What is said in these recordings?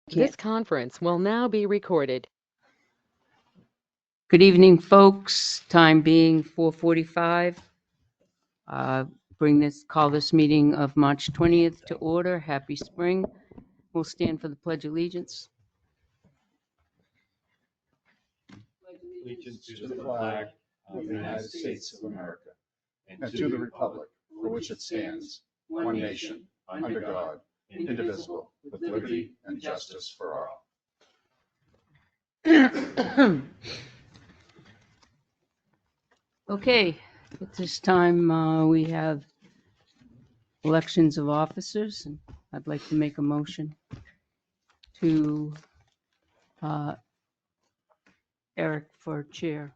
This conference will now be recorded. Good evening, folks. Time being 4:45. Call this meeting of March 20th to order. Happy spring. We'll stand for the Pledge of Allegiance. Allegiance to the flag of the United States of America and to the republic for which it stands, one nation, under God, indivisible, with liberty and justice for all. Okay, at this time, we have elections of officers, and I'd like to make a motion to Eric for chair.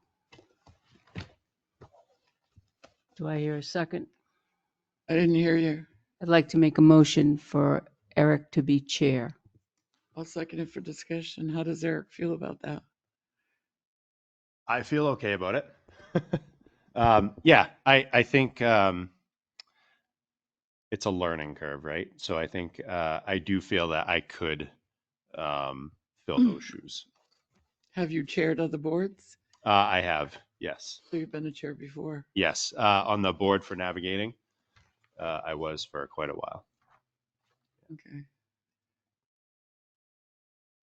Do I hear a second? I didn't hear you. I'd like to make a motion for Eric to be chair. I'll second it for discussion. How does Eric feel about that? I feel okay about it. I think it's a learning curve, right? So I think I do feel that I could fill those shoes. Have you chaired other boards? I have, yes. So you've been a chair before? Yes, on the board for navigating, I was for quite a while. Okay.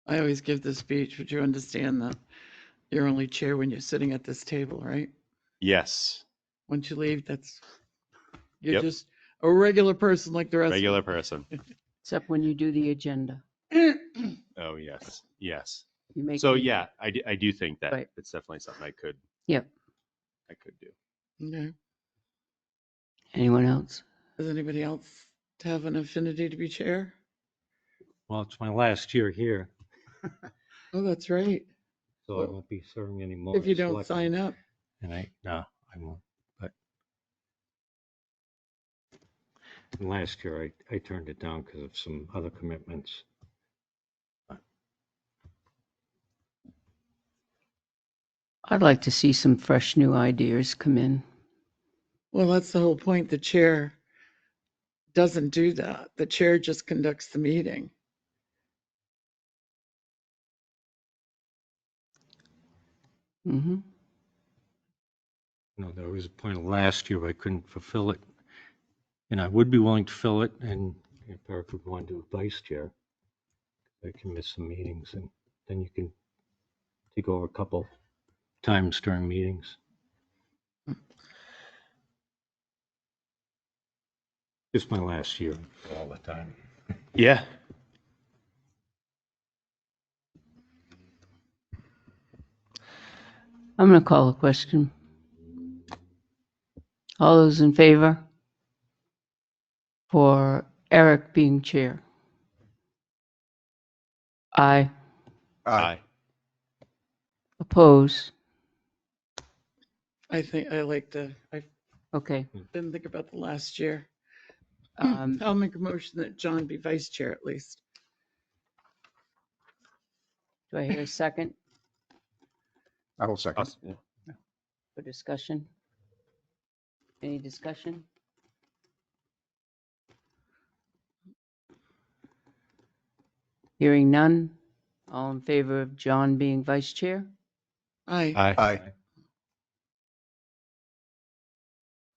I always give this speech, but you understand that you're only chair when you're sitting at this table, right? Yes, Once you leave, you're just a regular person like the rest regular of person. Except when you do the agenda. Oh, yes, yes. You make So the- yeah, I do think that Right. it's definitely something I could Yep. do. Okay. Anyone else? Does anybody else have an affinity to be chair? Well, it's my last year here, Oh, that's right. so I Well, won't be serving anymore. If you as don't selectman. sign up. And I won't, but last year I turned it down because of some other commitments. I'd like to see some fresh new ideas come in. Well, that's the whole point. The chair doesn't do that. The chair just conducts the meeting. Mm-hmm. You know, there was a point of last year I couldn't fulfill it. And I would be willing to fill it, and if Eric would want to do vice chair, I can miss some meetings, and then you can take over a couple times during meetings. It's my last year all the time. Yeah. I'm going to call a question. All those in favor for Eric being chair? Aye. Aye. Oppose? I Okay. didn't think about the last year. Um, I'll make a motion that John be vice chair at least. Do I hear a second I will second. for discussion? Any discussion? Hearing none. All in favor of John being vice chair? Aye. Aye.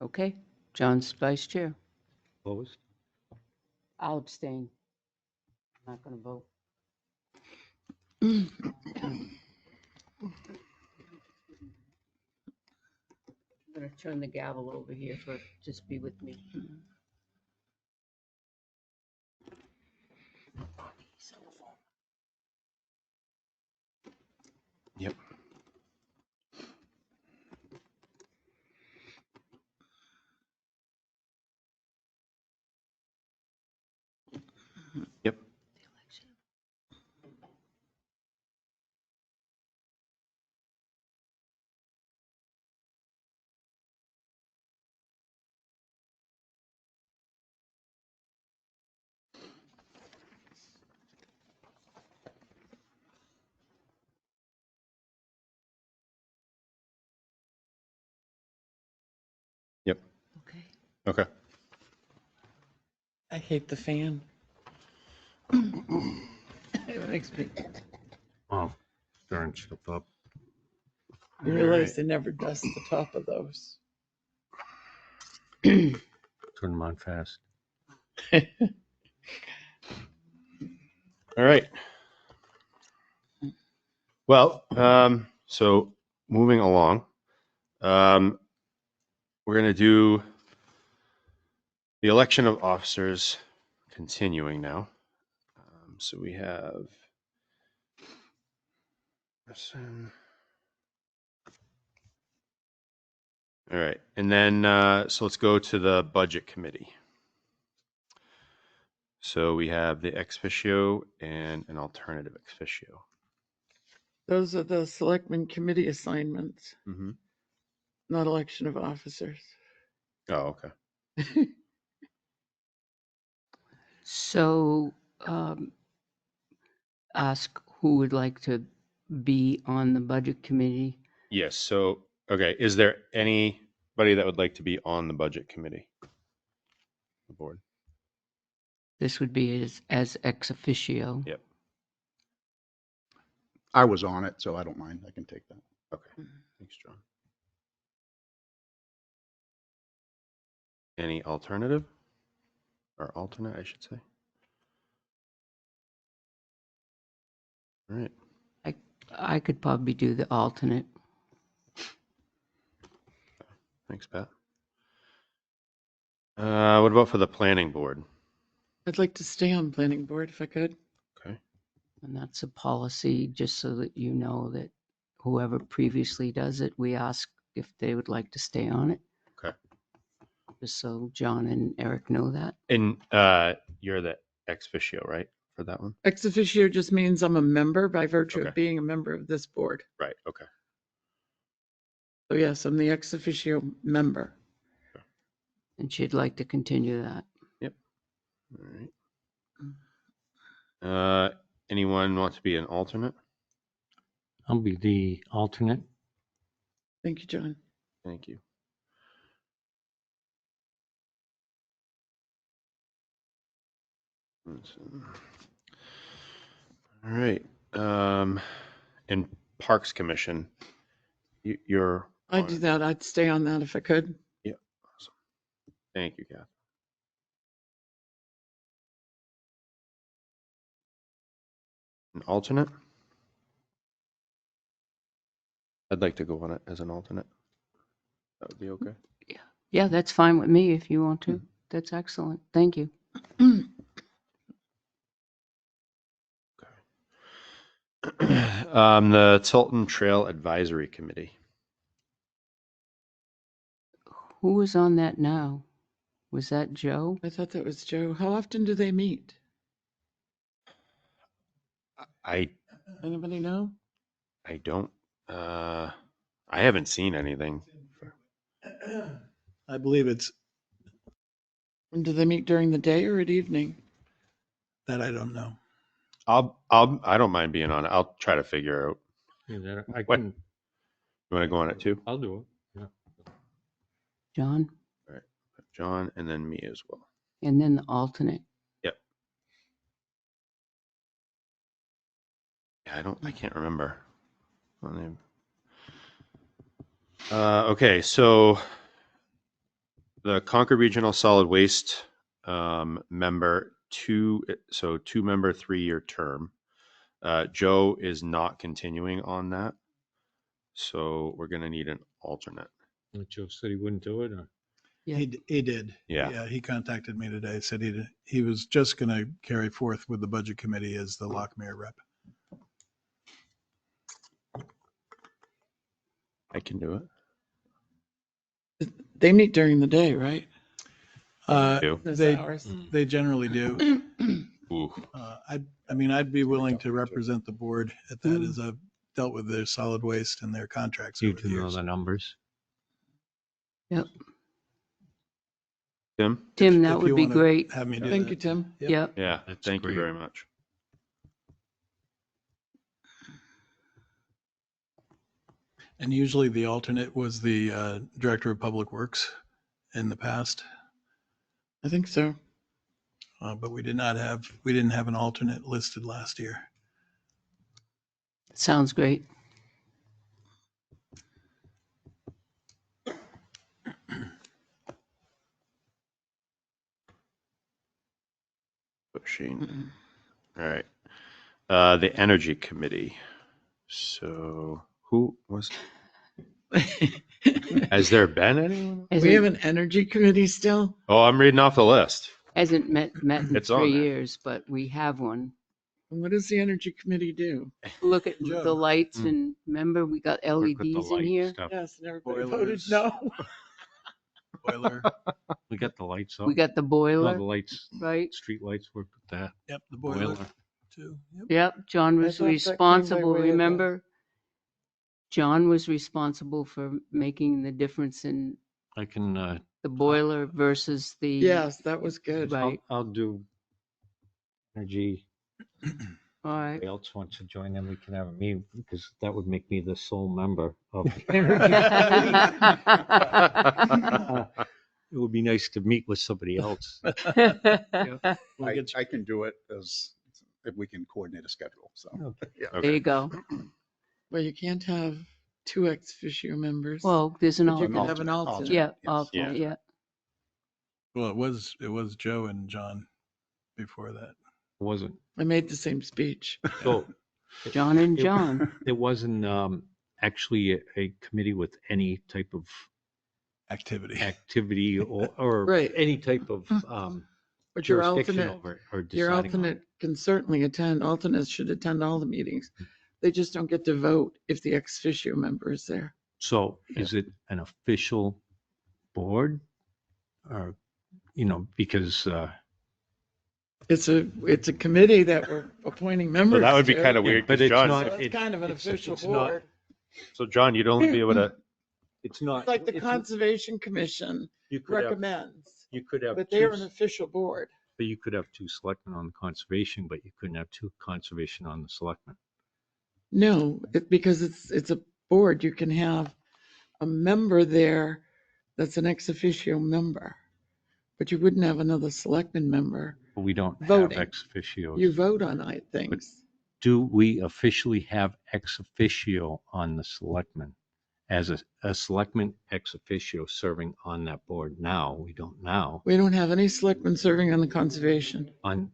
Okay. John's vice chair. Opposed? I'll abstain. I'm not going to vote. I'm going to turn the gavel over here for just be with me. Yep. Yep. Yep. Okay. Okay. I hate the fan. It makes me, Oh, stirring stuff up. you realize they never dust the top of those. Turn them on fast. All right. Well, so moving along, we're going to do the election of officers continuing now. So we have. All right. And then, so let's go to the budget committee. So we have the ex officio and an alternative ex officio. Those are the selectmen committee assignments, Mm-hmm. not election of officers. Oh, okay. So ask who would like to be on the budget committee. Yes. So, okay. Is there anybody that would like to be on the budget committee? The board. This would be as ex officio. Yep. I was on it, so I don't mind. I can take that. Okay. Thanks, John. Any alternative? Or alternate, I should say. All right. I could probably do the alternate. Thanks, Pat. What about for the planning board? I'd like to stay on planning board if I could. Okay. And that's a policy, just so that you know that whoever previously does it, we ask if they would like to stay on it. Okay. Just so John and Eric know that. And you're the ex officio, right, for that one? Ex officio just means I'm a member by virtue Okay. of being a member of this board. Right. Okay. So yes, I'm the ex officio member. And she'd like to continue that. All right. Anyone want to be an alternate? I'll be the alternate. Thank you, John. Thank you. All right. And Parks Commission, you're. I'd on do it. that. I'd stay on that if I could. Yeah. Awesome. Thank you, Kath. An alternate? I'd like to go on it as an alternate. That would be okay. Yeah, that's fine with me if you want to. That's excellent. Thank you. The Tilton Trail Advisory Committee. Who is on that now? Was that Joe? I thought that was Joe. How often do they meet? I Anybody know? don't. I haven't seen anything. I believe it's And do they meet during the day or at evening? that I don't know. I don't mind being on it. I'll try to figure out. Yeah, I What? can, You want to go on it too? I'll do it. Yeah. John? John and then me as well. And then the alternate. Yep. Yeah, I can't remember. Okay, so the Concord Regional Solid Waste member, two member 3-year term. Joe is not continuing on that, so we're going to need an alternate. Joe said he wouldn't do it. Or? Yeah. He did. Yeah. He contacted me today, said he was just going to carry forth with the budget committee as the Lockmere rep. I can do it. They meet during the day, right? Do. Those They hours. they generally do. Ooh. I'd be willing to represent the board at that, as I've dealt with their solid waste and their contracts You over the do know years. the numbers. Yep. Tim? Tim, If that you would be wanna great. Have me do Thank that. you, Tim. Yep. Yep. Yeah, That's thank you great. very much. And usually the alternate was the director of public works in the past, I think so. but we didn't have an alternate listed last year. Sounds great. Pushing. All right. The Energy Committee. So who was, has there been anyone? We have an energy committee still? Oh, I'm reading off the list. Hasn't met in It's on 3 there. years, but we have one. And what does the energy committee do? Look at Joe. the lights Mm. and remember we got Work with the LEDs in light here. stuff. Yes, and everybody voted Boilers. no. Boiler. We got the lights up. We got the No, boiler, the lights, right? street lights worked with that. Yep, the boiler too. Yep. Yep, John I was thought that came by responsible, way of the- remember? John was responsible for making the difference in I can, the boiler versus the. Yes, that was good. Right, I'll do energy. all right. Anybody else wants to join them, we can have a meeting, because that would make me the sole member of the energy. It would be nice to meet with somebody else. We'll get you- I can do it as, if we can coordinate a schedule, so. There you go. Well, you can't have 2 ex officio members. Well, there's an But you could alternate. have an alternate. Yeah, yes. alternate, yeah. Well, it was Joe and John before that. Wasn't, I made the same speech. so. John and John. There wasn't actually a committee with any type of Activity. activity or Right. any type of But your jurisdiction alternate, over or your deciding on alternate it. can certainly attend. Alternates should attend all the meetings. They just don't get to vote if the ex officio member is there. So is it an official board? Or, because It's a committee that we're appointing members So that would be to. kind of Yeah, weird. but 'Cause it's John, not- So it's kind of an official it's not- board. so John, you'd only be able to, it's not. It's like the it's- Conservation Commission You could have, recommends, you could have but two, they're an official board. but you could have 2 selectmen on the conservation, but you couldn't have 2 conservation on the selectmen. No, because it's a board. You can have a member there that's an ex officio member, but you wouldn't have another selectman member. But we don't Voting. have ex officios. You vote on things. Do we officially have ex officio on the selectmen? As a selectman ex officio serving on that board now, we don't now, We don't have any selectmen serving on the conservation. on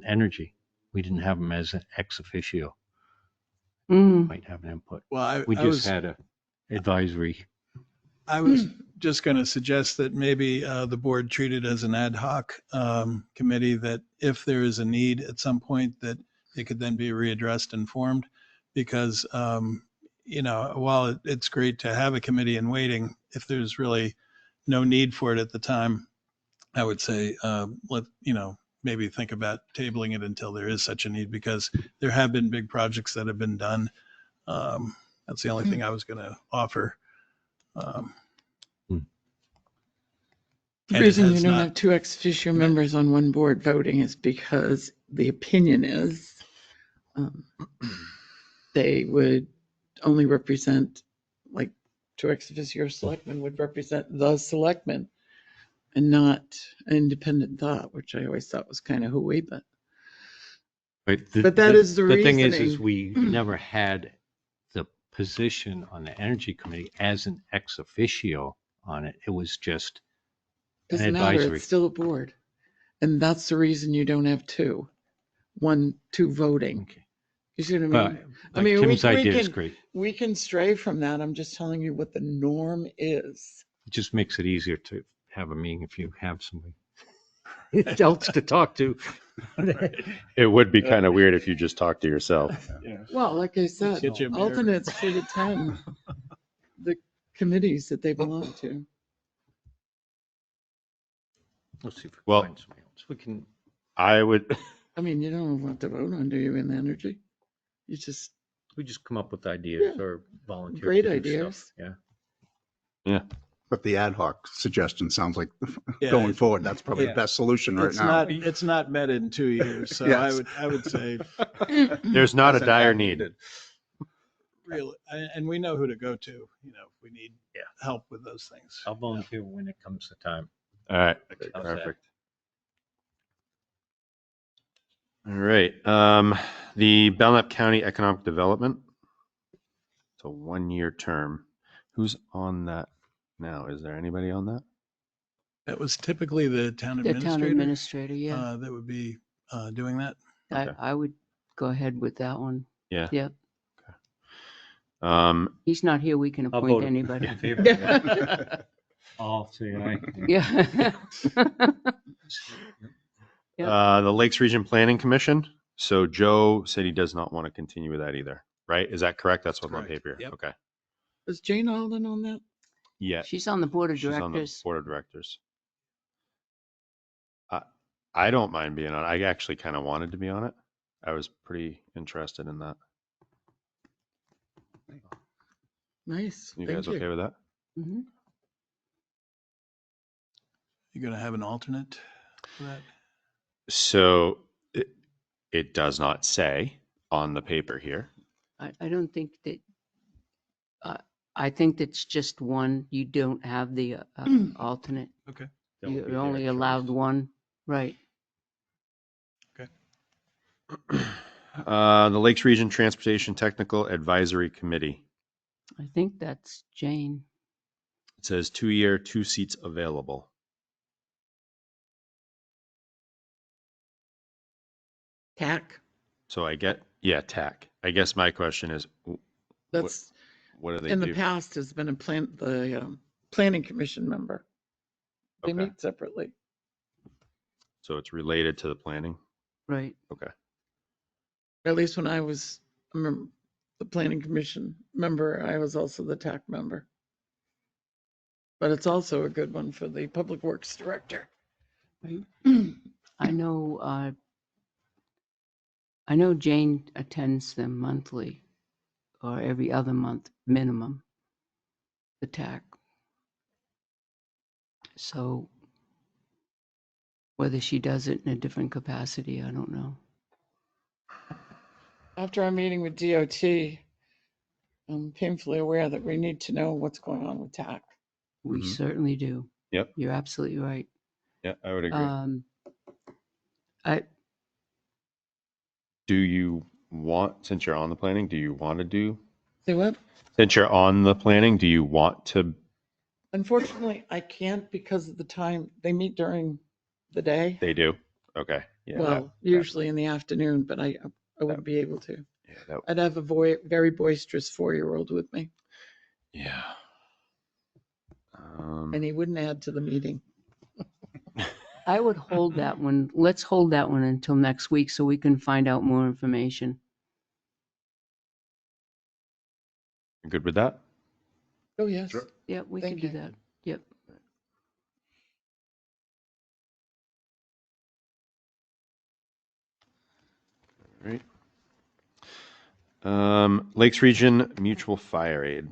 energy. We didn't have them as an ex officio, Mm. might have an input. Well, We I just was, had a advisory. I was just going to suggest that maybe the board treat it as an ad hoc committee, that if there is a need at some point, that it could then be readdressed and formed. Because, while it's great to have a committee in waiting, if there's really no need for it at the time, I would say, maybe think about tabling it until there is such a need, because there have been big projects that have been done. That's the only thing I was going to offer. The And it reason you has don't not- have 2 ex officio members on one board voting is because the opinion is they would only represent, like 2 ex officio selectmen would represent the selectmen and not an independent thought, which I always thought was kind of hooey, but But that is the thing is reasoning. we never had the position on the energy committee as an ex officio on it. It was just doesn't matter, advisory. it's still a board. And that's the reason you don't have 2 voting. okay. You see what I But mean? like mean, Tim's we idea is can- great. We can stray from that. I'm just telling you what the norm is. It just makes it easier to have a meeting if you have somebody else to talk to. it would be kind of weird if you just talk to yourself. Well, like I said, Get you a beer. alternates should attend the committees that they belong to. Let's see if we can Well- find somebody else. We can, I would, I mean, you don't have to vote on, do you, in energy? You just, we just come up with ideas Yeah. or volunteer. to Great do ideas. stuff. Yeah. But the ad hoc suggestion sounds like Yeah, going forward, that's probably the yeah. best solution right now. It's not met in 2 years. So Yes. I would say there's not a As an dire ad need. needed. really, and we know who to go to, if we need Yeah. help with those things. I'll volunteer when it comes to time. All right, How's that? perfect. All right, The Belknap County Economic Development. It's a 1-year term. Who's on that now? Is there anybody on that? That was typically the town The town administrator. administrator, yeah. That would be doing that. Okay. I would go ahead with that one. Yeah. Yep. Um, He's not here. We can I'll appoint vote anybody. in favor of that. All say aye. Yeah. Yep. The Lakes Region Planning Commission. So Joe said he does not want to continue with that either, right? Is that correct? That's what's on Correct. paper. Yep. Okay. Is Jane Alden on that? Yeah. She's on the board of She's on the directors. board of directors. I don't mind being on it. I actually kind of wanted to be on it. I was pretty interested in that. Nice. You Thank guys okay with that? Mhm. You're going to have an alternate for that? So it does not say on the paper here. I don't think that, I think that's just one. You don't have the alternate. Okay. That would be You're their only choice. allowed one. Right. The Lakes Region Transportation Technical Advisory Committee. I think that's Jane. It says 2-year, 2 seats available. TAC. So TAC. I guess my question is, That's what do they in the do? past has been the planning commission member. They Okay. meet separately. So it's related to the planning? Right. Okay. At least when I was the planning commission member, I was also the TAC member. But it's also a good one for the public works director. Right. I know Jane attends them monthly or every other month minimum, the TAC. So whether she does it in a different capacity, I don't know. After our meeting with DOT, I'm painfully aware that we need to know what's going on with TAC. We Mhm. certainly do. Yep. You're absolutely right. Yeah, I would agree. I Do you want, since you're on the planning, do you want to do, Say what? since you're on the planning, do you want to? Unfortunately, I can't because of the time. They meet during the day. They do? Okay. Yeah. Well, usually in the afternoon, but I wouldn't be able to. Yeah. I'd have a very boisterous 4-year-old with me, Yeah. and he wouldn't add to the meeting. I would hold that one. Let's hold that one until next week so we can find out more information. Good with that? Oh, yes. Sure. Yeah, we can Thank do you. that. Yep. All right. Lakes Region Mutual Fire Aid.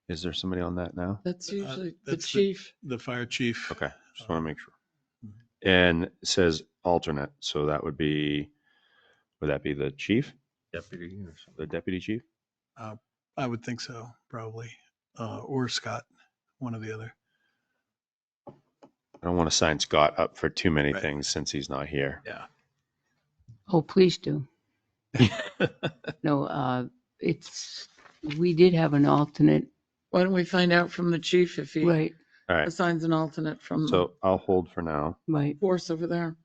Is there somebody on that now? That's usually the that's chief. The fire chief. Okay. Just want to make sure. And it says alternate. So that would be, would that be the chief? Deputy or something. The deputy chief? I would think so, probably. Or Scott, one or the other. I don't want to sign Scott up for too many Right. things since he's not here. Yeah. Oh, please do. No, we did have an alternate, Why don't we find out from the chief if he right, All right. assigns an alternate from the So I'll hold for now. right. force over there?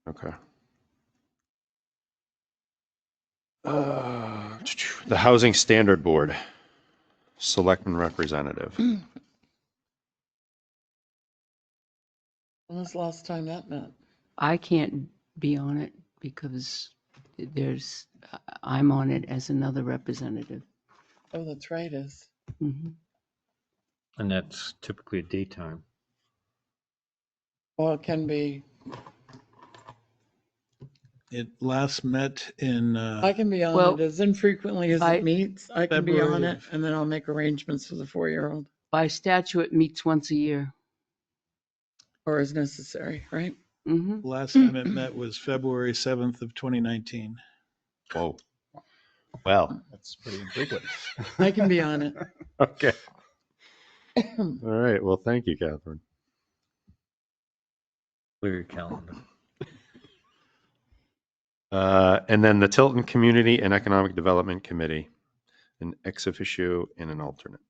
Okay. The Housing Standard Board, Selectmen Representative. When was the last time that met? I can't be on it because I'm on it as another representative. Oh, that's right, is. Mhm. And that's typically a daytime. Well, it can be. It last met in I can be on Well, it as infrequently as I- it meets. I can be February on it, of- and then I'll make arrangements for the 4-year-old, By statute, it meets once a year. or as necessary, right? Hmm. last time it met was February 7th of 2019. Whoa. Well, That's pretty infrequent. I can be on it. okay. All right. Well, thank you, Catherine. Clear your calendar. And then the Tilton Community and Economic Development Committee, an ex officio and an alternate.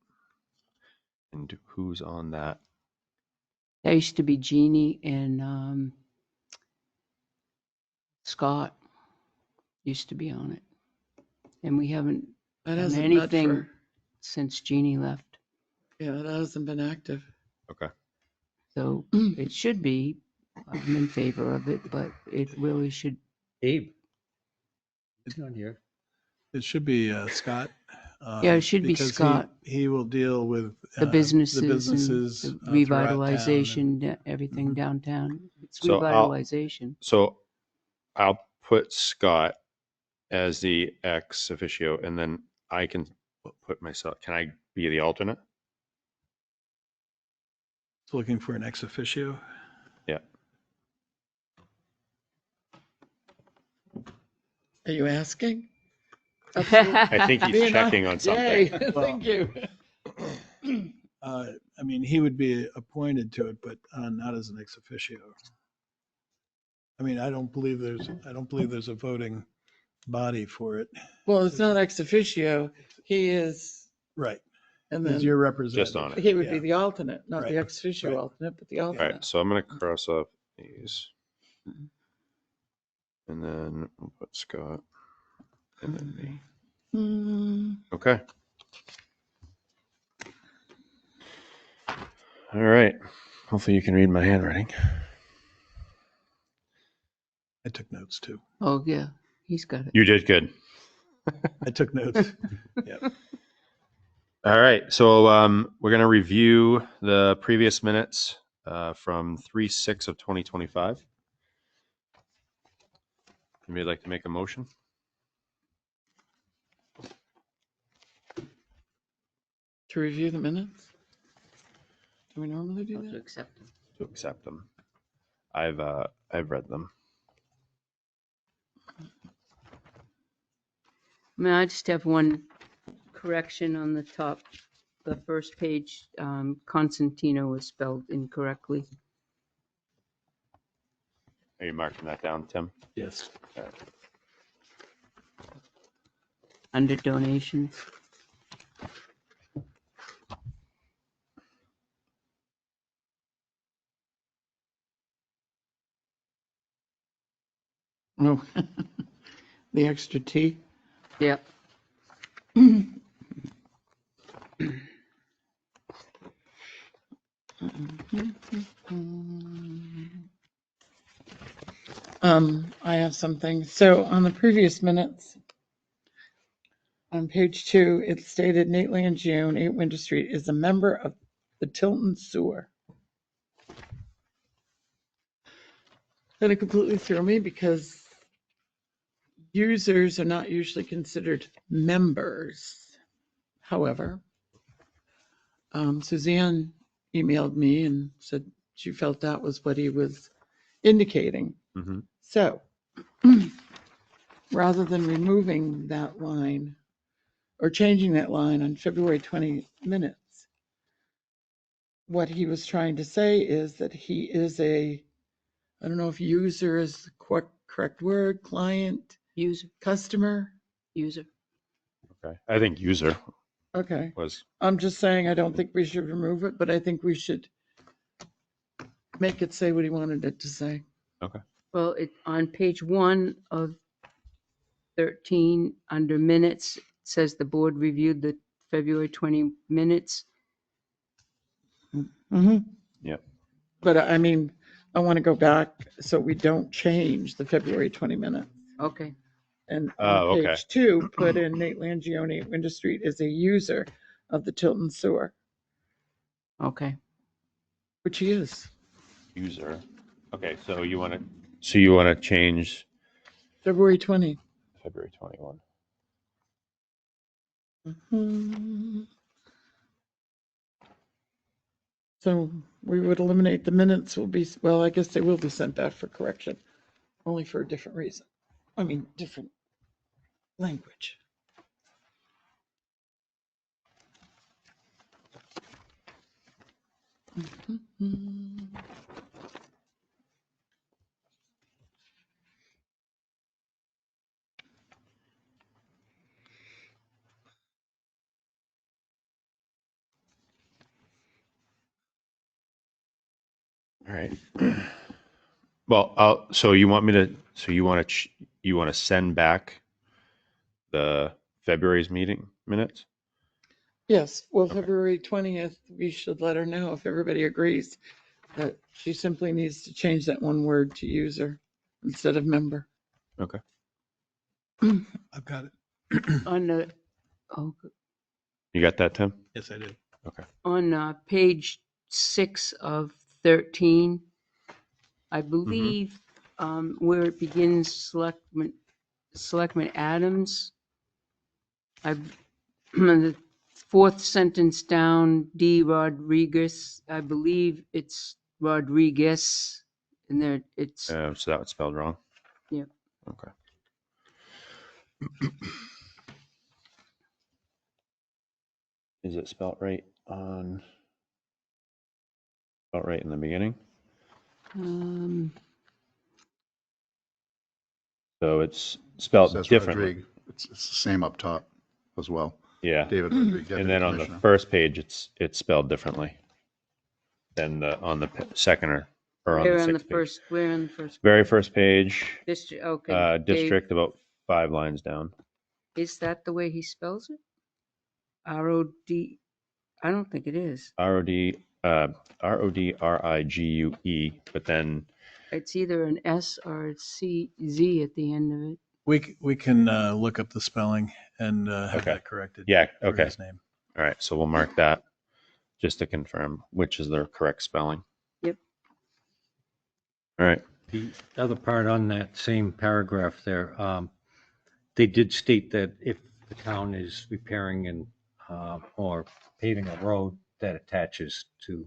And who's on that? That used to be Jeannie and Scott used to be on it. And we haven't That done hasn't met anything for, since Jeannie left. yeah, that hasn't been active. Okay. So it should be, I'm in favor of it, but it really should, Abe. He's not here. It should be Scott. Yeah, it should be because Scott. He will deal with the businesses businesses and the throughout town and- revitalization, everything Mhm. downtown. It's So revitalization. So I'll put Scott as the ex officio, and then I can put myself, can I be the alternate? Looking for an ex officio. Yeah. Are you asking? I think he's Being checking on Yay, something. thank you. I mean, he would be appointed to it, but not as an ex officio. I mean, I don't believe there's a voting body for it. Well, it's not ex officio. He is, Right. and Is then your representative. Just on it. he would be Yeah. the alternate, not the Right, ex officio right. alternate, but the All alternate. right, so I'm going to cross off these. And then we'll put Scott. And then me. Hmm. Okay. All right. Hopefully you can read my handwriting. I took notes too. Oh, yeah, he's got it. You did good. I took notes. Yeah. All right. So we're going to review the previous minutes from 3/6 of 2025. Anybody like to make a motion? To review the minutes? Do we normally do To that? accept him. To accept them. I've read them. I mean, I just have one correction on the top, the first page. Constantino was spelled incorrectly. Are you marking that down, Tim? Yes. All right. Under donations. Oh, the extra T. Yep. I have something. So on the previous minutes, on page 2, it stated Nate Langione, 8 Winter Street, is a member of the Tilton Sewer. Then it completely threw me because users are not usually considered members. However, Suzanne emailed me and said she felt that was what he was indicating. Mm-hmm. So rather than removing that line or changing that line on February 20 minutes, what he was trying to say is that he is I don't know if user is the correct word, client, User, customer. user. Okay. I think user Okay. was. I'm just saying I don't think we should remove it, but I think we should make it say what he wanted it to say. Okay. Well, on page 1 of 13, under minutes, it says the board reviewed the February 20 minutes. Mm-hmm. Yep. But I mean, I want to go back so we don't change the February 20 minutes. Okay. And Oh, on okay. page 2, put in Nate Langione at Winter Street is a user of the Tilton Sewer, Okay. which he is. User. Okay. So you want to change February 20. February 21. Mhm. So we would eliminate the minutes will be, well, I guess they will be sent back for correction, only for a different reason. I mean, different language. Mhm. All right. Well, so you want to send back the February's meeting minutes? Yes, well, Okay. February 20th, we should let her know if everybody agrees that she simply needs to change that one word to user instead of member. Okay. I've got it. On the, oh, You got that, Tim? Yes, I did. Okay. on page 6 of 13, I believe where it begins, Selectman Adams, the fourth sentence down, D. Rodriguez, I believe it's Rodriguez, and there it's, So that was spelled wrong? yeah. Okay. Is it spelled right in the beginning? So it's spelled Says differently. Rodrigue. It's the same up top as well. Yeah. David Rodrigue, Deputy And then on the Commissioner. first page, it's spelled differently than on the second or on Where the on the sixth page. first, where on the first? Very first page, District, okay. Dave, district about 5 lines down. is that the way he spells it? R-O-D, I don't think it is. ROD, RODRIGUE, but then It's either an S or a Z at the end of it. We can look up the spelling and have Okay. that corrected. Yeah, for okay. his name. All right, so we'll mark that just to confirm which is the correct spelling. Yep. All right. The other part on that same paragraph there, they did state that if the town is repairing and or paving a road that attaches to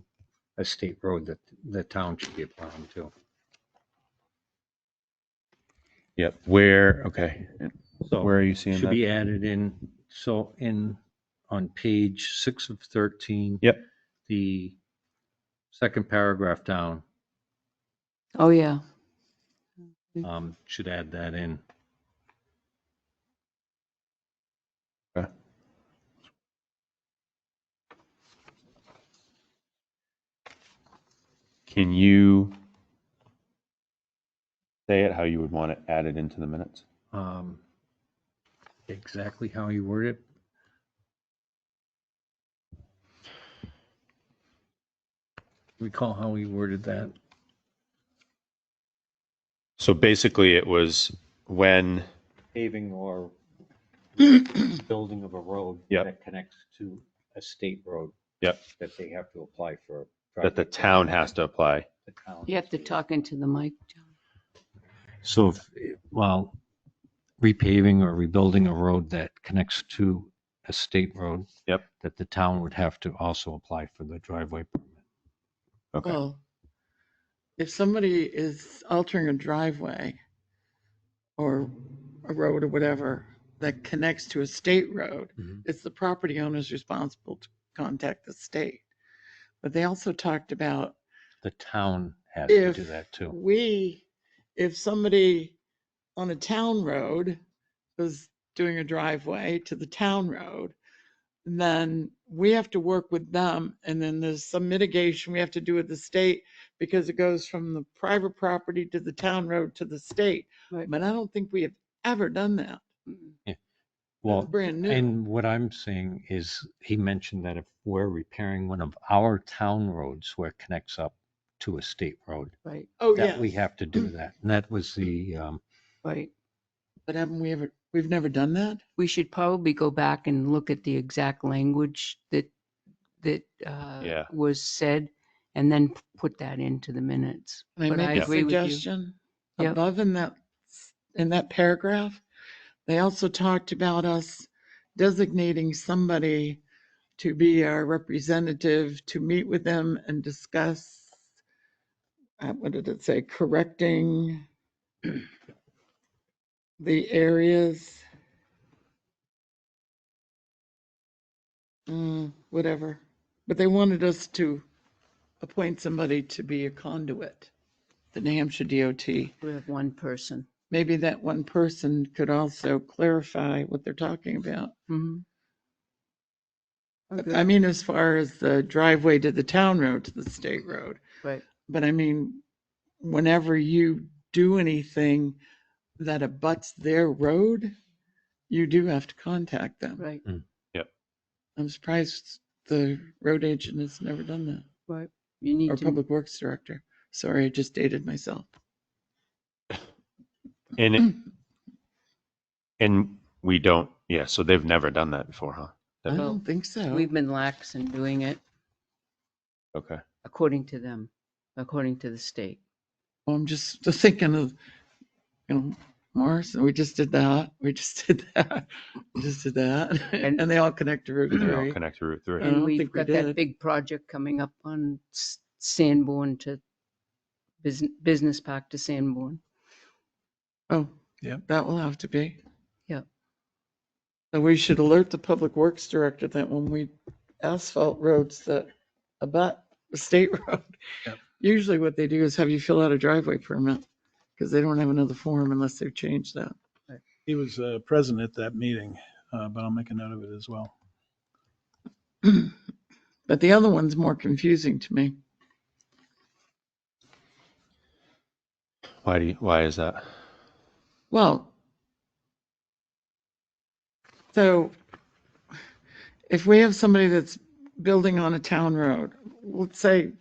a state road, that the town should be applying to. Yep. Where? Okay. So Where are you seeing should that? be added in. So on page 6 of 13. Yep. The second paragraph down Oh, yeah. should add that in. Okay. Can you say it how you would want it added into the minutes? Exactly how you word it. Recall how we worded that. So basically, it was when. Paving or building of a road Yep. that connects to a state road. Yep. That they have to apply for. That the town has to apply. The town. You have to talk into the mic, John. So, while repaving or rebuilding a road that connects to a state road. Yep. That the town would have to also apply for the driveway permit. Okay. Well, if somebody is altering a driveway or a road or whatever that connects to a state road, it's the property owner's responsible to contact the state. But they also talked about The town has to do if that too. if somebody on a town road was doing a driveway to the town road, then we have to work with them. And then there's some mitigation we have to do with the state because it goes from the private property to the town road to the state. Right. But I don't think we have ever done that. Well, brand new. and what I'm saying is he mentioned that if we're repairing one of our town roads where it connects up to a state road, Right, Oh, that yeah. we have to do that. And that was the, right. But we've never done that? We should probably go back and look at the exact language that Yeah. was said and then put that into the minutes. Can I But I make a agree with you. suggestion? Yep. Above in that paragraph, they also talked about us designating somebody to be our representative, to meet with them and discuss, what did it say, correcting the areas. Whatever. But they wanted us to appoint somebody to be a conduit, the New Hampshire DOT. We have one person. Maybe that one person could also clarify what they're talking about. Mm-hmm. I mean, as far as the driveway to the town road to the state road, Right. But I mean, whenever you do anything that abuts their road, you do have to contact them. Right, I'm surprised the road agent has never done that, right. You need or to, public works director. Sorry, I just dated myself. And we don't, yeah, so they've never done that before, huh? I That- Well, don't think so. we've been lax in doing it Okay. according to them, according to the state. Well, I'm just thinking of, Morrison, we just did that. We just did that. We just did that. And- And they all connect to Route They all 3. connect to Route 3. I don't And we've think we got that did. big project coming up on Sanborn to Business Park to Sanborn. Oh, Yep. that will have to be. Yep. So we should alert the public works director that when we asphalt roads that abut the state road, Yep. usually what they do is have you fill out a driveway permit because they don't have another form unless they've changed that. He was present at that meeting, but I'll make a note of it as well. But the other one's more confusing to me. Why is that? Well, so if we have somebody that's building on a town road, let's say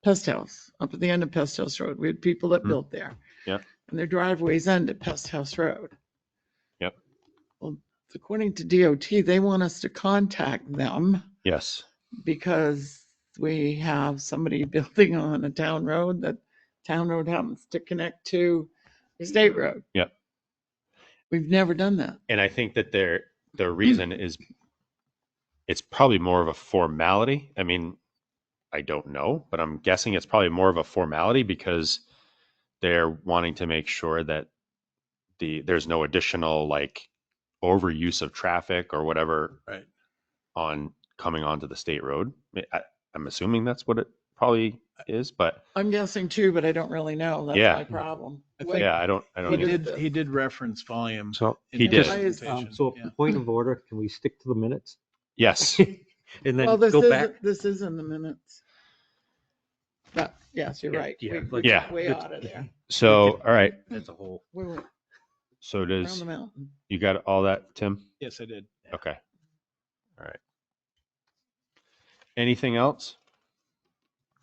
Pest House, up at the end of Pest House Road, we had people that Mhm. built there. Yep. And their driveways end at Pest House Road. Yep. Well, according to DOT, they want us to contact them Yes. because we have somebody building on a town road that town road happens to connect to state road. Yep. We've never done that. And I think that their reason is it's probably more of a formality. I mean, I don't know, but I'm guessing it's probably more of a formality because they're wanting to make sure that there's no additional like overuse of traffic or whatever Right. on coming onto the state road. I'm assuming that's what it probably is, but I'm guessing too, but I don't really know. That's Yeah. my problem. I think yeah, I don't he What is either. did, this? he did reference volume. So, in He his did. Why is- presentation. so Yeah. point of order, can we stick to the minutes? Yes. And then Well, go back? this is in the minutes. But yes, you're Yeah, right. yeah, We- but- Yeah. Way out of there. So, all right. As a whole. We're So around does the mountain. you got all that, Tim? Yes, I did. Okay. All right. Anything else? I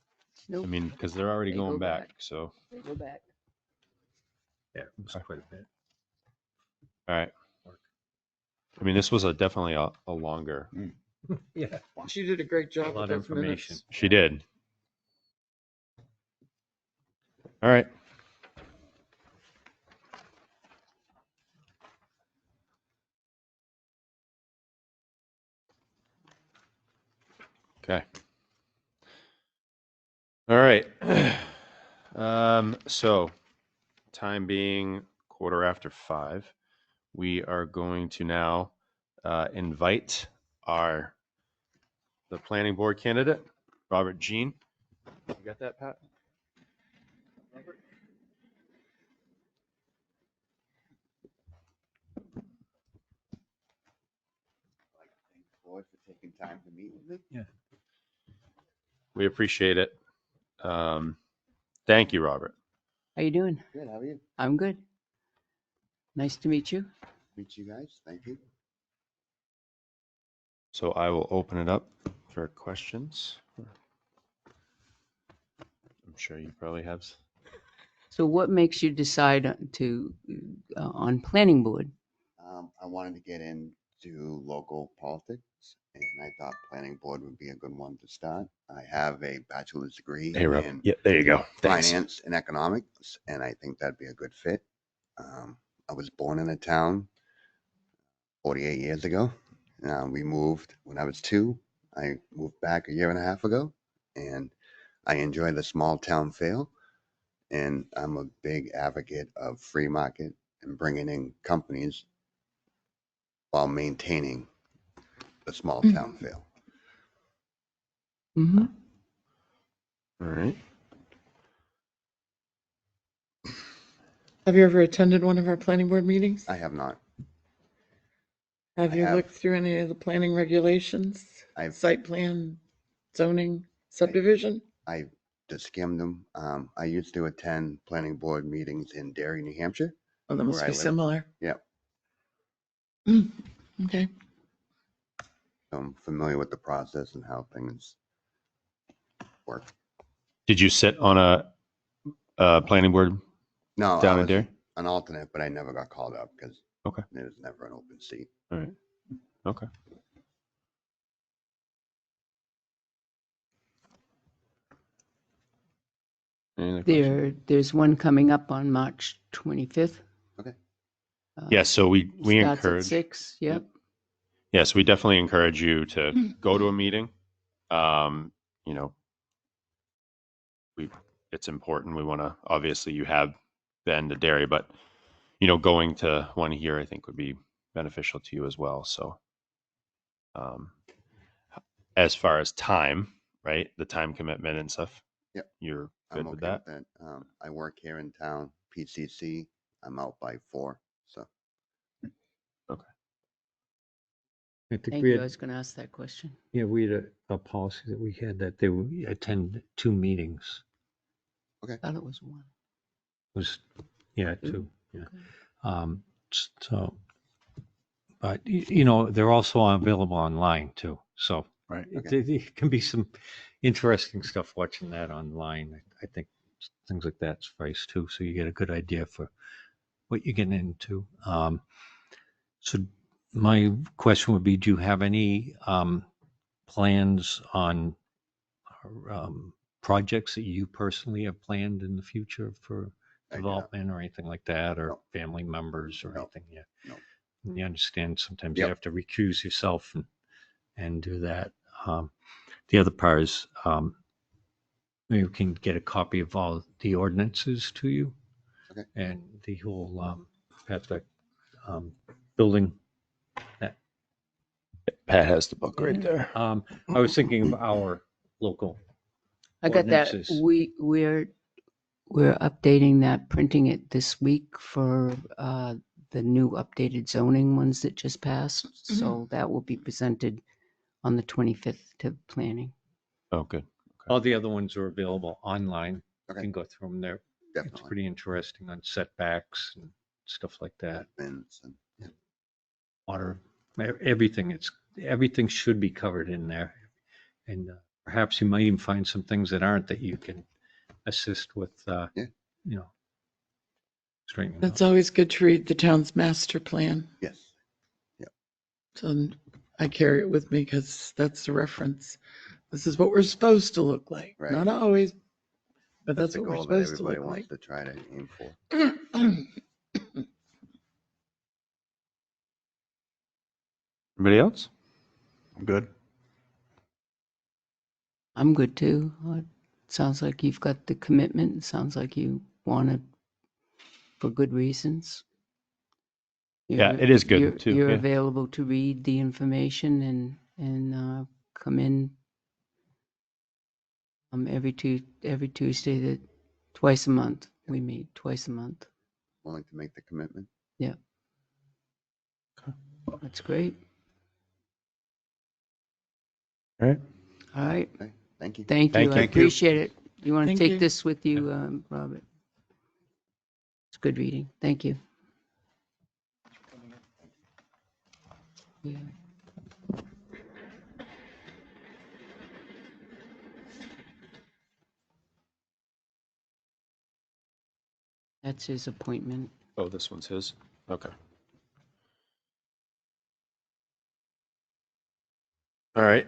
Nope, mean, because they're already They going go back. back. So, they go back. Yeah, it was quite a bit. all right. I mean, this was definitely a longer. Yeah. She did a great A job lot with of those information. minutes. She did. All right. Okay. All right. So time being 5:15, we are going to now invite the planning board candidate, Robert Jean. You got that, Pat? Board for taking time to meet with me. We appreciate it. Thank you, Robert. How you doing? Good, how are you? I'm good. Nice to meet you. Meet you guys, thank you. So I will open it up for questions. I'm sure you probably have. So what makes you decide to, on planning board? I wanted to get into local politics and I thought planning board would be a good one to start. I have a bachelor's degree Hey, Rob. in Yeah, there you go. Thanks. finance and economics, and I think that'd be a good fit. I was born in a town 48 years ago. We moved when I was 2. I moved back a year and a half ago, and I enjoy the small town feel. And I'm a big advocate of free market and bringing in companies while maintaining the small town feel. Mm-hmm. All right. Have you ever attended one of our planning board meetings? I have not. Have I you have. looked through any of the planning regulations? I've- Site plan, zoning, subdivision? I just skimmed them. I used to attend planning board meetings in Derry, New Hampshire. Oh, that must Where I be live. similar. Yep. Okay. So I'm familiar with the process and how things work. Did you sit on a planning board No, I down in was Derry? an alternate, but I never got called up because Okay. there was never an open seat. All right. Okay. Any other questions? There's one coming up on March 25th. Okay. Yeah, so we Starts at encourage. 6. Yep. Yes, we definitely encourage you to go to a meeting. You know, it's important. We want to, obviously you have been to Derry, but you know, going to one here, I think would be beneficial to you as well. So, as far as time, right, the time commitment and stuff, Yep. you're I'm good okay with that. I work here in town, PCC. I'm out by 4. So I think Thank we you. I had, was going to ask that question. yeah, we had a policy that we had that they would attend 2 meetings. I thought it was 1. Was, yeah, 2, yeah. Okay. So, but you know, they're also available online too. So Right. it can be some interesting stuff watching that online. I think things like that suffice too. So you get a good idea for what you're getting into. So my question would be, do you have any plans on projects that you personally have planned in the future for I do not. development or anything like that, or No. family members or No. anything? Yeah. No. And you understand sometimes you Yep. have to recuse yourself and do that. The other part is maybe we can get a copy of all the ordinances to you. Okay. And the whole building. Pat has the book right there. I was thinking of our local I got that. ordinances. We're updating that, printing it this week for the new updated zoning ones that just passed. So that will be presented on the 25th to planning. Oh, good. All the other ones are available online. You Okay. can go through them there. It's Definitely. pretty interesting on setbacks and stuff like that. Fence and, yeah. Water, everything. Everything should be covered in there. And perhaps you might even find some things that aren't that you can assist with, you know, straightening That's out. always good to read the town's master plan. Yes. So I carry it with me because that's the reference. This is what we're supposed to look like. Right. Not always, but That's that's the what we're goal that supposed to everybody look wants like. to try to aim for. Anybody else? Good. I'm good too. It sounds like you've got the commitment. It sounds like you want it for good reasons. Yeah, it is good too, You're yeah. available to read the information and come in every Tuesday, twice a month. We meet twice a month. Willing to make the commitment. Yeah. That's great. All right. All right. Okay. Thank you. Thank Thank you. I you. appreciate it. You want to Thank take you. this with you, Robert? It's good reading. Thank you. Yeah. That's his appointment. Oh, this one's his? Okay. All right.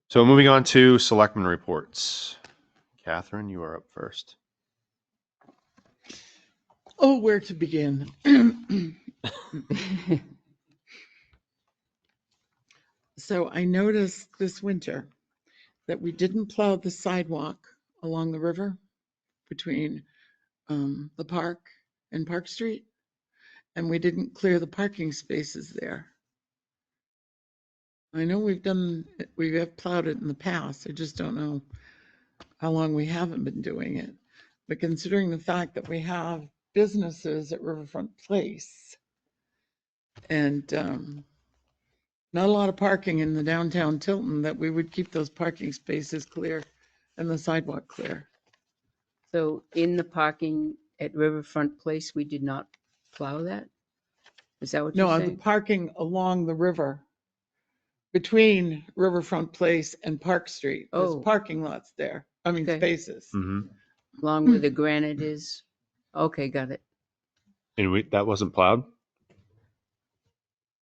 So moving on to selectmen reports. Catherine, you are up first. Oh, where to begin? So I noticed this winter that we didn't plow the sidewalk along the river between the park and Park Street, and we didn't clear the parking spaces there. I know we have plowed it in the past. I just don't know how long we haven't been doing it. But considering the fact that we have businesses at Riverfront Place and not a lot of parking in the downtown Tilton, that we would keep those parking spaces clear and the sidewalk clear. So in the parking at Riverfront Place, we did not plow that? Is that what you're No, the saying? parking along the river between Riverfront Place and Park Street. There's Oh. parking lots there. I mean, Okay. spaces. Mm-hmm. Along where the granite is? Okay, got it. And that wasn't plowed?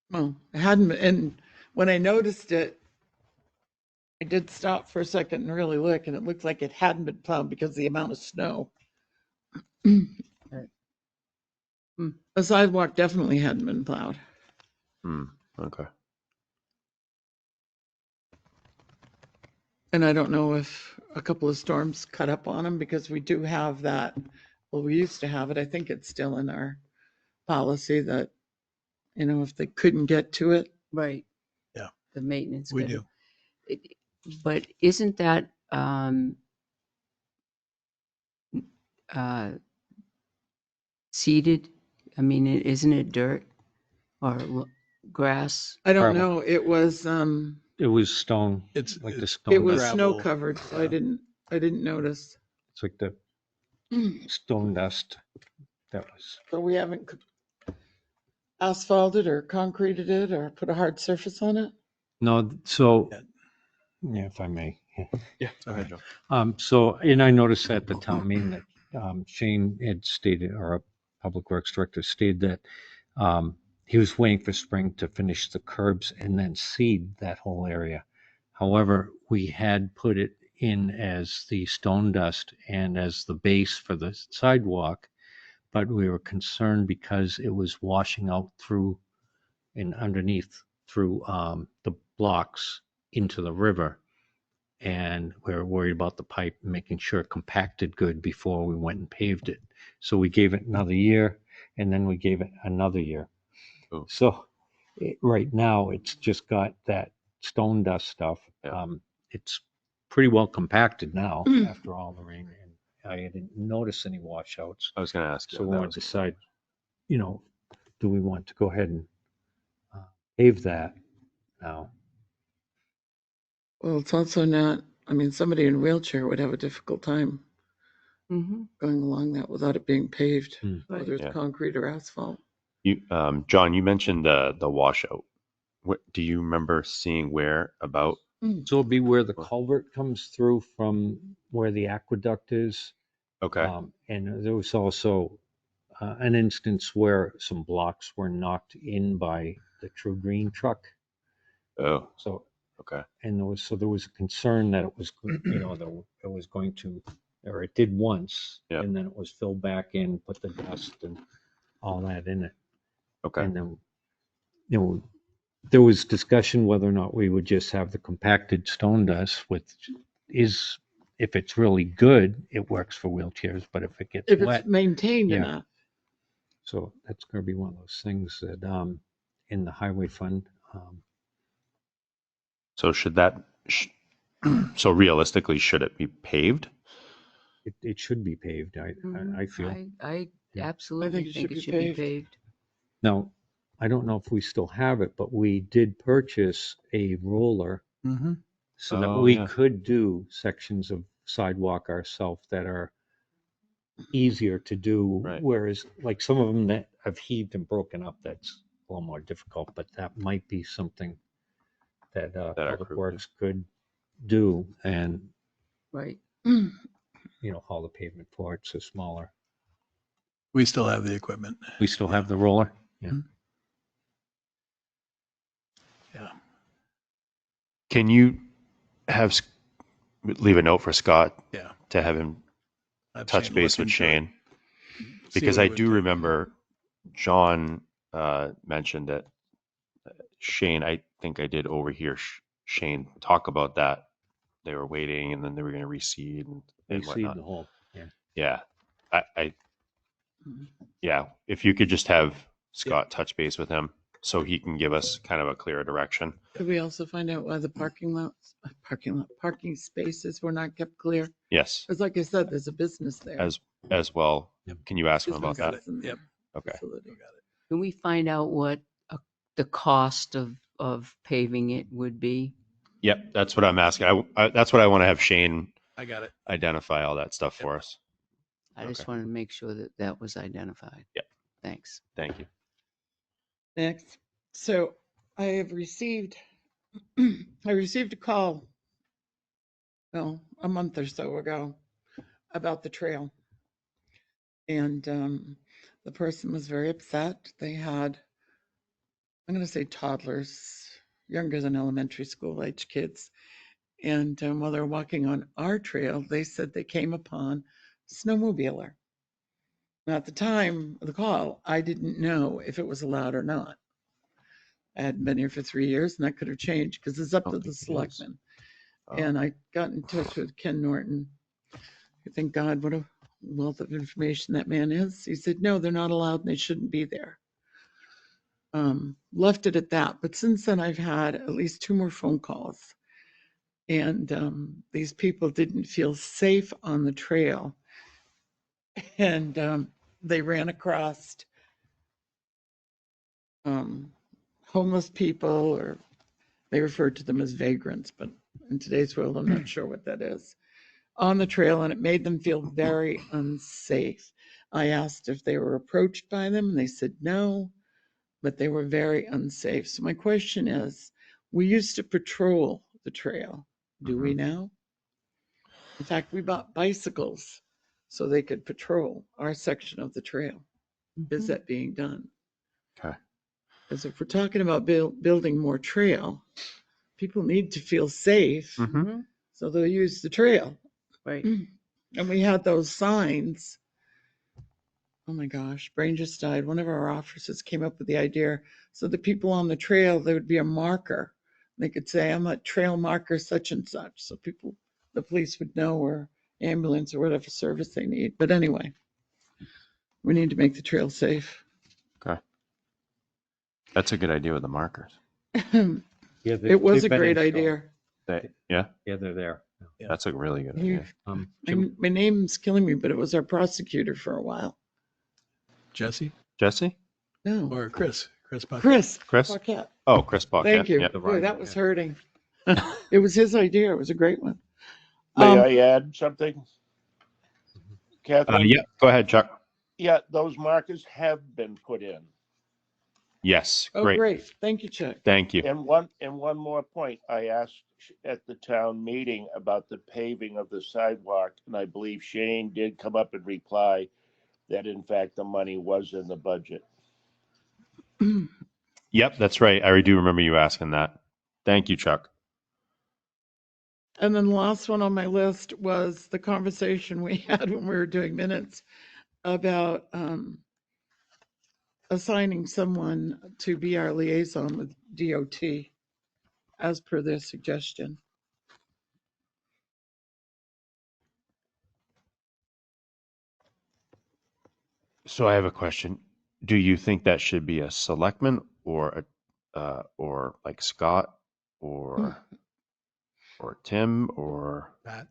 Well, it hadn't been, and when I noticed it, I did stop for a second and really look, and it looked like it hadn't been plowed because of the amount of snow. The sidewalk definitely hadn't been plowed. Okay. And I don't know if a couple of storms cut up on them, because we do have that. Well, we used to have it. I think it's still in our policy that, if they couldn't get to it. Right. Yeah. The maintenance. We schedule. do. But isn't that seeded? I mean, isn't it dirt or grass? I don't Gravel. know. It was It was stone. It's like the it's- stone. it was dust. snow gravel. covered, so I Yeah. didn't notice. It's like the stone dust. That was. So we haven't asphalted or concreted it or put a hard surface on it. No, so, Yeah. yeah, if I may. Yeah. Yeah. Go ahead, Joe. So, and I noticed at the town meeting that Shane had stated, or our Public Works Director stated that he was waiting for spring to finish the curbs and then seed that whole area. However, we had put it in as the stone dust and as the base for the sidewalk, but we were concerned because it was washing out through and underneath through the blocks into the river. And we were worried about the pipe, making sure it compacted good before we went and paved it. So we gave it another year, and then we gave it another year. Oh. So right now, it's just got that stone dust stuff. Yeah. It's pretty well compacted now after all the rain, and I didn't notice any washouts. I was going to ask you. So we that want was- to decide, do we want to go ahead and pave that now? Well, it's also not, somebody in a wheelchair would have a difficult time Mm-hmm. going along that without it being paved, Hmm. whether it's Yeah. concrete or asphalt. You, John, you mentioned the washout. What do you remember seeing where about? So it'd be where the culvert comes through from where the aqueduct is. Okay. And there was also an instance where some blocks were knocked in by the True Green truck. Oh, So, okay. and there was a concern that it was, that it was going to, or it did once, Yeah. and then it was filled back in, put the dust and all that in it. Okay. And then, there was discussion whether or not we would just have the compacted stone dust, if it's really good, it works for wheelchairs, but if it gets If wet. it's maintained Yeah. enough. So that's going to be one of those things that in the highway fund. So should that, so realistically, should it be paved? It should be paved, I feel. I Yeah. absolutely it think should it be should be paved. paved. Now, I don't know if we still have it, but we did purchase a roller Mm-hmm. so that Oh, we yeah. could do sections of sidewalk ourselves that are easier to do. Right. Whereas like some of them that have heaved and broken up, that's a little more difficult, but that might be something that our Public crew Works could do and, Right. haul the pavement for it, so smaller. We still have the equipment. We still have the roller? Yeah. Yeah. Can you leave a note for Scott Yeah. to have him Have touch Shane base look with into it. Shane? See Because what I it would do take. remember John mentioned that Shane, I think I did overhear Shane talk about that. They were waiting and then they were going to reseed and They seed whatnot. the hole, yeah. Yeah. Yeah. If you could just have Scott touch base with him so he can give us kind of a clearer direction. Could we also find out why the parking spaces were not kept clear? Yes. Because like I said, there's a business there. As well. Yep. Can you ask him about Business that? is in the Yep. Okay. facility. Can we find out what the cost of of paving it would be. Yep, that's what I'm asking. That's what I want to have Shane I got it. identify all that stuff for us. I just Okay. wanted to make sure that that was identified. Yep. Thanks. Thank you. Next. So I have received, I received a call, well, a month or so ago about the trail. And the person was very upset. They had, I'm going to say toddlers, younger than elementary school age kids. And while they were walking on our trail, they said they came upon a snowmobiler. Now, at the time of the call, I didn't know if it was allowed or not. I hadn't been here for 3 years, and that could have changed because it's up I to don't the think it is. selectmen. Oh. And I got in touch with Ken Norton. Thank God, what a wealth of information that man is. He said, no, they're not allowed and they shouldn't be there. Left it at that. But since then, I've had at least 2 more phone calls. And these people didn't feel safe on the trail. And they ran across homeless people, or they referred to them as vagrants, but in today's world, I'm not sure what that is, on the trail, and it made them feel very unsafe. I asked if they were approached by them, and they said no, but they were very unsafe. So my question is, we used to patrol the trail. Do we now? In fact, we bought bicycles so they could patrol our section of the trail. Is that being done? Okay. Because if we're talking about building more trail, people need to feel safe, Mhm. so they'll use the trail. Right. And we had those signs. Oh my gosh, brain just died. One of our officers came up with the idea so the people on the trail, there would be a marker. They could say, I'm a trail marker such and such. So people, the police would know, or ambulance or whatever service they need. But anyway, we need to make the trail safe. Okay. That's a good idea with the markers. Yeah, It was a they've been great installed. idea. Yeah, Yeah, they're there. that's a really good You- idea. Jim, My name's killing me, but it was our prosecutor for a while. Jesse Jesse? No, or Chris? Chris Buck. Chris. Chris? Paquette. Oh, Chris Buck. Thank you. Yeah. Boy, that was hurting. It was his idea. It was a great one. May Um, I add something? Catherine? Yeah, go ahead, Chuck. Yeah, those markers have been put in. Yes, Oh, great. great. Thank you, Chuck. Thank you. And one more point, I asked at the town meeting about the paving of the sidewalk, and I believe Shane did come up and reply that in fact the money was in the budget. Yep, that's right. I do remember you asking that. Thank you, Chuck. And then the last one on my list was the conversation we had when we were doing minutes about assigning someone to be our liaison with DOT as per their suggestion. So I have a question. Do you think that should be a selectman or like Scott or Tim or Pat.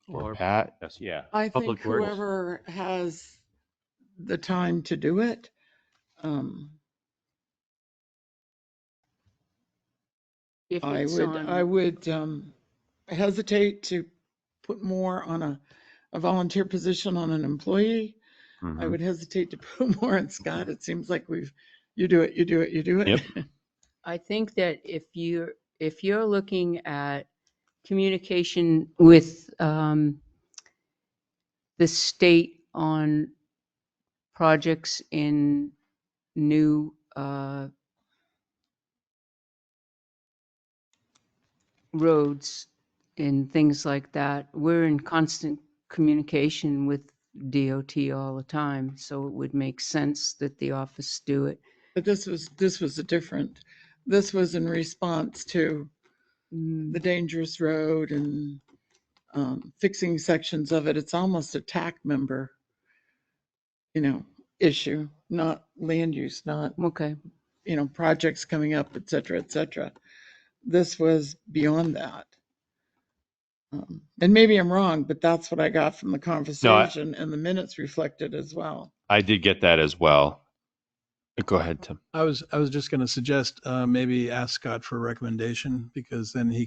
Or Pat? Yes, yeah. I think Public Works. whoever has the time to do it, If I it's would on, hesitate to put more on a volunteer position on an employee. I Mhm. would hesitate to put more on Scott. It seems like you do it. Yep. I think that if you're looking at communication with the state on projects in new roads and things like that, we're in constant communication with DOT all the time, so it would make sense that the office do it. But this was a different, this was in response to the dangerous road and fixing sections of it. It's almost a TAC member, issue, not land use, not, Okay. projects coming up, et cetera, et cetera. This was beyond that. And maybe I'm wrong, but that's what I got from the conversation, and the minutes reflected as well. I did get that as well. Go ahead, Tim. I was just going to suggest maybe ask Scott for a recommendation, because then he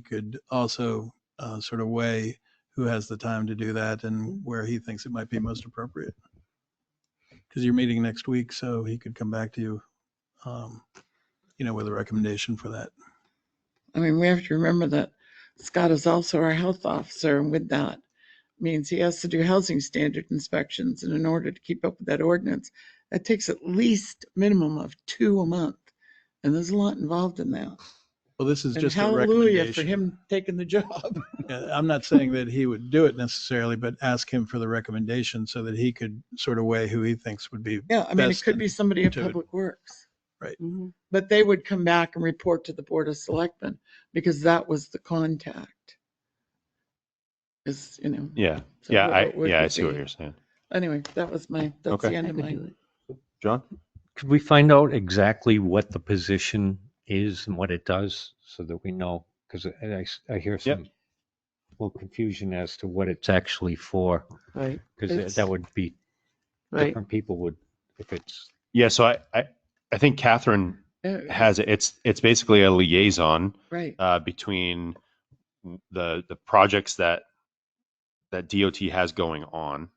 could also sort of weigh who has the time to do that and where he thinks it might be most appropriate. Because you're meeting next week, so he could come back to you, with a recommendation for that. I mean, we have to remember that Scott is also our health officer, and with that means he has to do housing standard inspections. And in order to keep up with that ordinance, that takes at least minimum of 2 a month. And there's a lot involved in that. Well, this is And just a hallelujah recommendation. for him taking the job. Yeah, I'm not saying that he would do it necessarily, but ask him for the recommendation so that he could sort of weigh who he thinks would be Yeah, I mean, it best could be somebody at to- Public Works. Right. Mhm. But they would come back and report to the Board of Selectmen because that was the contact. Is, Yeah. so Yeah. what would I it see what be? you're saying. Anyway, that's Okay. the end I of could my. do it. John? Could we find out exactly what the position is and what it does so that we know? Because I hear some little confusion as to what it's actually for. Right, Because It's- that would be, right. different people would, if it's, Yeah. So I think Catherine has it. It's basically a liaison Right. between the projects that DOT has going on.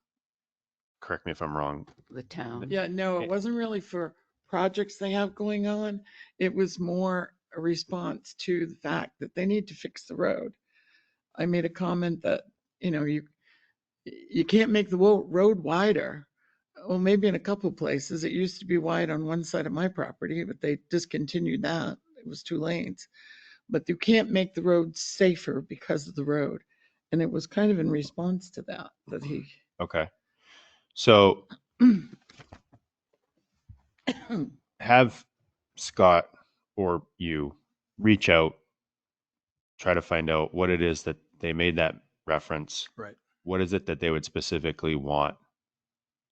Correct me if I'm wrong. The town. Yeah, no, it wasn't really for projects they have going on. It was more a response to the fact that they need to fix the road. I made a comment that, you can't make the road wider. Well, maybe in a couple places. It used to be wide on one side of my property, but they discontinued that. It was 2 lanes. But you can't make the road safer because of the road. And it was kind of in response to that he. Okay. So have Scott or you reach out, try to find out what it is that they made that reference. Right. What is it that they would specifically want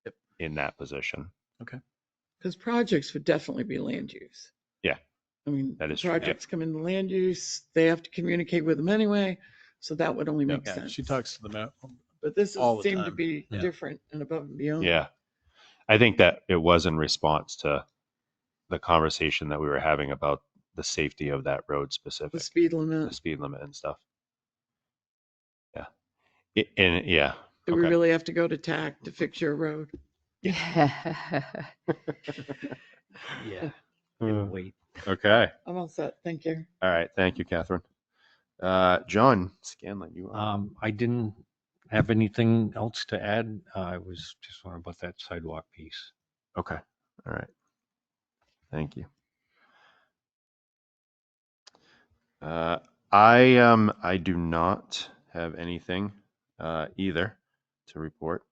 Yep. in that position? Because projects would definitely be land use. Yeah. I mean, That is true, yeah. projects come into land use, they have to communicate with them anyway, so that would only make Yeah, sense. she talks to them But this all the seemed to time. be Yeah. different and above and beyond. Yeah. I think that it was in response to the conversation that we were having about the safety of that road The specific, speed the limit. speed limit and stuff. Yeah. Yeah. Do we Okay. really have to go to TAC to fix your road? Yeah. yeah, Uh, wait. Okay. I'm all set. Thank you. All right. Thank you, Catherine. John Scanlon, you are. I didn't have anything else to add. I was just wondering about that sidewalk piece. Okay. All right. Thank you. I do not have anything either to report.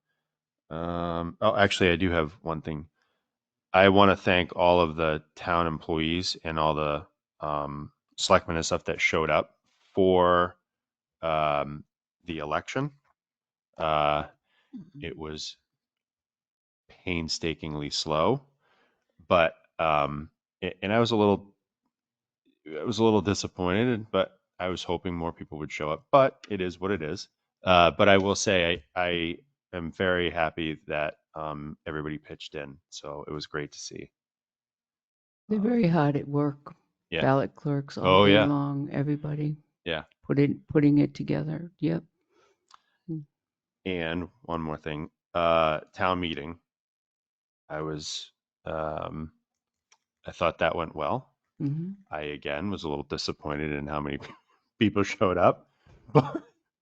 Actually, I do have one thing. I want to thank all of the town employees and all the selectmen and stuff that showed up for the election. It was painstakingly slow, but and I was a little disappointed, but I was hoping more people would show up. But it is what it is. But I will say I am very happy that everybody pitched in. So it was great to see. They're very hard at work. Yeah. Ballot clerks Oh, all day yeah. long, everybody Yeah. putting it together. Yep. And one more thing, town meeting. I thought that went well. Hmm. I again was a little disappointed in how many people showed up,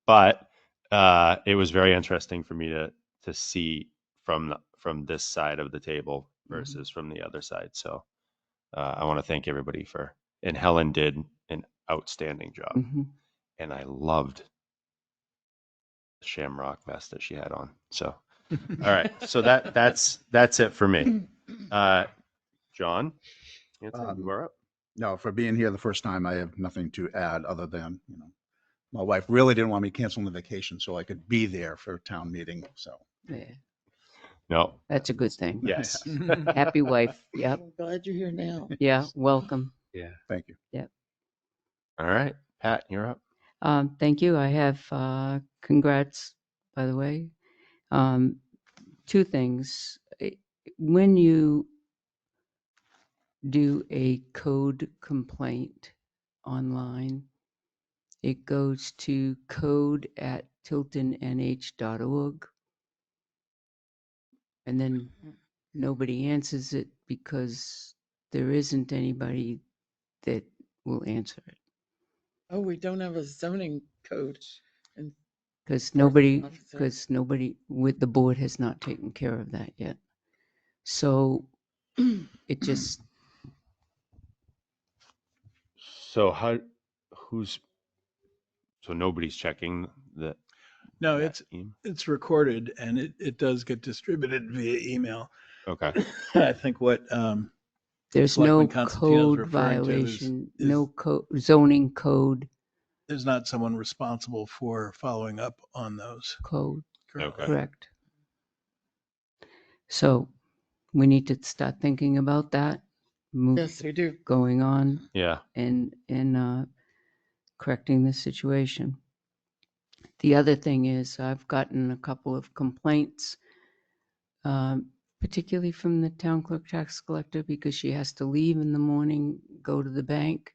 but it was very interesting for me to see from this side of the table versus from the other side. So I want to thank everybody and Helen did an outstanding job, Hmm. and I loved the shamrock vest that she had on. So all right, so that's it for me. John, Anthony, you are up. No, for being here the first time, I have nothing to add other than, my wife really didn't want me canceling the vacation so I could be there for town meeting. So Yeah, No, that's a good thing. yes. Happy wife. Yep. I'm glad you're here now. Yeah. Welcome. Yeah. thank you. All right, Pat, you're up. Thank you. I have congrats, by the way. 2 things. When you do a code complaint online, it goes to code@tiltonnh.org. And then nobody answers it because there isn't anybody that will answer it. Oh, we don't have a zoning code. And Because enforcement officer. nobody with the board has not taken care of that yet. So it just, So so nobody's checking that? No, that email? it's recorded and it does get distributed via email. Okay. I think what there's no Selectman Constantino's code referring to violation, is no zoning code. there's not someone responsible for following up on those. Code, Currently. correct. So we need to start thinking about that. Yes, we do. Going on Yeah. and correcting the situation. The other thing is I've gotten a couple of complaints, particularly from the town clerk tax collector, because she has to leave in the morning, go to the bank.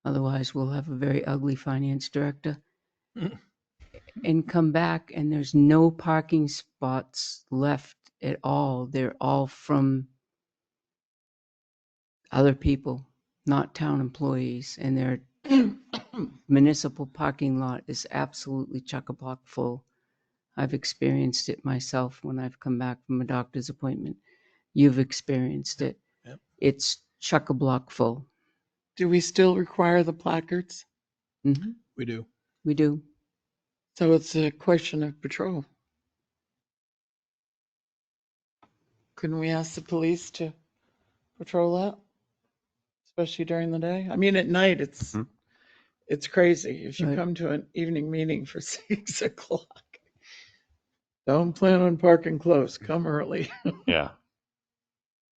Otherwise, we'll have a very ugly finance director. And come back, and there's no parking spots left at all. They're all from other people, not town employees. And their municipal parking lot is absolutely chock-a-block full. I've experienced it myself when I've come back from a doctor's appointment. You've experienced it. Yep. It's chock-a-block full. Do we still require the placards? Mm-hmm. We do. We do. So it's a question of patrol. Couldn't we ask the police to patrol that? Especially during the day? I mean, at night, it's crazy. If you Right. come to an evening meeting for 6 o'clock, don't plan on parking close, come early. Yeah.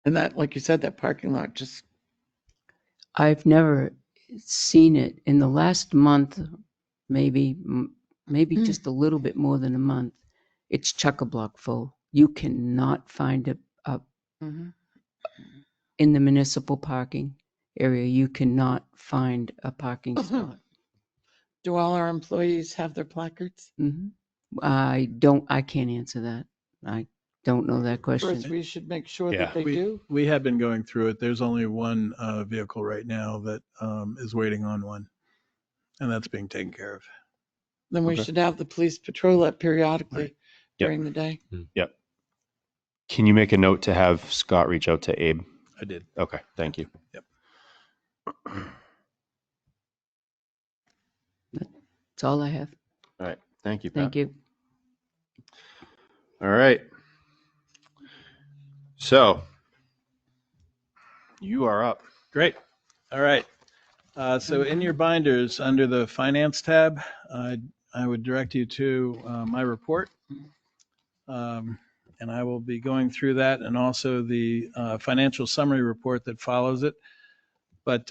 And that, like you said, that parking lot just, I've never seen it in the last month, maybe just a little bit more than a month. It's chock-a-block full. You cannot find a in the municipal parking area. You cannot find a parking spot. do all our employees have their placards? I can't answer that. I don't know that question. First, we should make sure Yeah. that they do. We have been going through it. There's only one vehicle right now that is waiting on one, and that's being taken care of. Then we Okay. should have the police patrol that periodically Yep. during the day. Yep. Can you make a note to have Scott reach out to Abe? I did. Okay. Thank you. Yep. That's all I have. All right. Thank you, Pat. Thank you. All right. So you are up. Great. All right. So in your binders, under the Finance tab, I would direct you to my report. And I will be going through that and also the financial summary report that follows it. But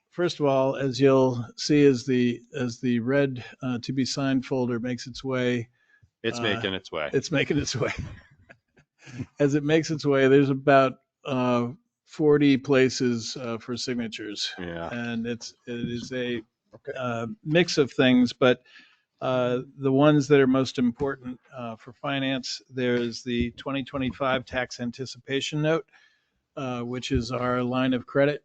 first of all, as you'll see, as the red to be signed folder makes its way, It's making its way. it's making its way. As it makes its way, there's about 40 places for signatures. Yeah. And it is a mix of things, but the ones that are most important for finance, there's the 2025 tax anticipation note, which is our line of credit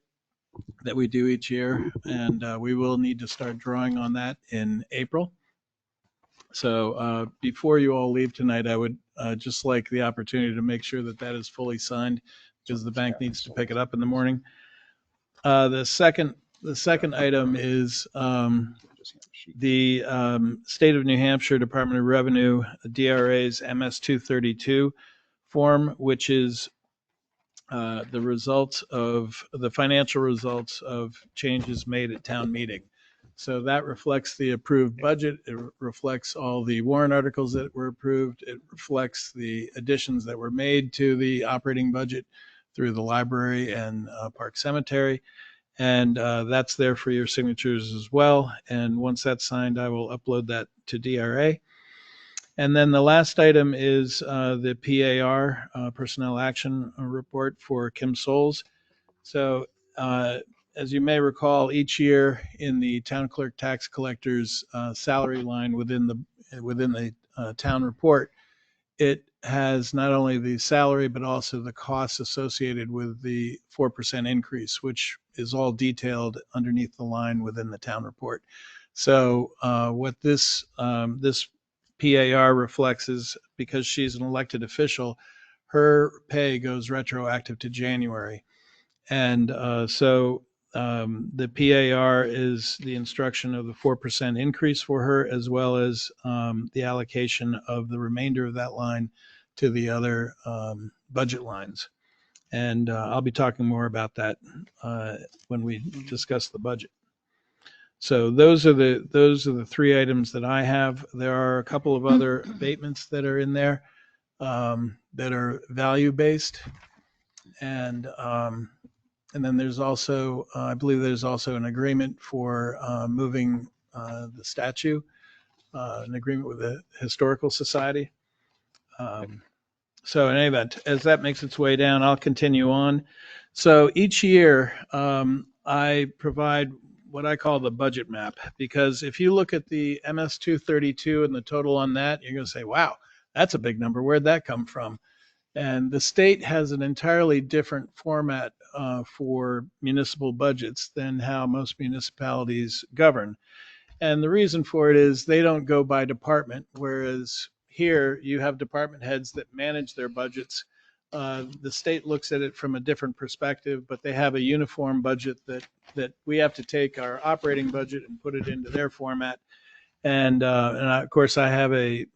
that we do each year. And we will need to start drawing on that in April. So before you all leave tonight, I would just like the opportunity to make sure that that is fully signed because the bank needs to pick it up in the morning. The second item is the State of New Hampshire Department of Revenue, DRA's MS 232 form, which is the results of the financial results of changes made at town meeting. So that reflects the approved budget. It reflects all the warrant articles that were approved. It reflects the additions that were made to the operating budget through the library and Park Cemetery. And that's there for your signatures as well. And once that's signed, I will upload that to DRA. And then the last item is the PAR, Personnel Action Report for Kim Souls. So, as you may recall, each year in the town clerk tax collector's salary line within the town report, it has not only the salary but also the costs associated with the 4% increase, which is all detailed underneath the line within the town report. So what this PAR reflects is, because she's an elected official, her pay goes retroactive to January. And the PAR is the instruction of the 4% increase for her, as well as the allocation of the remainder of that line to the other budget lines. And I'll be talking more about that when we discuss the budget. So those are the three items that I have. There are a couple of other abatements that are in there that are value based, and then there's also, I believe there's also an agreement for moving the statue, an agreement with the Historical Society. So in any event, as that makes its way down, I'll continue on. So each year, I provide what I call the budget map, because if you look at the MS 232 and the total on that, you're going to say, wow, that's a big number. Where'd that come from? And the state has an entirely different format for municipal budgets than how most municipalities govern. And the reason for it is they don't go by department, whereas here you have department heads that manage their budgets. The state looks at it from a different perspective, but they have a uniform budget that we have to take our operating budget and put it into their format. And of course, I have a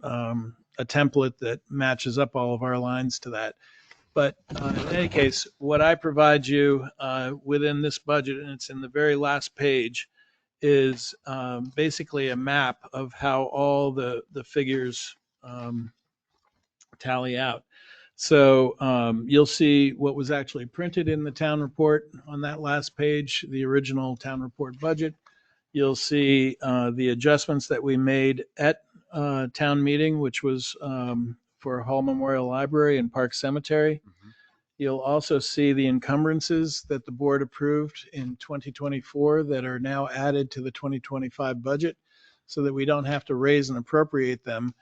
template that matches up all of our lines to that. But in any case, what I provide you within this budget, and it's in the very last page, is basically a map of how all the figures tally out. So you'll see what was actually printed in the town report on that last page, the original town report budget. You'll see the adjustments that we made at town meeting, which was for Hall Memorial Library and Park Cemetery. Mhm. You'll also see the encumbrances that the board approved in 2024 that are now added to the 2025 budget, so that we don't have to raise and appropriate them,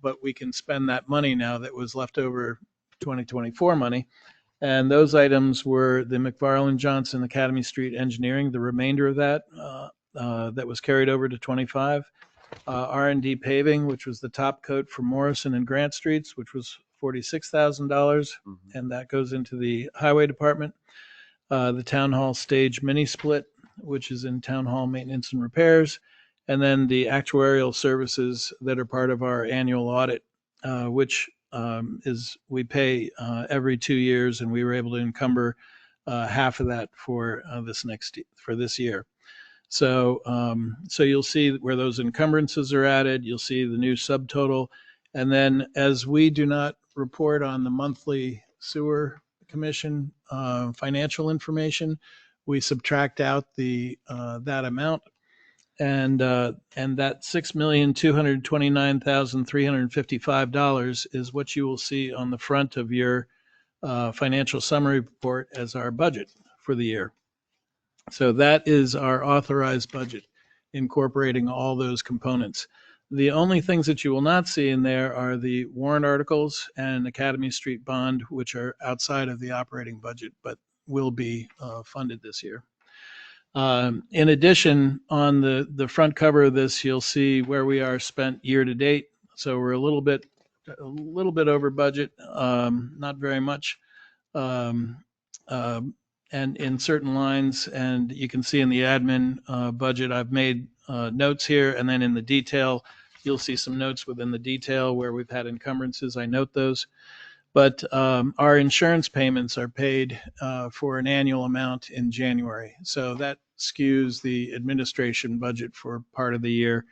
but we can spend that money now that was left over 2024 money. And those items were the McFarland Johnson Academy Street Engineering, the remainder of that that was carried over to 25. R&D paving, which was the top coat for Morrison and Grant Streets, which was $46,000, and that goes into the highway department. The town hall stage mini split, which is in town hall maintenance and repairs, and then the actuarial services that are part of our annual audit, which is we pay every 2 years, and we were able to encumber half of that for this year. So you'll see where those encumbrances are added. You'll see the new subtotal. And then, as we do not report on the monthly sewer commission financial information, we subtract out that amount. And that $6,229,355 is what you will see on the front of your financial summary report as our budget for the year. So that is our authorized budget, incorporating all those components. The only things that you will not see in there are the warrant articles and Academy Street bond, which are outside of the operating budget, but will be funded this year. In addition, on the front cover of this, you'll see where we are spent year to date. So we're a little bit over budget, not very much. And in certain lines, and you can see in the admin budget, I've made notes here, and then in the detail, you'll see some notes within the detail where we've had encumbrances. I note those. But our insurance payments are paid for an annual amount in January. So that skews the administration budget for part of the year.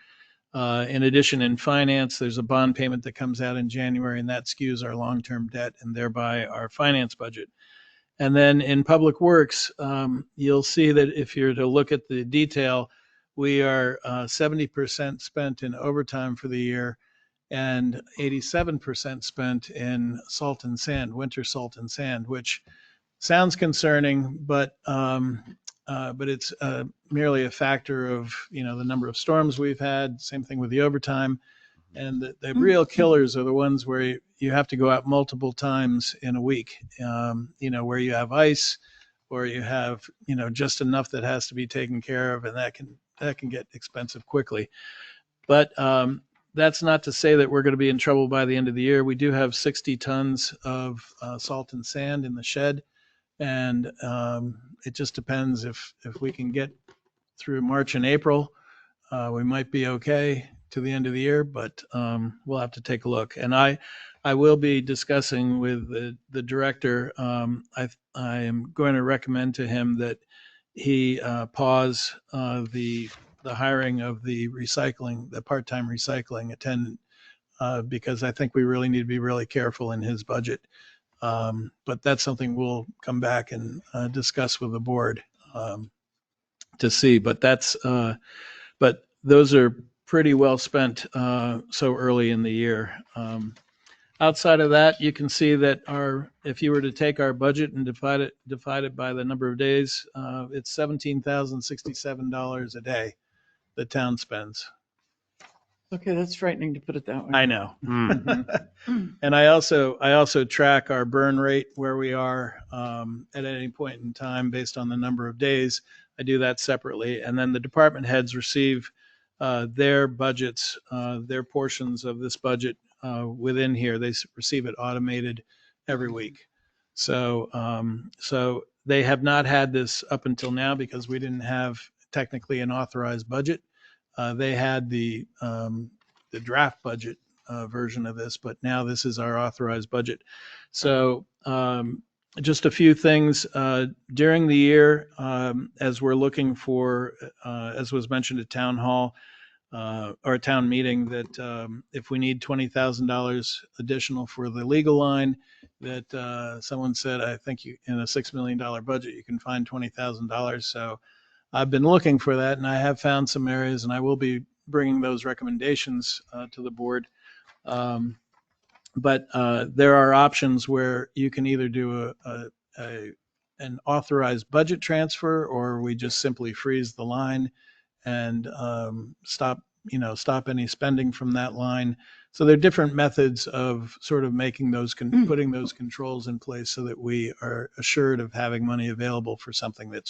In addition, in finance, there's a bond payment that comes out in January, and that skews our long-term debt and thereby our finance budget. And then in Public Works, you'll see that if you're to look at the detail, we are 70% spent in overtime for the year and 87% spent in salt and sand, winter salt and sand, which sounds concerning, but it's merely a factor of, the number of storms we've had. Same thing with the overtime. And the real killers are the ones where you have to go out multiple times in a week, where you have ice or you have, just enough that has to be taken care of. And that can get expensive quickly. But that's not to say that we're going to be in trouble by the end of the year. We do have 60 tons of salt and sand in the shed. And it just depends if we can get through March and April. We might be okay to the end of the year, but we'll have to take a look. And I will be discussing with the director. I am going to recommend to him that he pause the hiring of the part-time recycling attendant, because I think we really need to be really careful in his budget. But that's something we'll come back and discuss with the board to see. But but those are pretty well spent so early in the year. Outside of that, you can see that if you were to take our budget and divide it by the number of days, it's $17,067 a day the town spends. Okay, that's frightening to put it that way. I know. Mm. And I also track our burn rate, where we are at any point in time based on the number of days. I do that separately. And then the department heads receive their budgets, their portions of this budget within here. They receive it automated every week. So they have not had this up until now because we didn't have technically an authorized budget. They had the draft budget version of this, but now this is our authorized budget. So just a few things during the year, as we're looking for, as was mentioned at town hall or town meeting, that if we need $20,000 additional for the legal line, that someone said, I think in a $6 million budget, you can find $20,000. So I've been looking for that, and I have found some areas, and I will be bringing those recommendations to the board. But there are options where you can either do an authorized budget transfer, or we just simply freeze the line and stop any spending from that line. So there are different methods of sort of making those, putting those controls in place so that we are assured of having money available for something that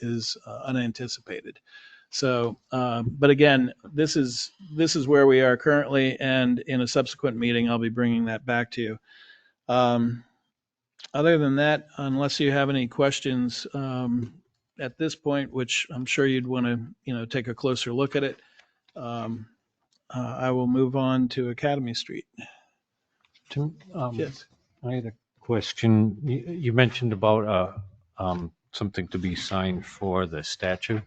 is unanticipated. So, but again, this is where we are currently, and in a subsequent meeting, I'll be bringing that back to you. Other than that, unless you have any questions at this point, which I'm sure you'd want to, take a closer look at it, I will move on to Academy Street. Tim, Yes. I had a question. You mentioned about something to be signed for the statue.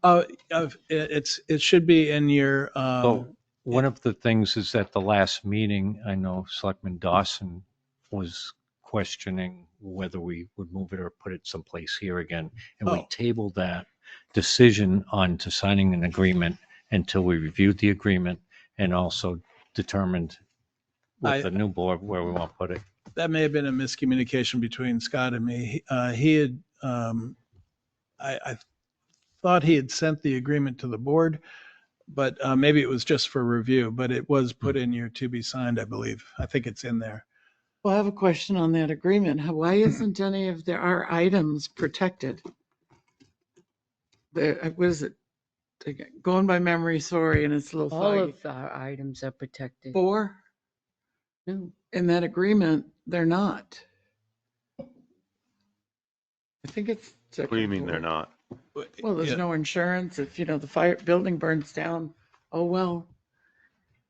It should be in your. So one of the things is at the last meeting, I know Selectman Dawson was questioning whether we would move it or put it someplace here again. And we tabled that decision on to signing an agreement until we reviewed the agreement and also determined with the new board where we want to put it. That may have been a miscommunication between Scott and me. He had, I thought he had sent the agreement to the board, but maybe it was just for review, but it was put in your to be signed, I believe. I think it's in there. Well, I have a question on that agreement. Why isn't any of our items protected? What is it? Going by memory, sorry, and it's a little All foggy. of our items are protected. 4? No. In that agreement, they're not. I think it's. What do you mean they're not? Well, there's no insurance. If, the building burns down, oh, well,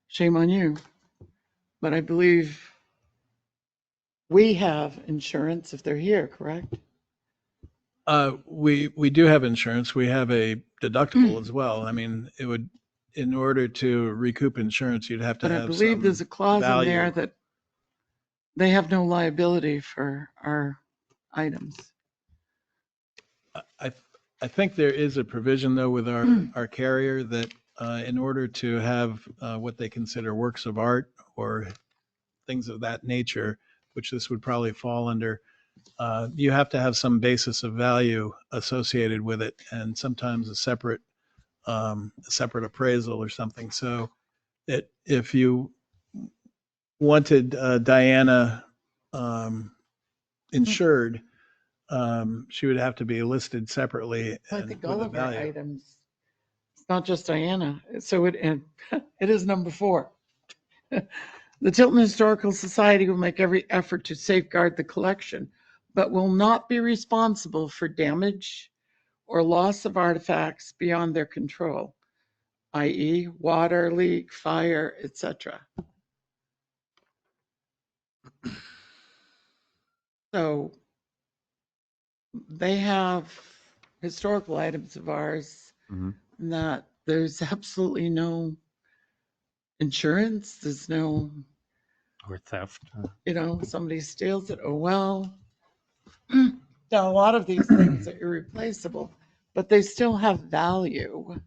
shame on you. But I believe we have insurance if they're here, correct? We do have insurance. We have a deductible as well. I mean, it would, in order to recoup insurance, you'd have to But have I believe there's a clause in there value. that they have no liability for our items. I think there is a provision, though, with our carrier that in order to have what they consider works of art or things of that nature, which this would probably fall under, you have to have some basis of value associated with it, and sometimes a separate appraisal or something. So if you wanted Diana insured, she would have to be listed separately. I and think with all a of our value. items, it's not just Diana. So it is number 4. The Tilton Historical Society will make every effort to safeguard the collection, but will not be responsible for damage or loss of artifacts beyond their control, i.e. water leak, fire, etc. So they have historical items of ours Mhm. that there's absolutely no insurance. There's no, Or theft. somebody steals it. Oh, well. Now, a lot of these things are irreplaceable, but they still have value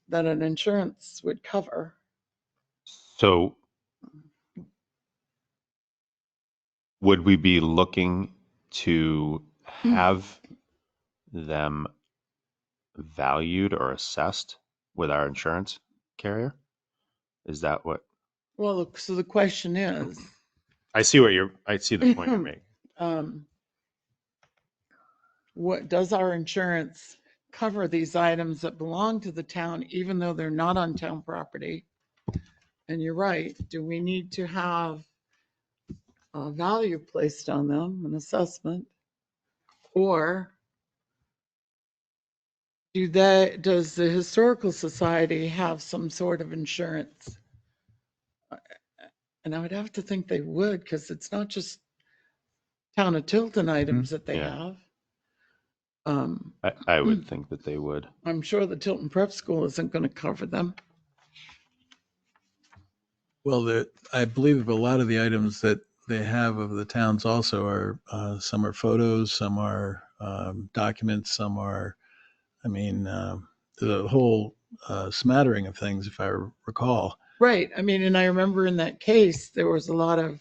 that an insurance would cover. So would we be looking to have them valued or assessed with our insurance carrier? Is that what? Well, so the question is, I see the point you're making. what does our insurance cover these items that belong to the town, even though they're not on town property? And you're right. Do we need to have a value placed on them, an assessment? Or does the Historical Society have some sort of insurance? And I would have to think they would, because it's not just town of Tilton items that they Yeah. have. I would think that they would. I'm sure the Tilton Prep School isn't going to cover them. Well, I believe a lot of the items that they have of the towns also are, some are photos, some are documents, some are, the whole smattering of things, if I recall. Right. I mean, and I remember in that case, there was a lot of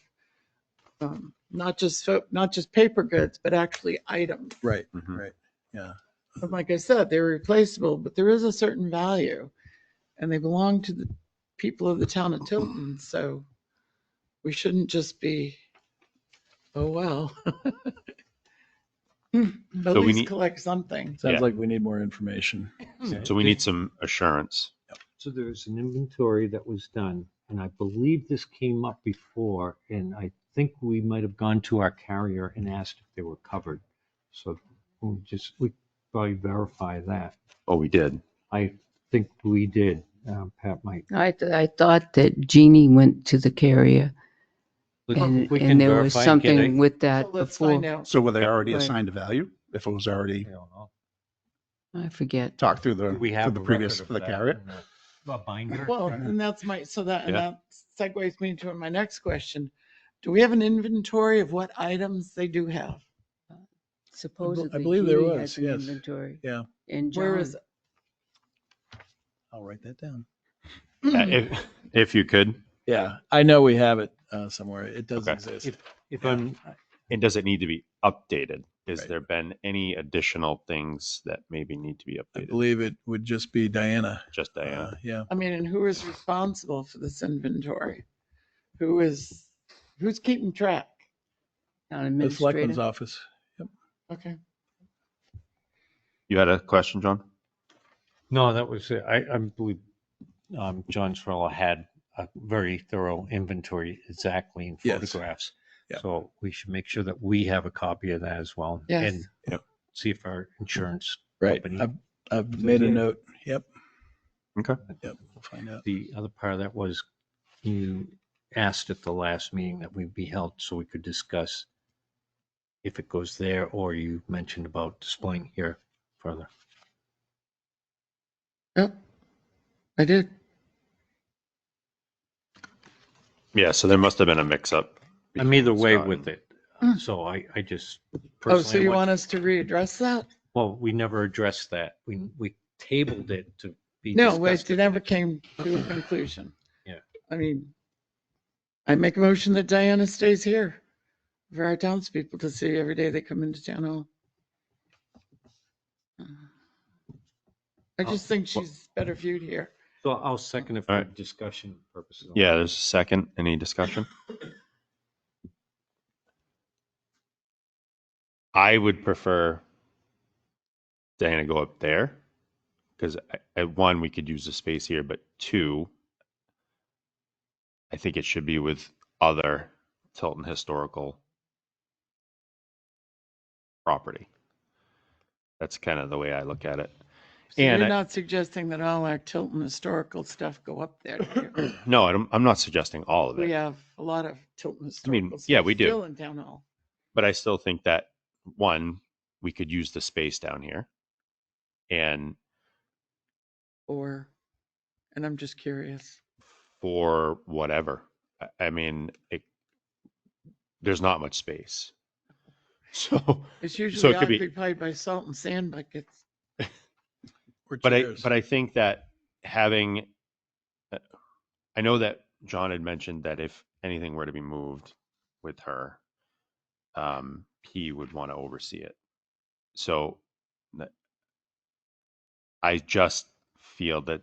not just paper goods, but actually items. Right, Mhm. right, yeah. And like I said, they're replaceable, but there is a certain value, and they belong to the people of the town of Tilton. So we shouldn't just be, oh, well. At So we least need- collect something. Sounds Yeah. like we need more information. So we need some assurance. So there's an inventory that was done, and I believe this came up before, and I think we might have gone to our carrier and asked if they were covered. So we probably verify that. Oh, we did. I think we did. Pat might. I thought that Jeannie went to the carrier and We can and there was verify and get something it. with that So let's find before. out. So were they already Right. assigned a value? If it was already I don't know. I forget. talked through Do we have the a previous, record for of the that carrier? in a binder? Well, and that's and Yeah. that segues me to my next question. Do we have an inventory of what items they do have? Supposedly believe there Jeannie was, has an yes. inventory. Yeah. And Where John. is it? I'll write that down. If you could. Yeah, I know we have it somewhere. It does Okay. exist. If Yeah. I'm, And does it need to be updated? Has Right. there been any additional things that maybe need to be I updated? believe it would just be Diana. Just Diana. Yeah. I mean, and who is responsible for this inventory? Who's keeping track? Town The Selectmen's administrator. office. Yep. Okay. You had a question, John? no, that was it. I believe John Sorrella had a very thorough inventory exactly in Yes. photographs. Yeah. So we should make sure that we have a copy of that as well. Yes. And Yep. see if our insurance Right. company. I've made a note. Yep. Okay. Yep. We'll find out. The other part of that was you asked at the last meeting that we be held so we could discuss if it goes there, or you mentioned about displaying here further. Yep. I did. Yeah, so there must have been a mix-up. I'm either way Scott with and- it. So I just Oh, so personally, you want us to readdress that? well, we never addressed that. We tabled it to be No, wait, discussed. it never came to a conclusion. Yeah. I mean, I make a motion that Diana stays here for our townspeople to see every day they come into town hall. I just think she's better viewed here. So I'll second it for Alright. discussion purposes. Yeah, there's a second. Any discussion? I would prefer Diana go up there because one, we could use the space here, but two, I think it should be with other Tilton historical property. That's kind of the way I look at it. So And you're not suggesting that all our Tilton historical stuff go up there, do you? no, I'm not suggesting all of We it, have a lot of Tilton I historical mean, stuff yeah, we do. still in town hall. but I still think that one, we could use the space down here, and And I'm just curious. for whatever. I mean, there's not much space, so It's usually it could be. occupied by salt and sand buckets. Or But chairs. I think that having, I know that John had mentioned that if anything were to be moved with her, he would want to oversee it. So I just feel that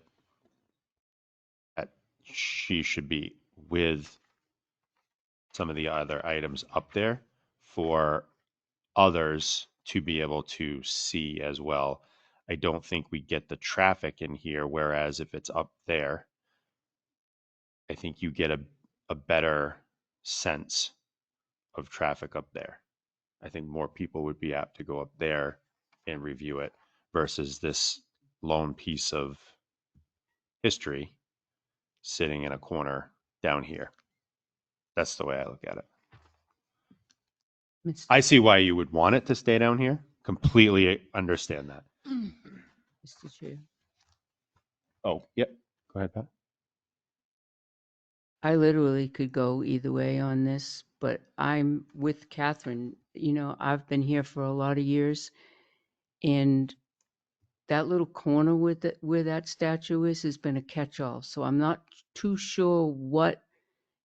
she should be with some of the other items up there for others to be able to see as well. I don't think we get the traffic in here, whereas if it's up there, I think you get a better sense of traffic up there. I think more people would be apt to go up there and review it versus this lone piece of history sitting in a corner down here. That's the way I look at it. Mr. I see why you would want it to stay down here. Completely understand that. Mr. Chair. Oh, yep. Go ahead, Pat. I literally could go either way on this, but I'm with Catherine. You know, I've been here for a lot of years, and that little corner where that statue is has been a catch-all. So I'm not too sure what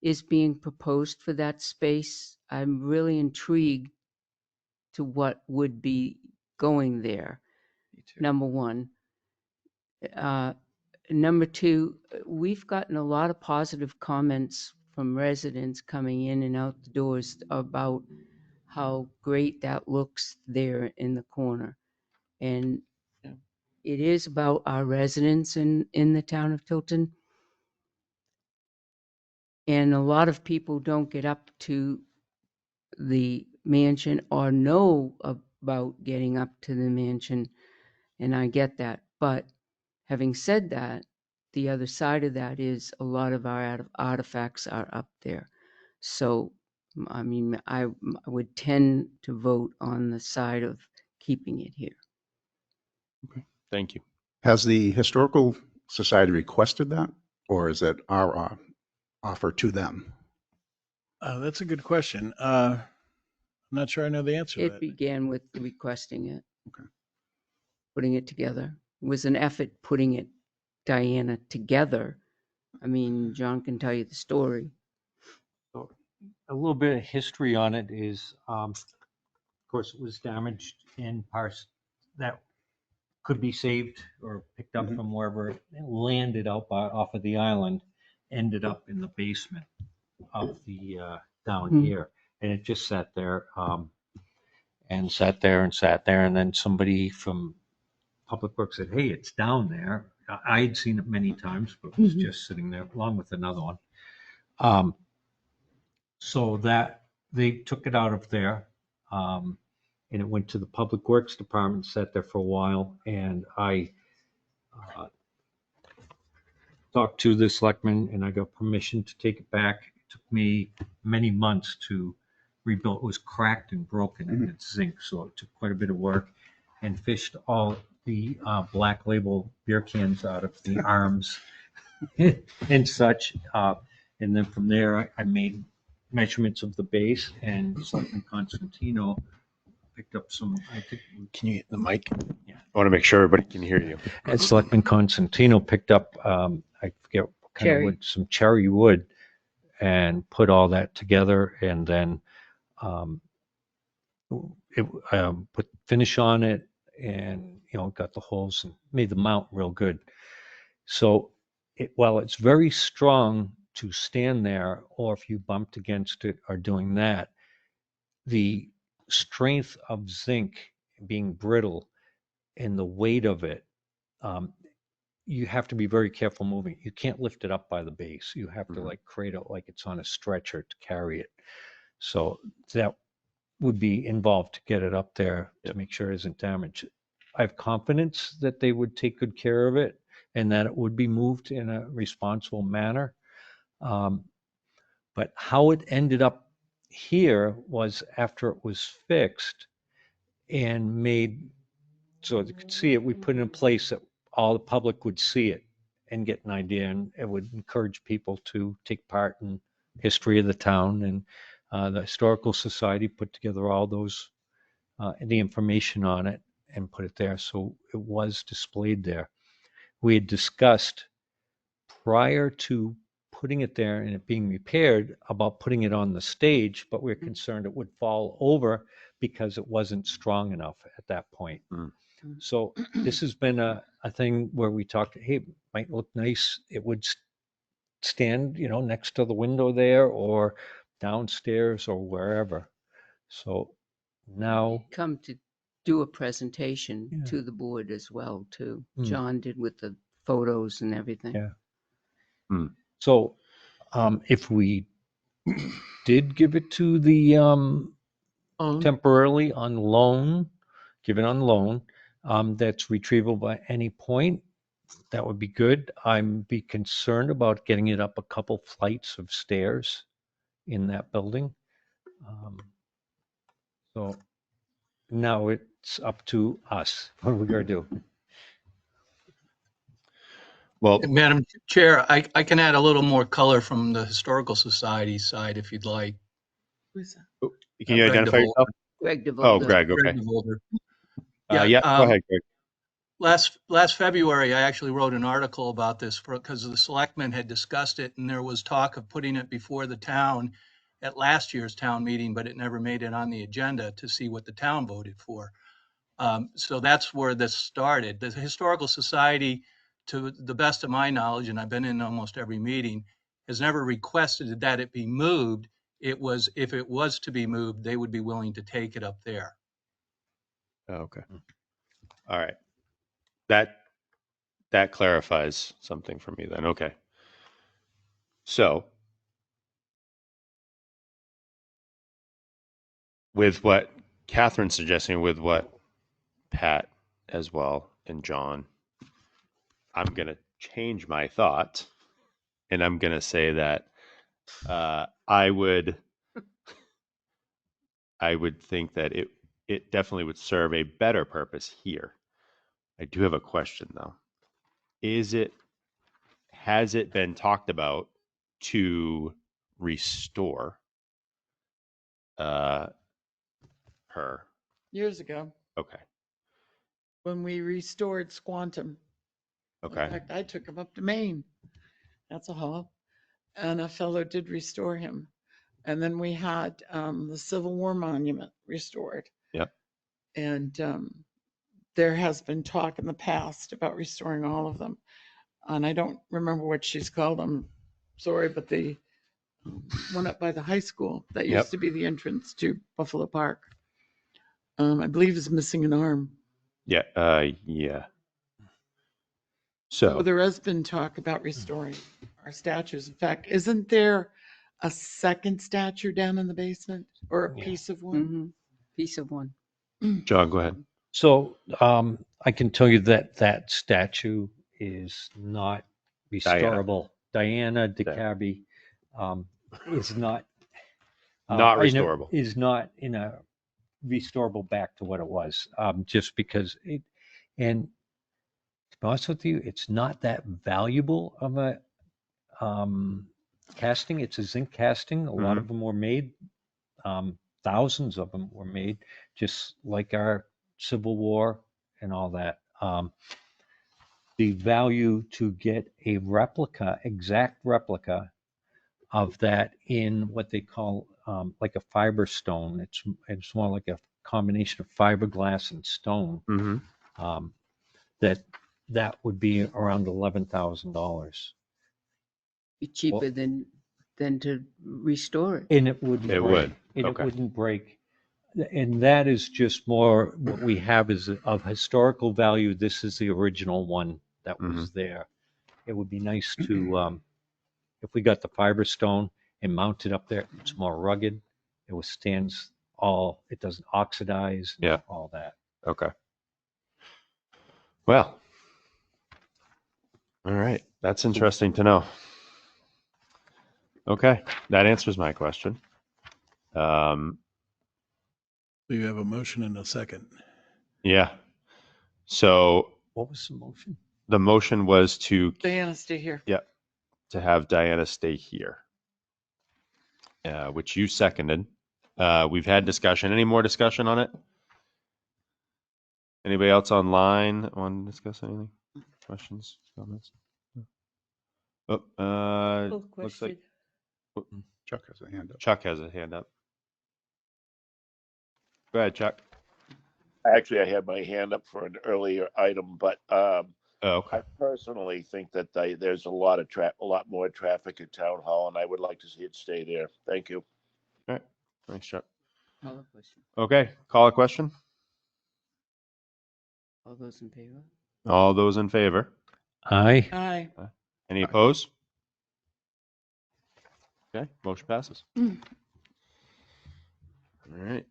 is being proposed for that space. I'm really intrigued to what would be going there. Me too. Number one. Number two, we've gotten a lot of positive comments from residents coming in and out the doors about how great that looks there in the corner. And Yeah. it is about our residents in the town of Tilton. And a lot of people don't get up to the mansion or know about getting up to the mansion. And I get that. But having said that, the other side of that is a lot of our artifacts are up there. So, I mean, I would tend to vote on the side of keeping it here. Thank you. Has the Historical Society requested that, or is it our offer to them? That's a good question. I'm not sure I know the answer to It that. began with requesting it. Okay. Putting it together. It was an effort putting it, Diana, together. I mean, John can tell you the story. So a little bit of history on it is, of course, it was damaged in parts that could be saved or picked up from wherever it landed off of the island, ended up in the basement of the down here, and it just sat there and sat there and sat there, and then somebody from Public Works said, "Hey, it's down there." I had seen it many times, but it was just sitting there along with another one. So that they took it out of there, and it went to the Public Works Department, sat there for a while, and I talked to the selectmen, and I got permission to take it back. It took me many months to rebuild. It was cracked and broken in its zinc, so it took quite a bit of work, and fished all the Black Label beer cans out of the arms and such. And then from there, I made measurements of the base, and Selectman Constantino picked up some, I think. Can you get the mic? Yeah. I want to make sure everybody can hear you. And Selectman Constantino picked up, I forget what kind of Cherry. wood, some cherry wood, and put all that together, and then put finish on it, and got the holes and made the mount real good. So while it's very strong to stand there, or if you bumped against it or doing that, the strength of zinc being brittle and the weight of it, you have to be very careful moving. You can't lift it up by the base. You have to like crate it like it's on a stretcher to carry it. So that would be involved to get it up there to make sure it isn't damaged. I have confidence that they would take good care of it and that it would be moved in a responsible manner. But how it ended up here was after it was fixed and made so they could see it, we put it in place that all the public would see it and get an idea, and it would encourage people to take part in history of the town. And the Historical Society put together all those, the information on it and put it there. So it was displayed there. We had discussed prior to putting it there and it being repaired about putting it on the stage, but we we're concerned it would fall over because it wasn't strong enough at that point. So this has been a thing where we talked, hey, it might look nice. It would stand, next to the window there or downstairs or wherever. So now Come to do a presentation to the board as well, too. John did with the photos and everything. Yeah. So if we did give it to the temporarily on loan, given on loan, that's retrievable by any point, that would be good. I'm be concerned about getting it up a couple flights of stairs in that building. So now it's up to us. What are we going to do? Well, Madam Chair, I can add a little more color from the Historical Society side if you'd like. Who's that? can you Greg identify DeVolder. yourself? Greg DeVolder. Oh, Greg. Okay. Greg DeVolder. Yeah. Go ahead, Greg. Last February, I actually wrote an article about this because the selectmen had discussed it, and there was talk of putting it before the town at last year's town meeting, but it never made it on the agenda to see what the town voted for. So that's where this started. The Historical Society, to the best of my knowledge, and I've been in almost every meeting, has never requested that it be moved. It was, if it was to be moved, they would be willing to take it up there. Okay. All right. That clarifies something for me then. Okay. So with what Catherine's suggesting, with what Pat as well and John, I'm going to change my thought and I'm going to say that I would think that it definitely would serve a better purpose here. I do have a question though. Has it been talked about to restore her? Years ago, Okay. when we restored Squantum. Okay. In fact, I took him up to Maine. That's a haul. And a fellow did restore him. And then we had the Civil War Monument restored. Yep. And there has been talk in the past about restoring all of them. And I don't remember what she's called them. Sorry, but the one up by the high school that used Yep. to be the entrance to Buffalo Park, I believe is missing an arm. Yeah. Yeah. So So there has been talk about restoring our statues. In fact, isn't there a second statue down in the basement or a Yeah. piece of one? Piece of one. John, go ahead. So I can tell you that statue is not restorable. Diana DeCabi is not Restorable. Is not in a restorable back to what it was. Just because it, and to be honest with you, it's not that valuable of a casting. It's a zinc casting. A lot of them were made. Thousands of them were made, just like our Civil War and all that. The value to get a replica, exact replica, of that in what they call like a fiber stone. It's more like a combination of fiberglass and stone. Mm-hmm. That would be around $11,000. Be cheaper than to restore it. And it wouldn't It break. would. And Okay. it wouldn't break. And that is just more what we have is of historical value. This is the original one that was there. It would be nice to, if we got the fiber stone and mount it up there, it's more rugged. It withstands it doesn't oxidize and Yeah. all that. Okay. Well, all right. That's interesting to know. Okay. That answers my question. So you have a motion and a second. Yeah. So What was the motion? the motion was to, Diana, stay here. to have Diana stay here, which you seconded. We've had discussion. Any more discussion on it? Anybody else online want to discuss anything? Questions, comments? Oh, looks like Chuck has a hand up. Chuck has a hand up. Go ahead, Chuck. Actually, I had my hand up for an earlier item, but Oh, okay. I personally think that there's a lot more traffic at Town Hall, and I would like to see it stay there. Thank you. All right. Thanks, Chuck. Call a question. Okay. Call a question. All those in favor? All those in favor? Aye. Aye. Any opposed? Okay. Motion passes. All right.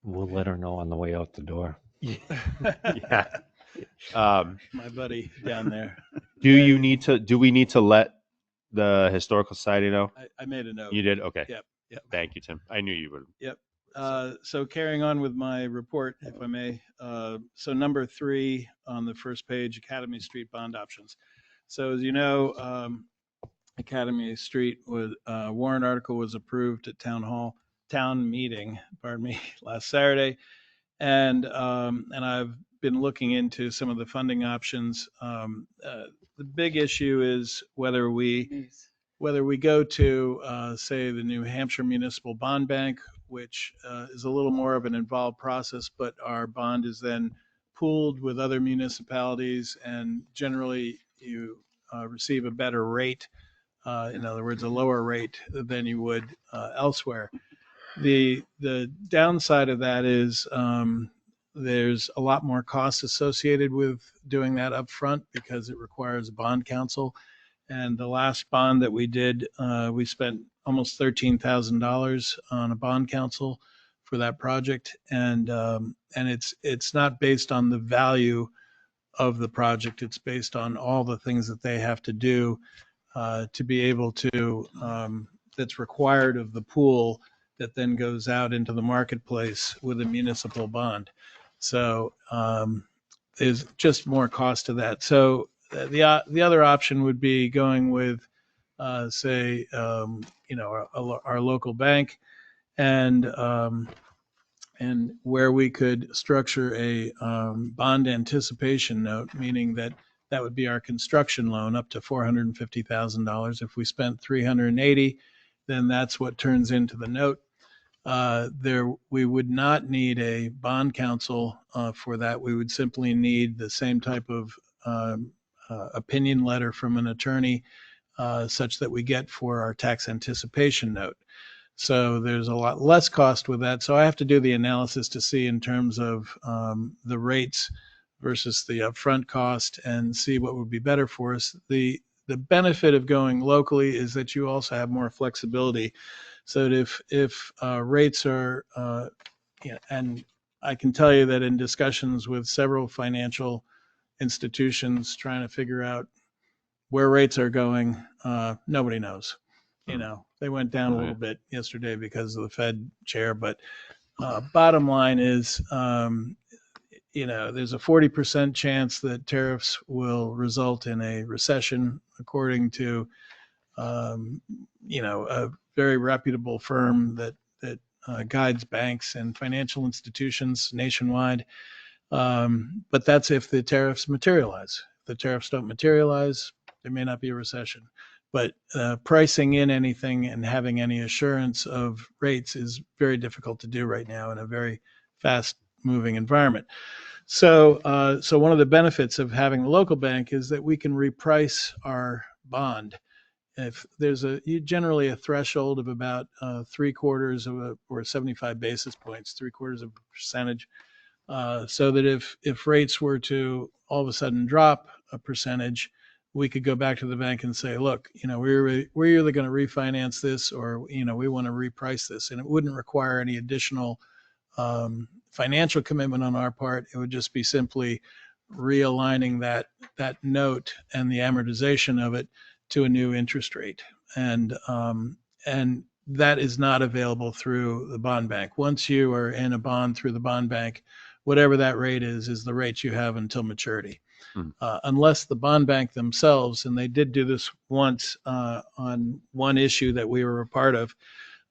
We'll let her know on the way out the door. Yeah. My buddy down there. Do we need to let the Historical Society know? I made a note. You did? Okay. Yep. Thank you, Tim. I knew you would. Yep. So carrying on with my report, if I may. So number 3 on the first page, Academy Street bond options. So as you know, Academy Street warrant article was approved at town meeting, last Saturday. And I've been looking into some of the funding options. The big issue is whether we go to, say, the New Hampshire Municipal Bond Bank, which is a little more of an involved process, but our bond is then pooled with other municipalities, and generally you receive a better rate. In other words, a lower rate than you would elsewhere. The downside of that is there's a lot more cost associated with doing that upfront because it requires a bond counsel. And the last bond that we did, we spent almost $13,000 on a bond counsel for that project, and it's not based on the value of the project. It's based on all the things that they have to do to be able to that's required of the pool that then goes out into the marketplace with a municipal bond. So there's just more cost to that. So the other option would be going with, say, our local bank, and where we could structure a bond anticipation note, meaning that would be our construction loan up to $450,000. If we spent $380,000, then that's what turns into the note. We would not need a bond counsel for that. We would simply need the same type of opinion letter from an attorney, such that we get for our tax anticipation note. So there's a lot less cost with that. So I have to do the analysis to see in terms of the rates versus the upfront cost and see what would be better for us. The benefit of going locally is that you also have more flexibility. So that if rates are, and I can tell you that in discussions with several financial institutions trying to figure out where rates are going, nobody knows. They went down a little bit yesterday because of the Fed chair, but bottom line is, there's a 40% chance that tariffs will result in a recession, according to, a very reputable firm that guides banks and financial institutions nationwide. But that's if the tariffs materialize. If the tariffs don't materialize, there may not be a recession. But pricing in anything and having any assurance of rates is very difficult to do right now in a very fast-moving environment. So one of the benefits of having the local bank is that we can reprice our bond. If there's generally a threshold of about 3/4 of or 75 basis points, 3/4 of a percentage, so that if rates were to all of a sudden drop a percentage, we could go back to the bank and say, look, we're either going to refinance this or, we want to reprice this. And it wouldn't require any additional financial commitment on our part. It would just be simply realigning that note and the amortization of it to a new interest rate. And that is not available through the bond bank. Once you are in a bond through the bond bank, whatever that rate is the rate you have until maturity. Unless the bond bank themselves, and they did do this once on one issue that we were a part of,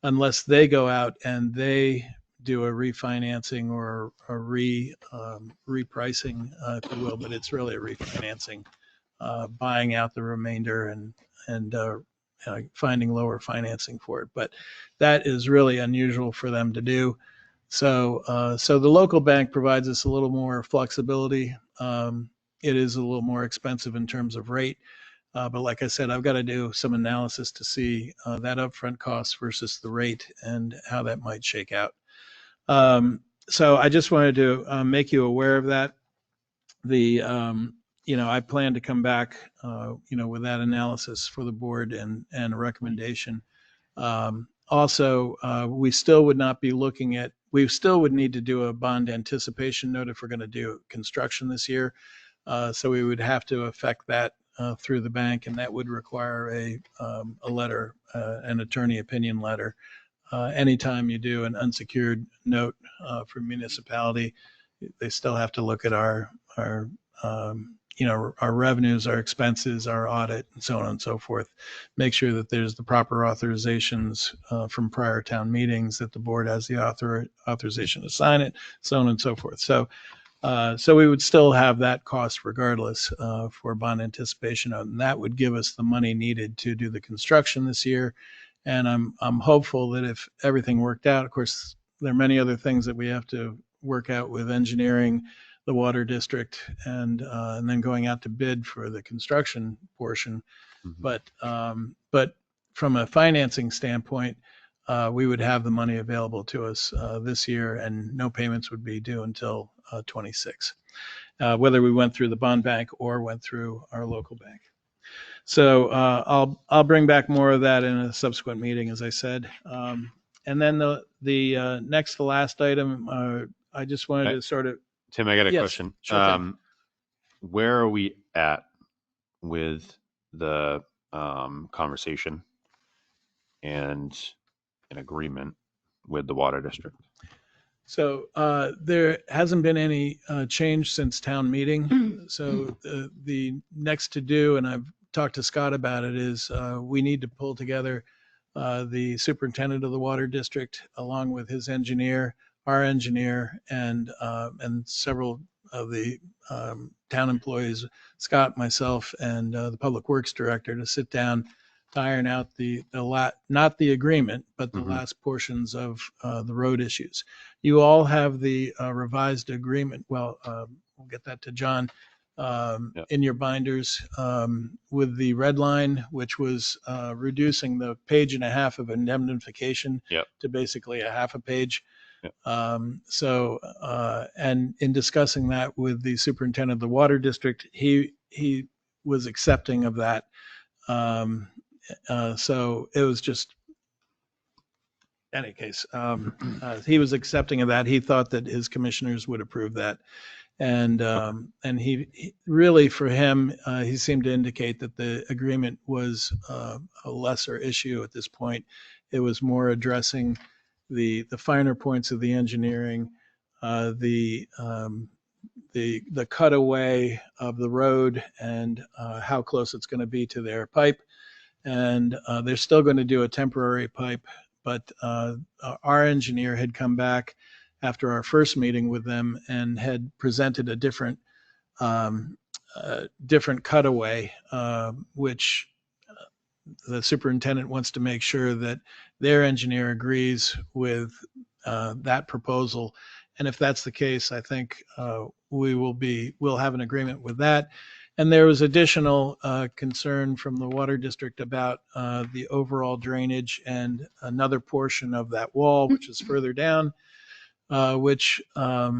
unless they go out and they do a refinancing or a repricing, if you will, but it's really a refinancing, buying out the remainder and finding lower financing for it. But that is really unusual for them to do. So the local bank provides us a little more flexibility. It is a little more expensive in terms of rate. But like I said, I've got to do some analysis to see that upfront cost versus the rate and how that might shake out. So I just wanted to make you aware of that. I plan to come back, with that analysis for the board and a recommendation. Also, we still would need to do a bond anticipation note if we're going to do construction this year. So we would have to affect that through the bank, and that would require a letter, an attorney opinion letter. Anytime you do an unsecured note for municipality, they still have to look at our revenues, our expenses, our audit, and so on and so forth. Make sure that there's the proper authorizations from prior town meetings, that the board has the authorization to sign it, so on and so forth. So we would still have that cost regardless for bond anticipation, and that would give us the money needed to do the construction this year. And I'm hopeful that if everything worked out, of course, there are many other things that we have to work out with engineering, the water district, and then going out to bid for the construction portion. Mm-hmm. But from a financing standpoint, we would have the money available to us this year, and no payments would be due until 26, whether we went through the bond bank or went through our local bank. So I'll bring back more of that in a subsequent meeting, as I said. And then the next to last item, I just wanted to sort of. Tim, I got a Yes, question. sure thing. Where are we at with the conversation and an agreement with the water district? So there hasn't been any change since town meeting. So the next to do, and I've talked to Scott about it, is we need to pull together the superintendent of the water district along with his engineer, our engineer, and several of the town employees, Scott, myself, and the public works director, to sit down to iron out not the agreement, but the last portions of the road issues. You all have the revised agreement. Well, we'll get that to John in your binders with the red line, which was reducing the page and a half of indemnification to basically a half a page. And in discussing that with the superintendent of the water district, he was accepting of that. So it was just, in any case, he was accepting of that. He thought that his commissioners would approve that. And he really, for him, he seemed to indicate that the agreement was a lesser issue at this point. It was more addressing the finer points of the engineering, the cutaway of the road, and how close it's going to be to their pipe. And they're still going to do a temporary pipe, but our engineer had come back after our first meeting with them and had presented a different cutaway, which the superintendent wants to make sure that their engineer agrees with that proposal. And if that's the case, I think we'll have an agreement with that. And there was additional concern from the water district about the overall drainage and another portion of that wall, which is further down, which I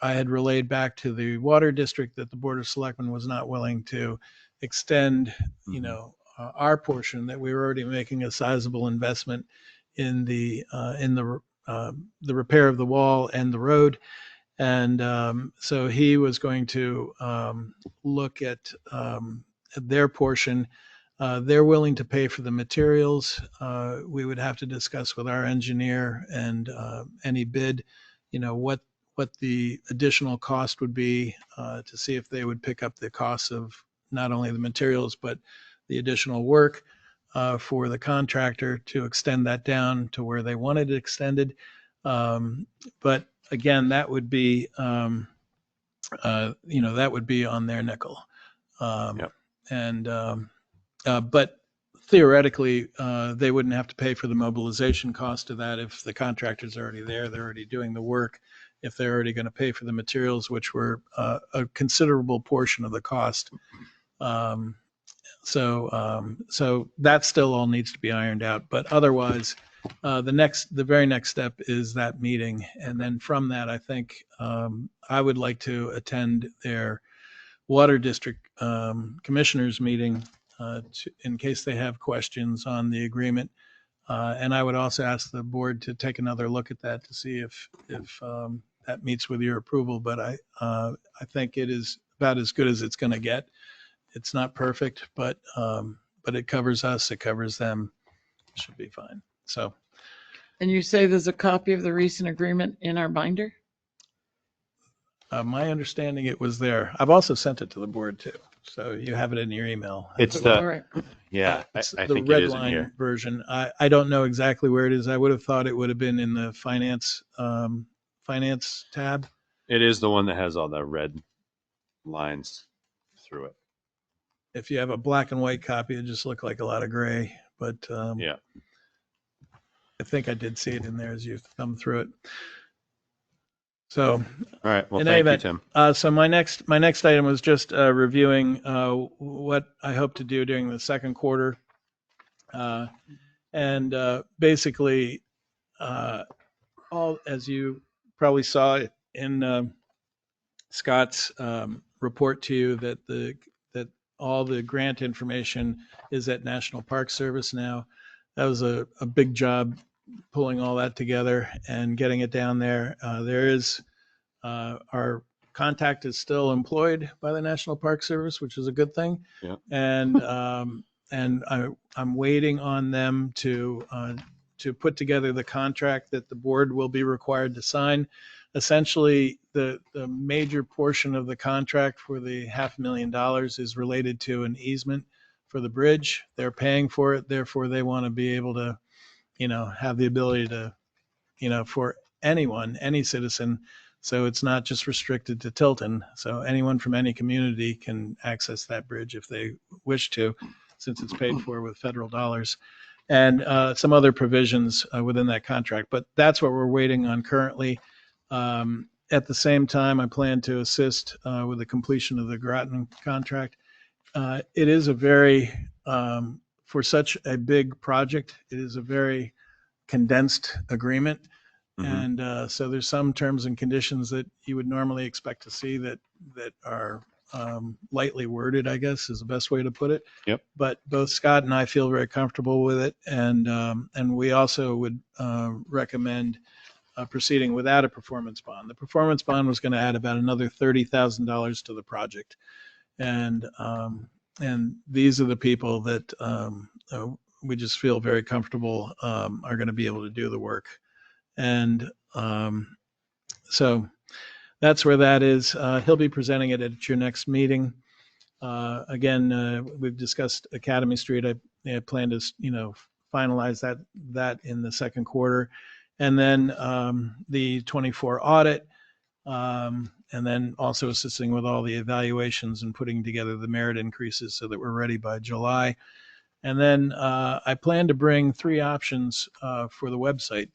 had relayed back to the water district that the Board of Selectmen was not willing to extend, our portion, that we were already making a sizable investment in the repair of the wall and the road. And so he was going to look at their portion. They're willing to pay for the materials. We would have to discuss with our engineer and any bid, what the additional cost would be to see if they would pick up the costs of not only the materials, but the additional work for the contractor to extend that down to where they wanted it extended. But again, that would be, that would be on their nickel. Yep. But theoretically, they wouldn't have to pay for the mobilization cost of that if the contractor's already there, they're already doing the work. If they're already going to pay for the materials, which were a considerable portion of the cost. So that still all needs to be ironed out. But otherwise, the very next step is that meeting. And then from that, I think I would like to attend their water district commissioners meeting in case they have questions on the agreement. And I would also ask the board to take another look at that to see if that meets with your approval. But I think it is about as good as it's going to get. It's not perfect, but it covers us, it covers them. Should be fine. So. And you say there's a copy of the recent agreement in our binder? My understanding, it was there. I've also sent it to the board too, so you have it in your email. It's All right. yeah, It's I the think red it is in line here. version. I don't know exactly where it is. I would have thought it would have been in the finance tab. It is the one that has all the red lines through it. If you have a black and white copy, it just looked like a lot of gray, but Yeah. I think I did see it in there as you thumb through it. So, All right. Well, in thank any you, event, Tim. so my next item was just reviewing what I hope to do during the second quarter. And basically, all, as you probably saw in Scott's report to you, that all the grant information is at National Park Service now. That was a big job pulling all that together and getting it down there. There is our contact is still employed by the National Park Service, which is a good thing. Yeah. And I'm waiting on them to put together the contract that the board will be required to sign. Essentially, the major portion of the contract for the $500,000 is related to an easement for the bridge. They're paying for it, therefore they want to be able to, have the ability to, for anyone, any citizen. So it's not just restricted to Tilton. So anyone from any community can access that bridge if they wish to, since it's paid for with federal dollars, and some other provisions within that contract. But that's what we're waiting on currently. At the same time, I plan to assist with the completion of the Groton contract. It is a very, for such a big project, it is a very condensed agreement. Mhm. And so there's some terms and conditions that you would normally expect to see that are lightly worded, I guess is the best way to put it. Yep. But both Scott and I feel very comfortable with it. And we also would recommend proceeding without a performance bond. The performance bond was going to add about another $30,000 to the project. And these are the people that we just feel very comfortable are going to be able to do the work. And so that's where that is. He'll be presenting it at your next meeting. Again, we've discussed Academy Street. I plan to, finalize that in the second quarter. And then the 24 audit, And then also assisting with all the evaluations and putting together the merit increases so that we're ready by July. And then I plan to bring 3 options for the website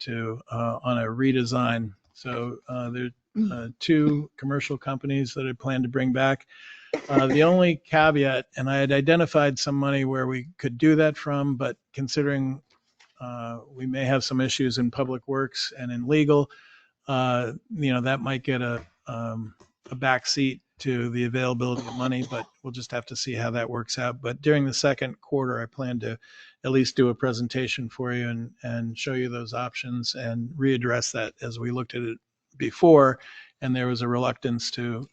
on a redesign. So there are 2 commercial companies that I plan to bring back. The only caveat, and I had identified some money where we could do that from, but considering we may have some issues in public works and in legal, that might get a back seat to the availability of money, but we'll just have to see how that works out. But during the second quarter, I plan to at least do a presentation for you and show you those options and readdress that as we looked at it before. And there was a reluctance to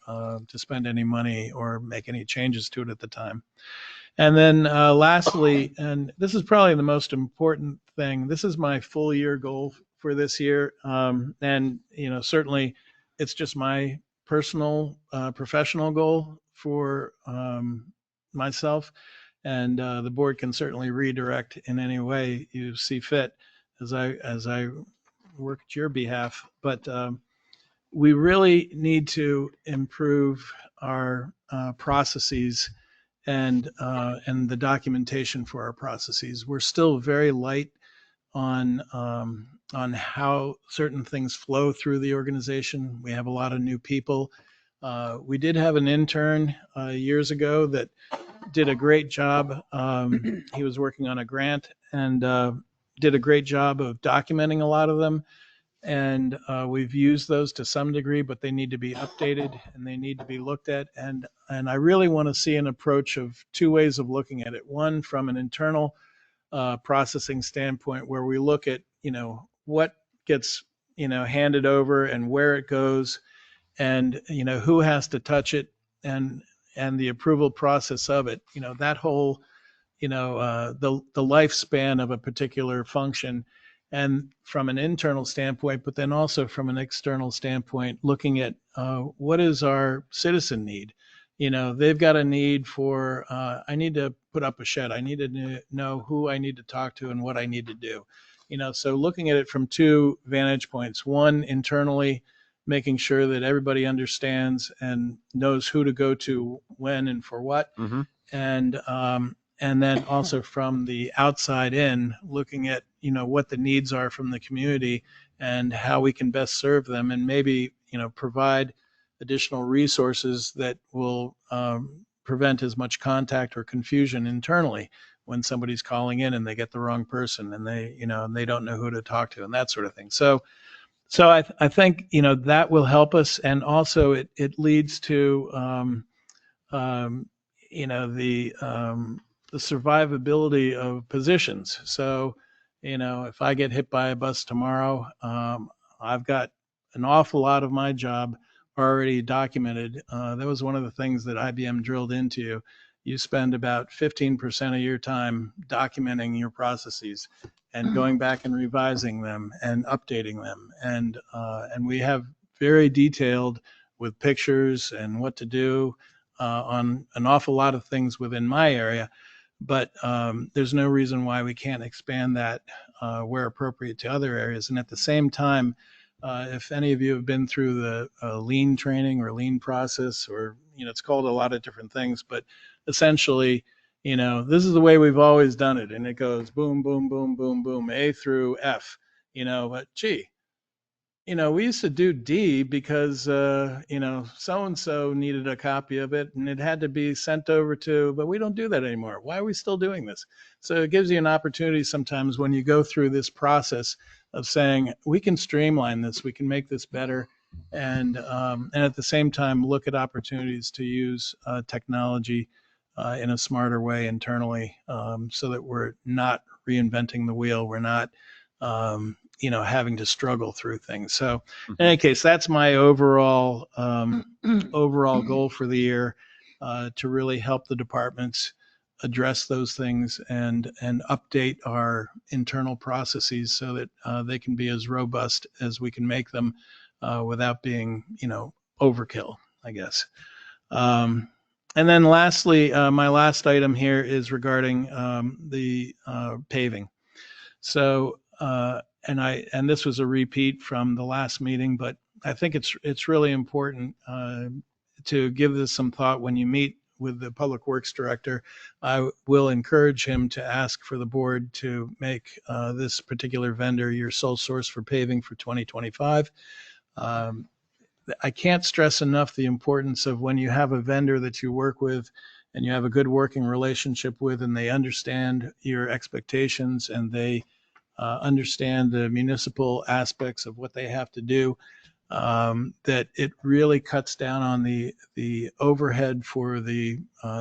spend any money or make any changes to it at the time. And then lastly, and this is probably the most important thing, this is my full year goal for this year. And, certainly it's just my personal, professional goal for myself. And the board can certainly redirect in any way you see fit as I work at your behalf. But we really need to improve our processes and the documentation for our processes. We're still very light on how certain things flow through the organization. We have a lot of new people. We did have an intern years ago that did a great job. He was working on a grant and did a great job of documenting a lot of them. And we've used those to some degree, but they need to be updated and they need to be looked at. And I really want to see an approach of 2 ways of looking at it. One, from an internal processing standpoint, where we look at, what gets, handed over and where it goes and, who has to touch it and the approval process of it, that whole, the lifespan of a particular function. And from an internal standpoint, but then also from an external standpoint, looking at what is our citizen need? They've got a need for, I need to put up a shed. I need to know who I need to talk to and what I need to do. So looking at it from 2 vantage points. One, internally, making sure that everybody understands and knows who to go to when and for what. Mm-hmm. And then also from the outside in, looking at, what the needs are from the community and how we can best serve them and maybe, provide additional resources that will prevent as much contact or confusion internally when somebody's calling in and they get the wrong person and they don't know who to talk to and that sort of thing. So I think, that will help us. And also it leads to, the survivability of positions. So, if I get hit by a bus tomorrow, I've got an awful lot of my job already documented. That was one of the things that IBM drilled into. You spend about 15% of your time documenting your processes and going back and revising them and updating them. And we have very detailed with pictures and what to do on an awful lot of things within my area. But there's no reason why we can't expand that where appropriate to other areas. And at the same time, if any of you have been through the lean training or lean process, or, it's called a lot of different things, but essentially, this is the way we've always done it. And it goes boom, boom, boom, boom, boom, A through F, but gee, we used to do D because, so-and-so needed a copy of it and it had to be sent over to, but we don't do that anymore. Why are we still doing this? So it gives you an opportunity sometimes when you go through this process of saying, we can streamline this, we can make this better. And at the same time, look at opportunities to use technology in a smarter way internally so that we're not reinventing the wheel. We're not, having to struggle through things. So in any case, that's my overall goal for the year, to really help the departments address those things and update our internal processes so that they can be as robust as we can make them without being, overkill, I guess. And then lastly, my last item here is regarding the paving. So, and this was a repeat from the last meeting, but I think it's really important to give this some thought when you meet with the Public Works Director. I will encourage him to ask for the board to make this particular vendor your sole source for paving for 2025. I can't stress enough the importance of when you have a vendor that you work with and you have a good working relationship with, and they understand your expectations and they understand the municipal aspects of what they have to do, that it really cuts down on the overhead for the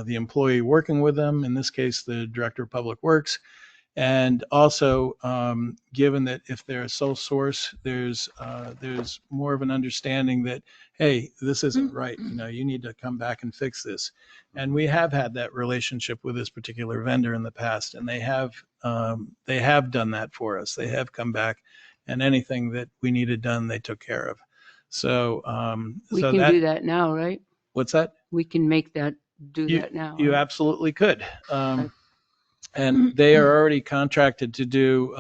employee working with them, in this case, the Director of Public Works. And also, given that if they're a sole source, there's more of an understanding that, hey, this isn't right. You need to come back and fix this. And we have had that relationship with this particular vendor in the past, and they have done that for us. They have come back, and anything that we needed done, they took care of. So We can do that now, right? What's that? We can make that that now. You right? absolutely could. And they are already contracted to do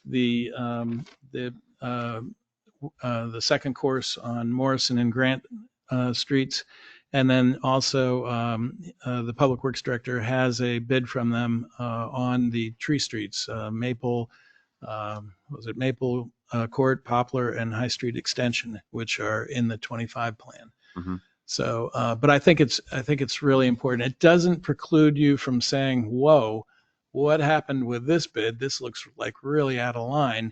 the second course on Morrison and Grant streets. And then also the Public Works Director has a bid from them on the tree streets, Maple, Maple Court, Poplar, and High Street Extension, which are in the 25 plan. Mm-hmm. So, but I think it's really important. It doesn't preclude you from saying, "Whoa, what happened with this bid? This looks like really out of line,"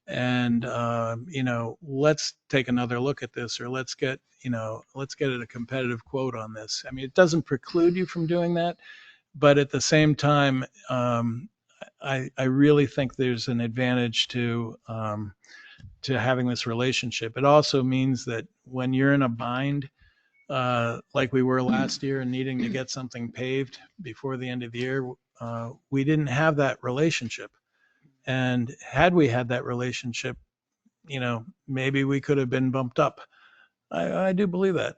and let's take another look at this, or let's get a competitive quote on this. I mean, it doesn't preclude you from doing that, but at the same time, I really think there's an advantage to having this relationship. It also means that when you're in a bind, like we were last year and needing to get something paved before the end of the year, we didn't have that relationship. And had we had that relationship, maybe we could have been bumped up. I do believe that.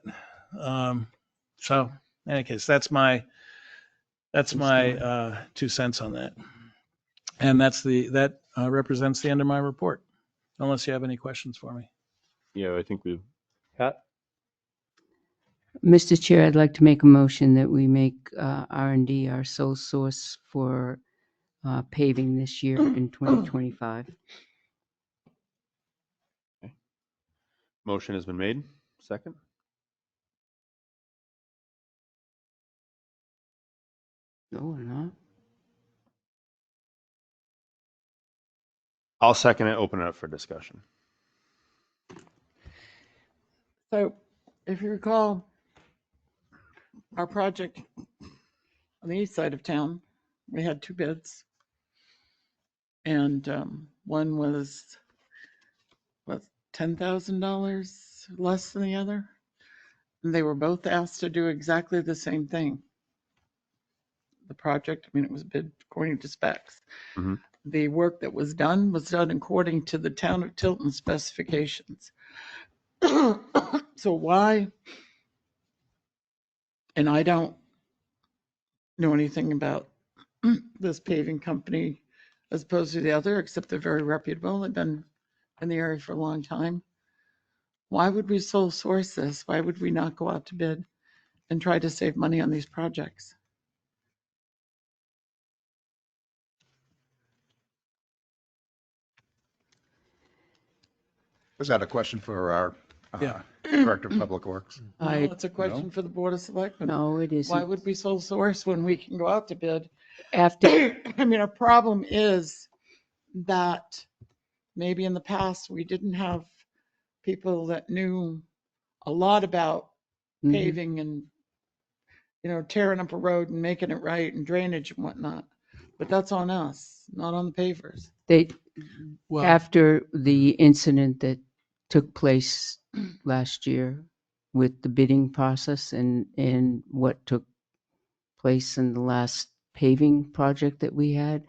So in any case, that's my 2 cents on that. And that represents the end of my report, unless you have any questions for me. Yeah, I think we've. Pat? Mr. Chair, I'd like to make a motion that we make R&D our sole source for paving this year in 2025. Okay. Motion has been made. Second? No, we're not. I'll second it. Open it up for discussion. So if you recall, our project on the east side of town, we had 2 bids. And one was $10,000 less than the other. And they were both asked to do exactly the same thing. The project, I mean, it was bid according to specs. Mm-hmm. The work that was done according to the town of Tilton specifications. So why? And I don't know anything about this paving company as opposed to the other, except they're very reputable. They've been in the area for a long time. Why would we sole source this? Why would we not go out to bid and try to save money on these projects? Was that a question for our Yeah. Director of Public Works? No, it's a question for the Board of Selectmen. No, it isn't. Why would we sole source when we can go out to bid? After, I mean, our problem is that maybe in the past we didn't have people that knew a lot about Mhm. paving and, tearing up a road and making it right and drainage and whatnot. But that's on us, not on the pavers. after the incident that took place last year with the bidding process and what took place in the last paving project that we had,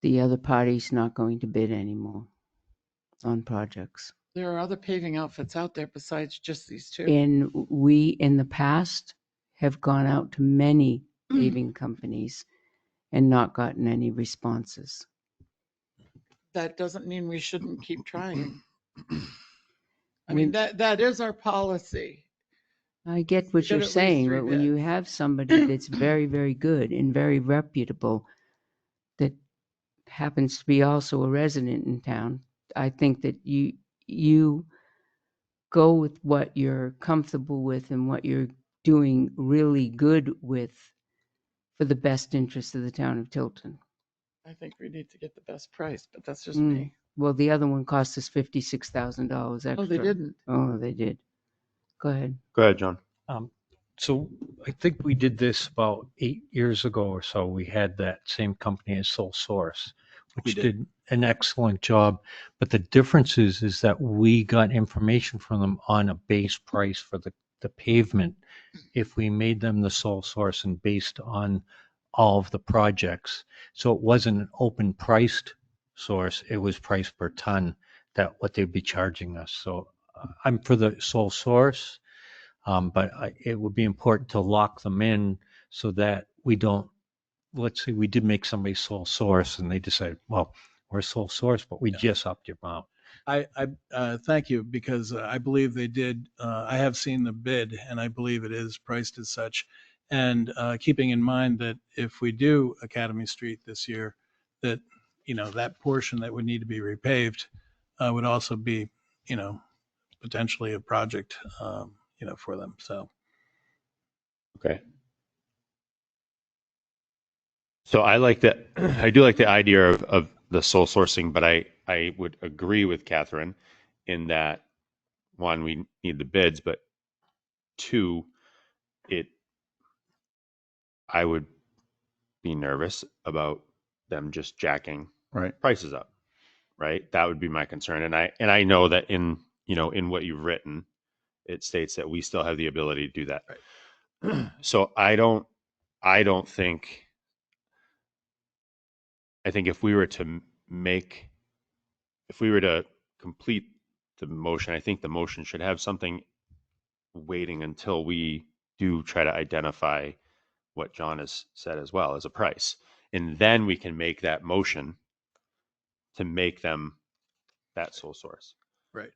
the other party's not going to bid anymore on projects. There are other paving outfits out there besides just these 2. And we, in the past, have gone out to many paving companies and not gotten any responses. That doesn't mean we shouldn't keep trying. I mean, We- that is our policy. I get what You you're get at least saying, 3 but when you bids. have somebody that's very, very good and very reputable that happens to be also a resident in town, I think that you go with what you're comfortable with and what you're doing really good with for the best interest of the town of Tilton. I think we need to get the best price, but that's just Mm. me. Well, the other one cost us $56,000 extra. Oh, they didn't. Oh, they did. Go ahead. Go ahead, John. So I think we did this about 8 years ago or so. We had that same company as Sole Source, We which did. did an excellent job. But the difference is that we got information from them on a base price for the pavement. If we made them the sole source and based on all of the projects. So it wasn't an open priced source. It was price per ton that what they'd be charging us. So I'm for the sole source. But it would be important to lock them in so that we don't, let's say we did make somebody sole source and they decide, well, we're sole source, but we just upped your amount. I thank you, because I believe they did. I have seen the bid, and I believe it is priced as such. And keeping in mind that if we do Academy Street this year, that, that portion that would need to be repaved would also be, potentially a project, for them. So Okay. So I like that. I do like the idea of the sole sourcing, but I would agree with Catherine in that, one, we need the bids, but two, I would be nervous about them just jacking Right. prices up, right? That would be my concern. And I know that in what you've written, it states that we still have the ability to do that. Right. So I think if we were to complete the motion, I think the motion should have something waiting until we do try to identify what John has said as well as a price. And then we can make that motion to make them that sole source. right.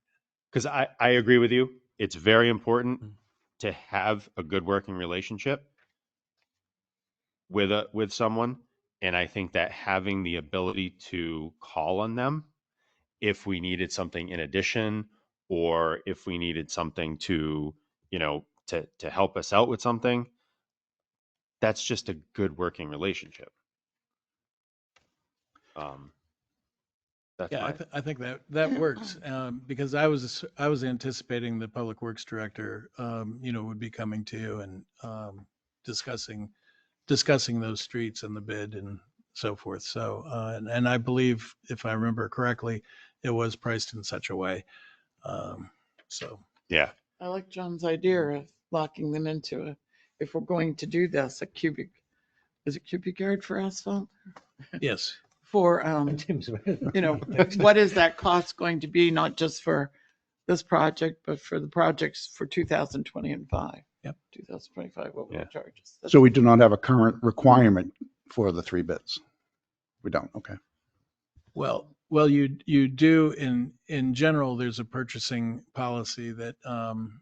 Because I agree with you. It's very important to have a good working relationship with someone. And I think that having the ability to call on them if we needed something in addition, or if we needed something to help us out with something, that's just a good working relationship. That's Yeah, my, I think that works, because I was anticipating the Public Works Director, would be coming to you and discussing those streets and the bid and so forth. So, and I believe, if I remember correctly, it was priced in such a way. So yeah. I like John's idea of locking them into if we're going to do this, is it cubic yard for asphalt? yes, For, what is that cost going to be, not just for this project, but for the projects for 2025? Yep. 2025, what will Yeah. it charge us? So we do not have a current requirement for the 3 bids. We don't. Okay. well, you do in general. There's a purchasing policy that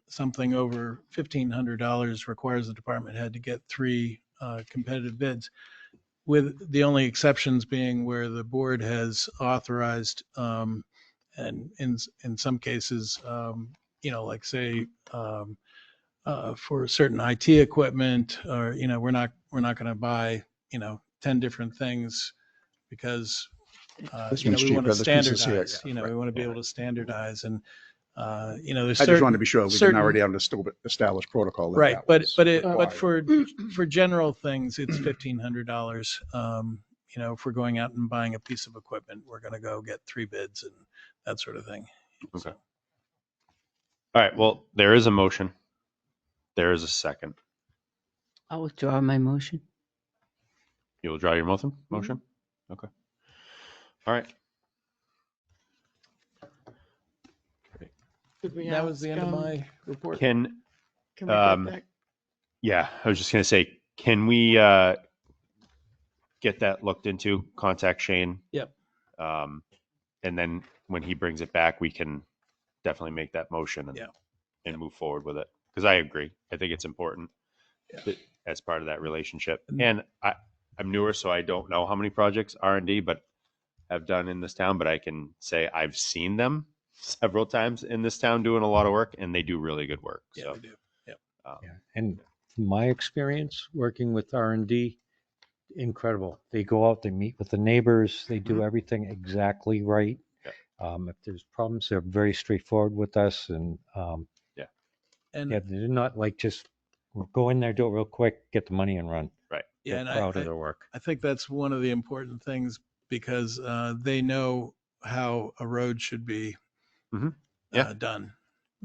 something over $1,500 requires the department head to get 3 competitive bids, with the only exceptions being where the board has authorized, and in some cases, like say, for certain IT equipment, or, we're not going to buy, 10 different things, because, This one's we want cheaper. to This piece is here. standardize, Yeah, we right. want to be able to standardize. And, there's I just wanted to certain, be sure we didn't already have an established protocol. that right. that But, was but required. for general things, it's $1,500. If we're going out and buying a piece of equipment, we're going to go get 3 bids and that sort of thing. Okay. So, All right. Well, there is a motion. There is a second. I'll withdraw my motion. You will draw your motion? Okay. All right. Did we that was the ask, end of my report. Can Can we get that? Yeah, I was just going to say, can we get that looked into? Contact Shane. Yep. And then when he brings it back, we can definitely make that motion and, Yeah. and move forward with it. Because I agree. I think it's important Yeah. that, as part of that relationship. And- And I'm newer, so I don't know how many projects R&D but have done in this town, but I can say I've seen them several times in this town doing a lot of work, and they do really good work. Yeah, So, they do. Yep. Yeah. And from my experience working with R&D, incredible. They go out, they meet with the neighbors, they do everything exactly right. Yeah. If there's problems, they're very straightforward with us, and And yeah, they're not like just go in there, do it real quick, get the money and run. right. yeah, They're and proud of their work. I think that's one of the important things because they know how a road should be Mhm. Yeah. done,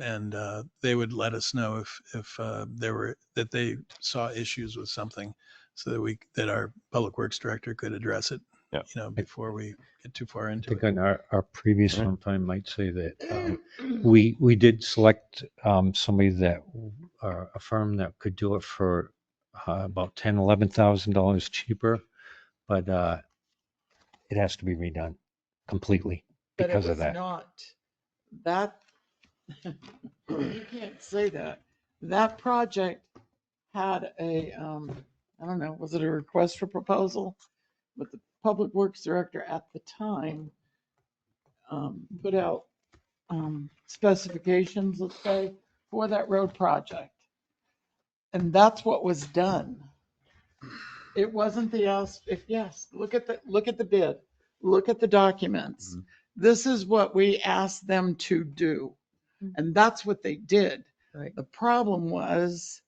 and they would let us know if that they saw issues with something, so that our public works director could address it. Yeah. Before we get too far I into think it. on our previous one time might say that we did select somebody that a firm that could do it for about $11,000 cheaper, but it has to be redone completely But it because of was that. not, that, you can't say that. That project had a, I don't know, was it a request for proposal? But the Public Works Director at the time put out specifications, let's say, for that road project. And that's what was done. It wasn't yes, look at the bid, look at the documents. Mhm. This is what we asked them to do. And that's what they did. Right. The problem was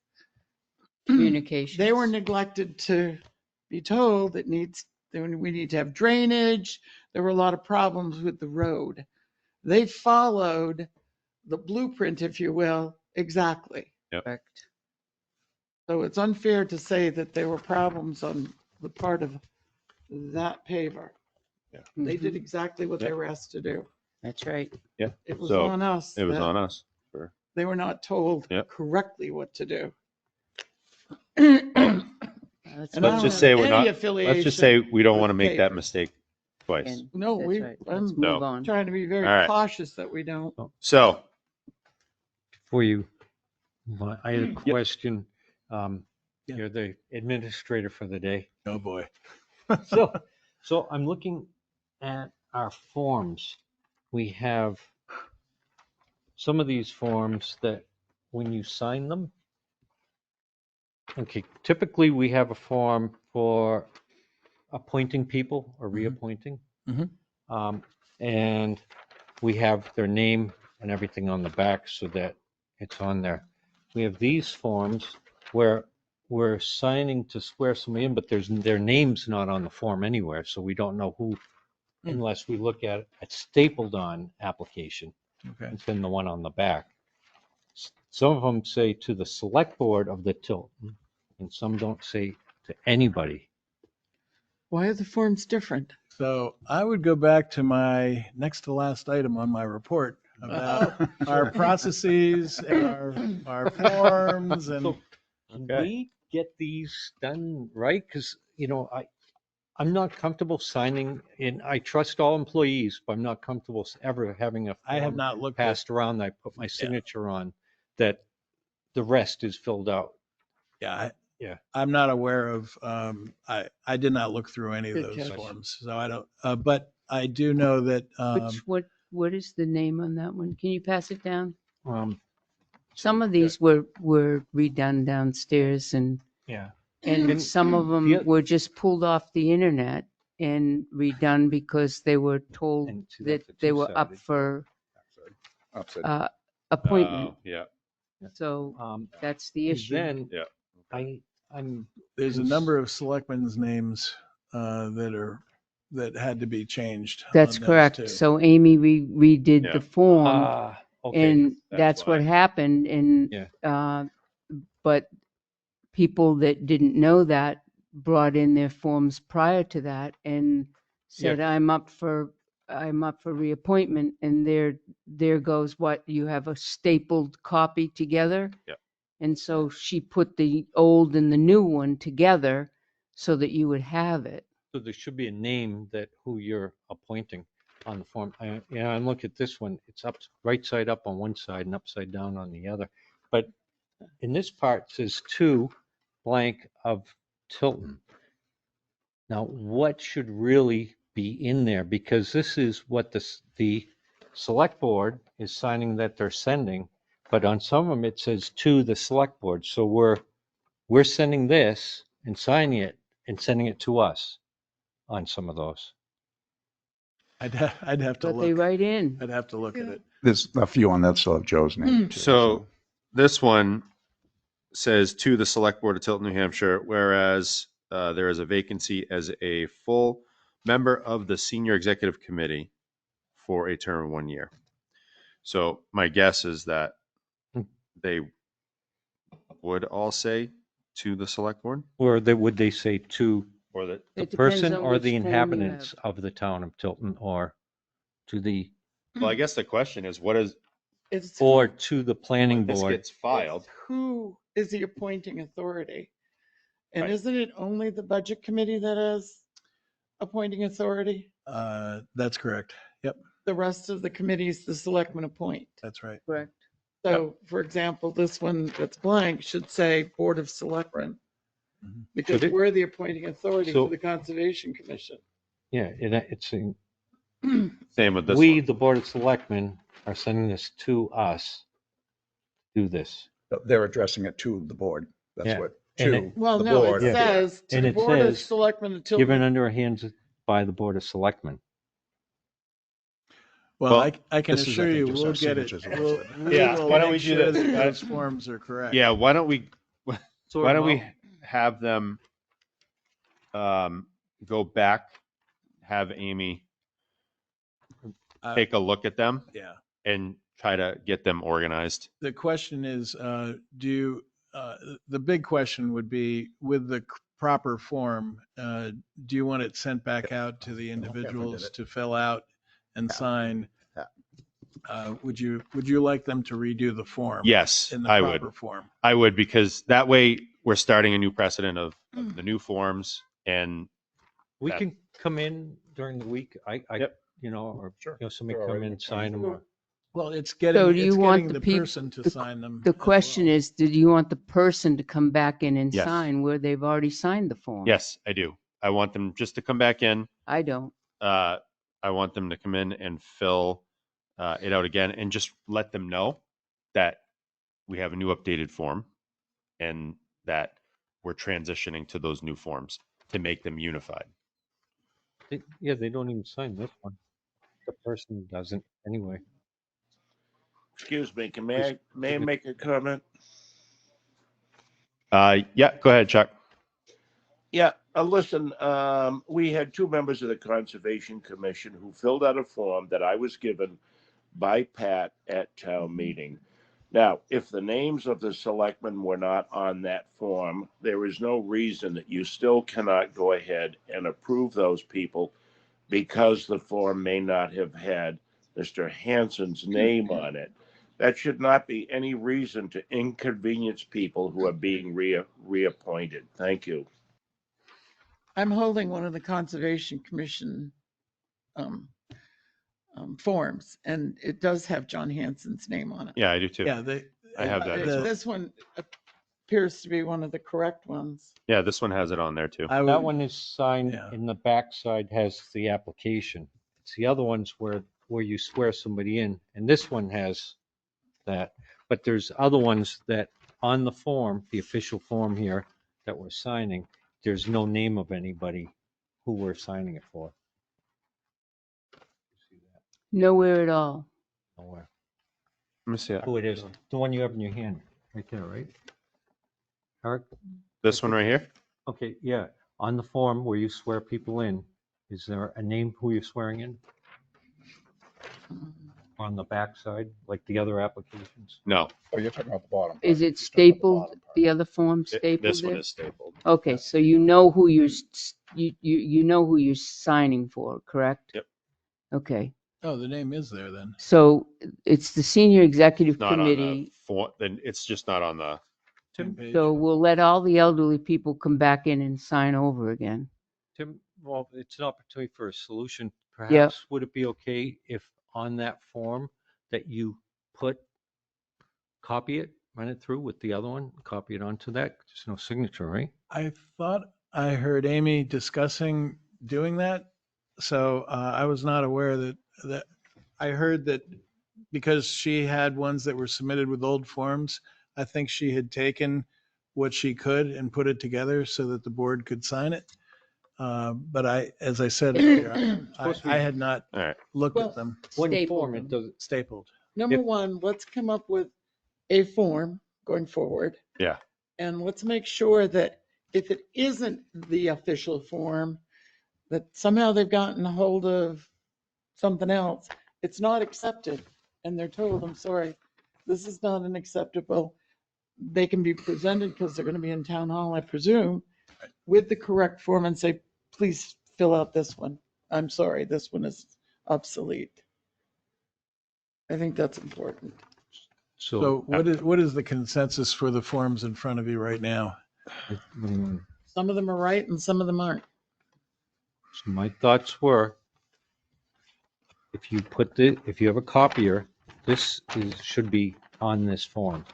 Communications. they were neglected to be told that we need to have drainage. There were a lot of problems with the road. They followed the blueprint, if you will, exactly. Correct. So it's unfair to say that there were problems on the part of that paver. Yeah. They did exactly what they Yeah. were asked to do. That's right. Yeah. It was So on us. it was that on us. For, They were not told Yep. correctly what to do. That's And I let's don't just have say we're any not. affiliation Let's just say we don't with want to make that paper. mistake twice. And No, that's right. Let's I'm move No. on. trying to be very All right. cautious that we don't. So For you, I had a Yep. question. Yeah. You're the administrator for the day. Oh boy. So I'm looking at our forms. We have some of these forms that when you sign them, okay, typically we have a form for appointing people or reappointing. Mhm. And we have their name and everything on the back so that it's on there. We have these forms where we're signing to swear somebody in, but their name's not on the form anywhere, so we don't know who, unless we look at a stapled on application. Okay. It's been the one on the back. Some of them say to the select board of the Tilton, and some don't say to anybody. Why are the forms different? So I would go back to my next to last item on my report about our processes and our forms and So can we get these done right? Because, I'm not comfortable signing in. I trust all employees, but I'm not comfortable ever having a I have form not looked at, passed around that I put my signature on that the rest is filled out. yeah. Yeah. I'm not aware of, I did not look through any of Good those catch. forms. So I don't, but I do know that, What is the name on that one? Can you pass it down? Um, Some of these were redone downstairs and yeah. and some of them the oth- were just pulled off the internet and redone because they were told And see, that that's a they were up 270. for Upside. appointment. Oh, yeah. So that's the and issue. then Yeah. I'm there's a number of selectmen's names that had to be changed. That's on those correct. too. So Amy redid Yeah. the form. okay. And That's that's what why. happened. And, Yeah. but people that didn't know that brought in their forms prior to that and said, I'm up for reappointment. And there goes what, you have a stapled copy together. Yep. And so she put the old and the new one together so that you would have it. So there should be a name that who you're appointing. on the form. Yeah, and look at this one. It's up, right side up on one side and upside down on the other. But in this part it says to blank of Tilton. Now, what should really be in there? Because this is what the select board is signing that they're sending, but on some of them it says to the select board. So we're sending this and signing it and sending it to us on some of those. I'd have to But they look. write in. I'd have to look at it. There's a few on that still have Joe's name too. So this one says to the select board of Tilton, New Hampshire, whereas there is a vacancy as a full member of the senior executive committee for a term of 1 year. So my guess is that they would all say to the select board, Or would they say to or that the It depends person on or which the form you inhabitants have. of the town of Tilton, or to the, well, I guess the question is, what is, It's or to the planning when this board? gets filed? it's who is the appointing authority? And Right. isn't it only the budget committee that has appointing authority? That's correct. Yep, The rest of the committees, the selectmen appoint. that's right. Correct. So, for example, this one that's blank should say Board of Selectmen. Mhm. Because Should it? we're the appointing authority So- for the Conservation Commission. Yeah, it's in, Same with this we, one. the Board of Selectmen, are sending this to us, do this. They're addressing it to the board. That's Yeah. what, And to it- Well, the no, board. it says to And the it Board of says, Selectmen of Given Tilton. under our hands by the Board of Selectmen. Well, Well, I can this is, I assure think, you, just we'll our get it. signatures We'll, listed. we Yeah, will why don't we make do sure this? that those forms are correct. Yeah, why don't we Sort have them go back, have Amy Uh, take a look at them Yeah. and try to get them organized? The question is, the big question would be, with the proper form, do you want it sent back out to the individuals to fill out and sign? Would you like them to redo the form? Yes, In the I proper would. form? I would, because that way we're starting a new precedent of the new forms, and We that- can come in during the week, Yep. you know, or, Sure. you know, somebody They're come already in, sign them. or- Well, it's So getting, do you it's want getting the the peop- person to the- sign them. The as question well. is, did you want the person to come back in and Yes. sign where they've already signed the form? yes, I do. I want them just to come back in. I don't. I want them to come in and fill it out again, and just let them know that we have a new updated form and that we're transitioning to those new forms to make them unified. Yeah, they don't even sign this one. The person doesn't anyway. Excuse me, may I make a comment? Yeah, go ahead, Chuck. Yeah, listen, we had two members of the Conservation Commission who filled out a form that I was given by Pat at town meeting. Now, if the names of the selectmen were not on that form, there is no reason that you still cannot go ahead and approve those people because the form may not have had Mr. Hansen's name on it. That should not be any reason to inconvenience people who are being reappointed. Thank you. I'm holding one of the Conservation Commission forms, and it does have John Hanson's name on it. Yeah, I do too. Yeah, I have that as well. This one appears to be one of the correct ones. Yeah, this one has it on there too. That one is signed, Yeah. in the backside has the application. It's the other ones where you swear somebody in, and this one has that. But there's other ones that on the form, the official form here that we're signing, there's no name of anybody who we're signing it for. See that? Nowhere at all. Nowhere. Let me see that. Who it is, the one you have in your hand, right there, right? Eric? This one right here? Okay, yeah, on the form where you swear people in, is there a name who you're swearing in? On the backside, like the other applications? No, Oh, you're talking about the bottom. Is part. it You're talking about the stapled, bottom part. the other form stapled this one there? is stapled. Okay, so you know who you know who you're signing for, correct? Yep. Okay, Oh, the name is there then. so it's the senior executive Not on the committee. form, then it's just not on the, Same page. So we'll let all the elderly people come back in and sign over again. Tim, well, it's an opportunity for a solution perhaps would it be okay if on that form that you copy it, run it through with the other one, copy it onto that? There's no signature, right? I thought I heard Amy discussing doing that. So I was not aware that I heard that because she had ones that were submitted with old forms, I think she had taken what she could and put it together so that the board could sign it. But as I said earlier, I had not All right. looked Well, at them One Staple form, them. it doesn't, stapled. Number If- one, let's come up with a form going forward. Yeah. And let's make sure that if it isn't the official form, that somehow they've gotten a hold of something else. It's not accepted. And they're told, I'm sorry, this is not an acceptable. They can be presented because they're going to be in town hall, I presume, with the correct form and say, please fill out this one. I'm sorry, this one is obsolete. I think that's important. So what is the consensus for the forms in front of you right now? Some of them are right and some of them aren't. So my thoughts were, if you have a copier, should be on this form.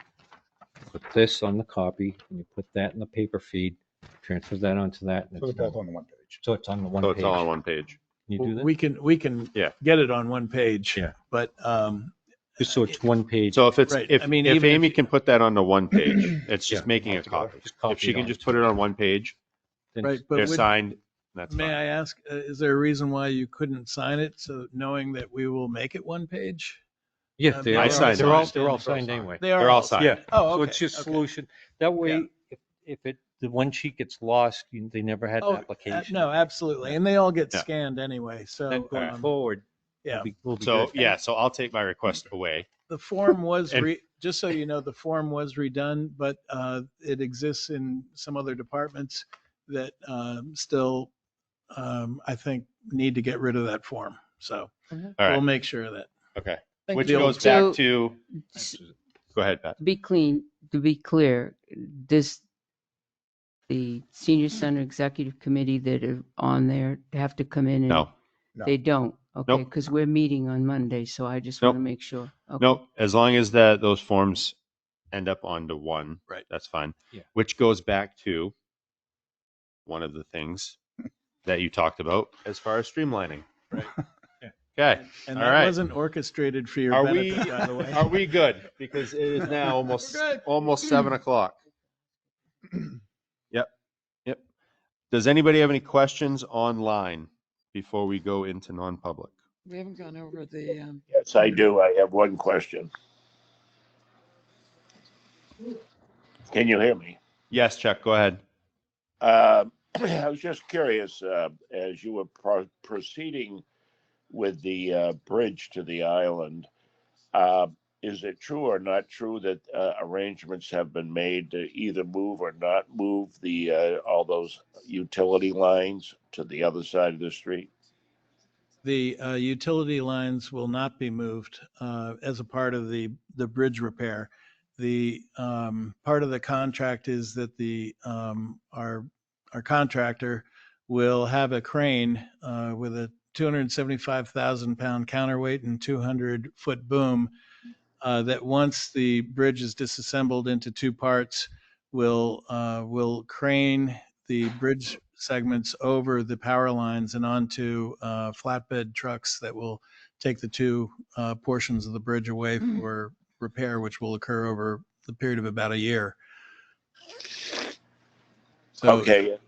Put this on the copy, and you put that in the paper feed, transfer that onto that. And So it's that's on the one page. So it's on the one So page. it's all on one page. Can you do that? We can Yeah. get it on one page. Yeah. But Just so it's one page. So if it's, Right. if, I mean, if even if Amy you- can put that onto one page, it's just Yeah. making a Altogether. copy. Just copy If she it can on. just put it on one page, Then right, but they're would- signed, that's may fine. I ask, is there a reason why you couldn't sign it? So knowing that we will make it one page? Yeah, I signed they're all it. signed anyway. They are They're all all signed. signed. Oh, So okay. it's just okay. solution. That way, Yeah. if the one sheet gets lost, they never had Oh, an application. no, absolutely. And they all get Yeah. scanned anyway. Then So going forward, yeah, we'll be So, good. yeah, so I'll take my request away. the form was And- just so you know, the form was redone, but it exists in some other departments that still, I think, need to get rid of that form. So All we'll right, make sure of that. okay. Thank Which you. goes So- back to, go ahead, Pat. To be clear, the senior center executive committee that are on there have to come in and No, they don't. Okay, Nope. because we're meeting on Monday, so I just want to Nope. make sure. Okay. nope, as long as those forms end up onto one, Right. that's fine. Yeah. Which goes back to one of the things that you talked about as far as streamlining. Right. Okay, And all that right. wasn't orchestrated for your Are we, benefit, by the way. are we good? Because it is now almost Good. 7:00. Yep. Does anybody have any questions online before we go into non-public? We haven't gone over the, Yes, I do. I have one question. Can you hear me? Yes, Chuck, go ahead. I was just curious, as you were proceeding with the bridge to the island, is it true or not true that arrangements have been made to either move or not move the all those utility lines to the other side of the street? The utility lines will not be moved as a part of the bridge repair. The part of the contract is that our contractor will have a crane with a 275,000 pound counterweight and 200-foot boom that once the bridge is disassembled into two parts will crane the bridge segments over the power lines and onto flatbed trucks that will take the two portions of the bridge away for repair, which will occur over the period of about a year. So, Okay.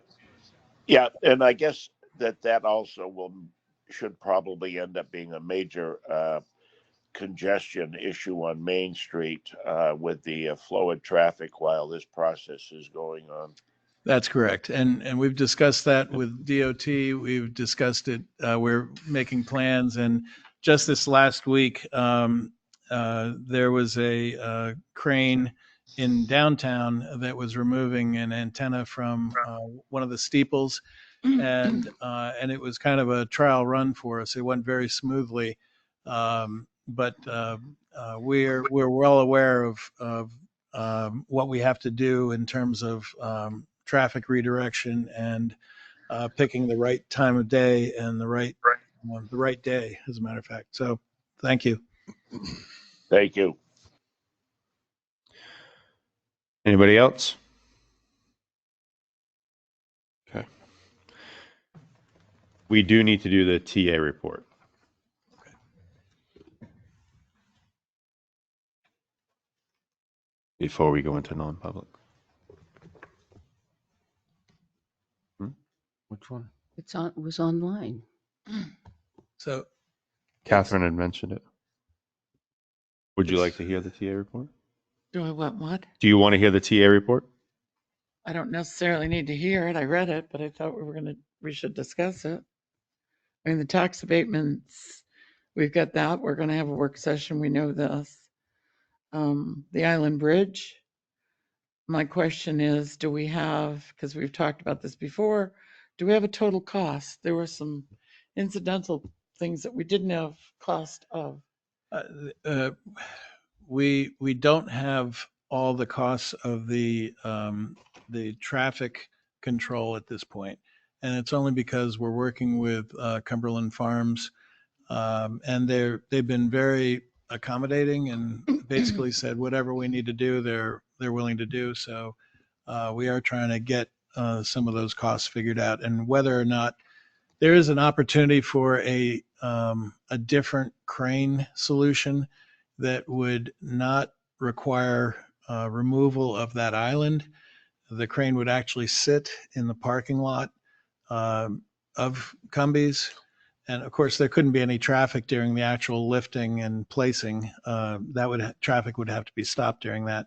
Yeah, and I guess that also should probably end up being a major congestion issue on Main Street with the flow of traffic while this process is going on. that's correct. And we've discussed that with DOT. We've discussed it. We're making plans. And just this last week, there was a crane in downtown that was removing an antenna from one of the steeples. And it was kind of a trial run for us. It went very smoothly. But we're well aware of what we have to do in terms of traffic redirection and picking the right time of day and the right on the right day, as a matter of fact. So thank you. Thank you. Anybody else? Okay. We do need to do the TA report. Before we go into non-public. Which one? It was online. So Catherine had mentioned it. Would you like to hear the TA report? Do I what? Do you want to hear the TA report? I don't necessarily need to hear it. I read it, but I thought we should discuss it. I mean, the tax abatements, we've got that. We're going to have a work session. We know this. The Island Bridge. My question is, do we have, because we've talked about this before, do we have a total cost? There were some incidental things that we didn't have cost of. We don't have all the costs of the traffic control at this point, and it's only because we're working with Cumberland Farms, and they've been very accommodating and basically said whatever we need to do, they're willing to do. So we are trying to get some of those costs figured out, and whether or not there is an opportunity for a different crane solution that would not require removal of that island. The crane would actually sit in the parking lot of Cumbies. And of course, there couldn't be any traffic during the actual lifting and placing. Traffic would have to be stopped during that.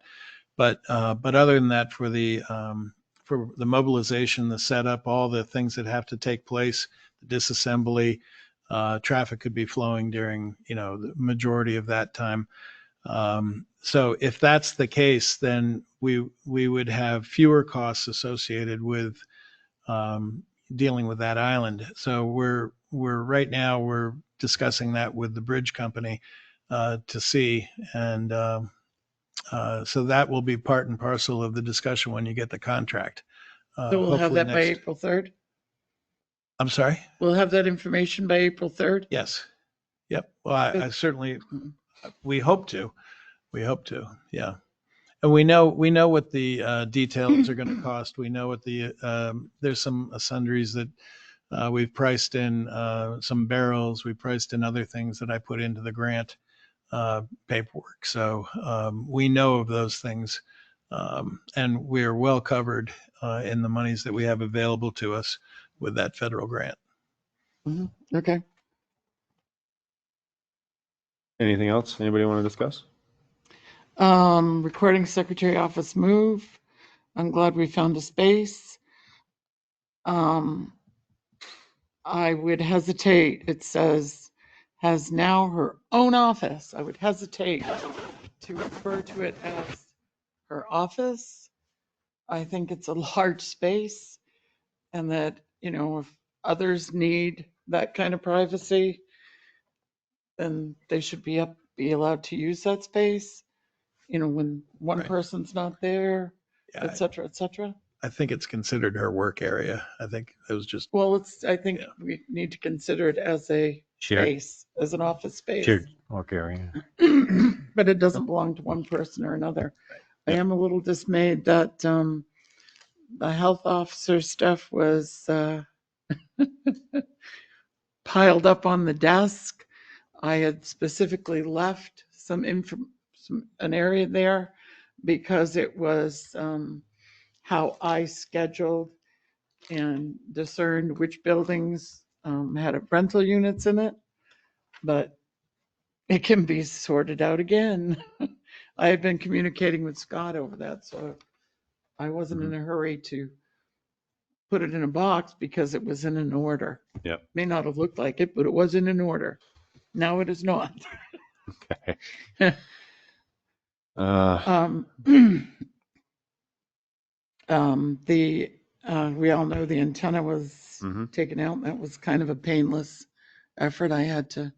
But other than that, for the mobilization, the setup, all the things that have to take place, the disassembly, traffic could be flowing during the majority of that time. So if that's the case, then we would have fewer costs associated with dealing with that island. So we're right now we're discussing that with the bridge company to see, and so that will be part and parcel of the discussion when you get the contract. So we'll have that by April 3rd? I'm sorry? We'll have that information by April 3rd? Yes. Yep. Well, I certainly, we hope to. Yeah. And we know what the details are going to cost. We know what there's some sundries that we've priced in, some barrels. We priced in other things that I put into the grant paperwork. So we know of those things, and we're well covered in the monies that we have available to us with that federal grant. Mm-hmm. Okay. Anything else? Anybody want to discuss? Recording secretary office move. I'm glad we found a space. I would hesitate. It says has now her own office. I would hesitate to refer to it as her office. I think it's a large space, and that, if others need that kind of privacy, then they should be allowed to use that space, when one Right. person's not there, Yeah, et cetera, et cetera. I think it's considered her work area. I think it was just, Well, I think Yeah. we need to consider it as a Shared. space, as an office space. Shared work area. But it doesn't belong to one person or another. I Yeah. am a little dismayed that the health officer stuff was piled up on the desk. I had specifically left an area there because it was how I scheduled and discerned which buildings had rental units in it, but it can be sorted out again. I had been communicating with Scott over that, so I wasn't in a hurry to put it in a box because it was in an order. Yep. May not have looked like it, but it was in an order. Now it is not. Okay. We all know the antenna was Mhm. taken out. That was kind of a painless effort I had to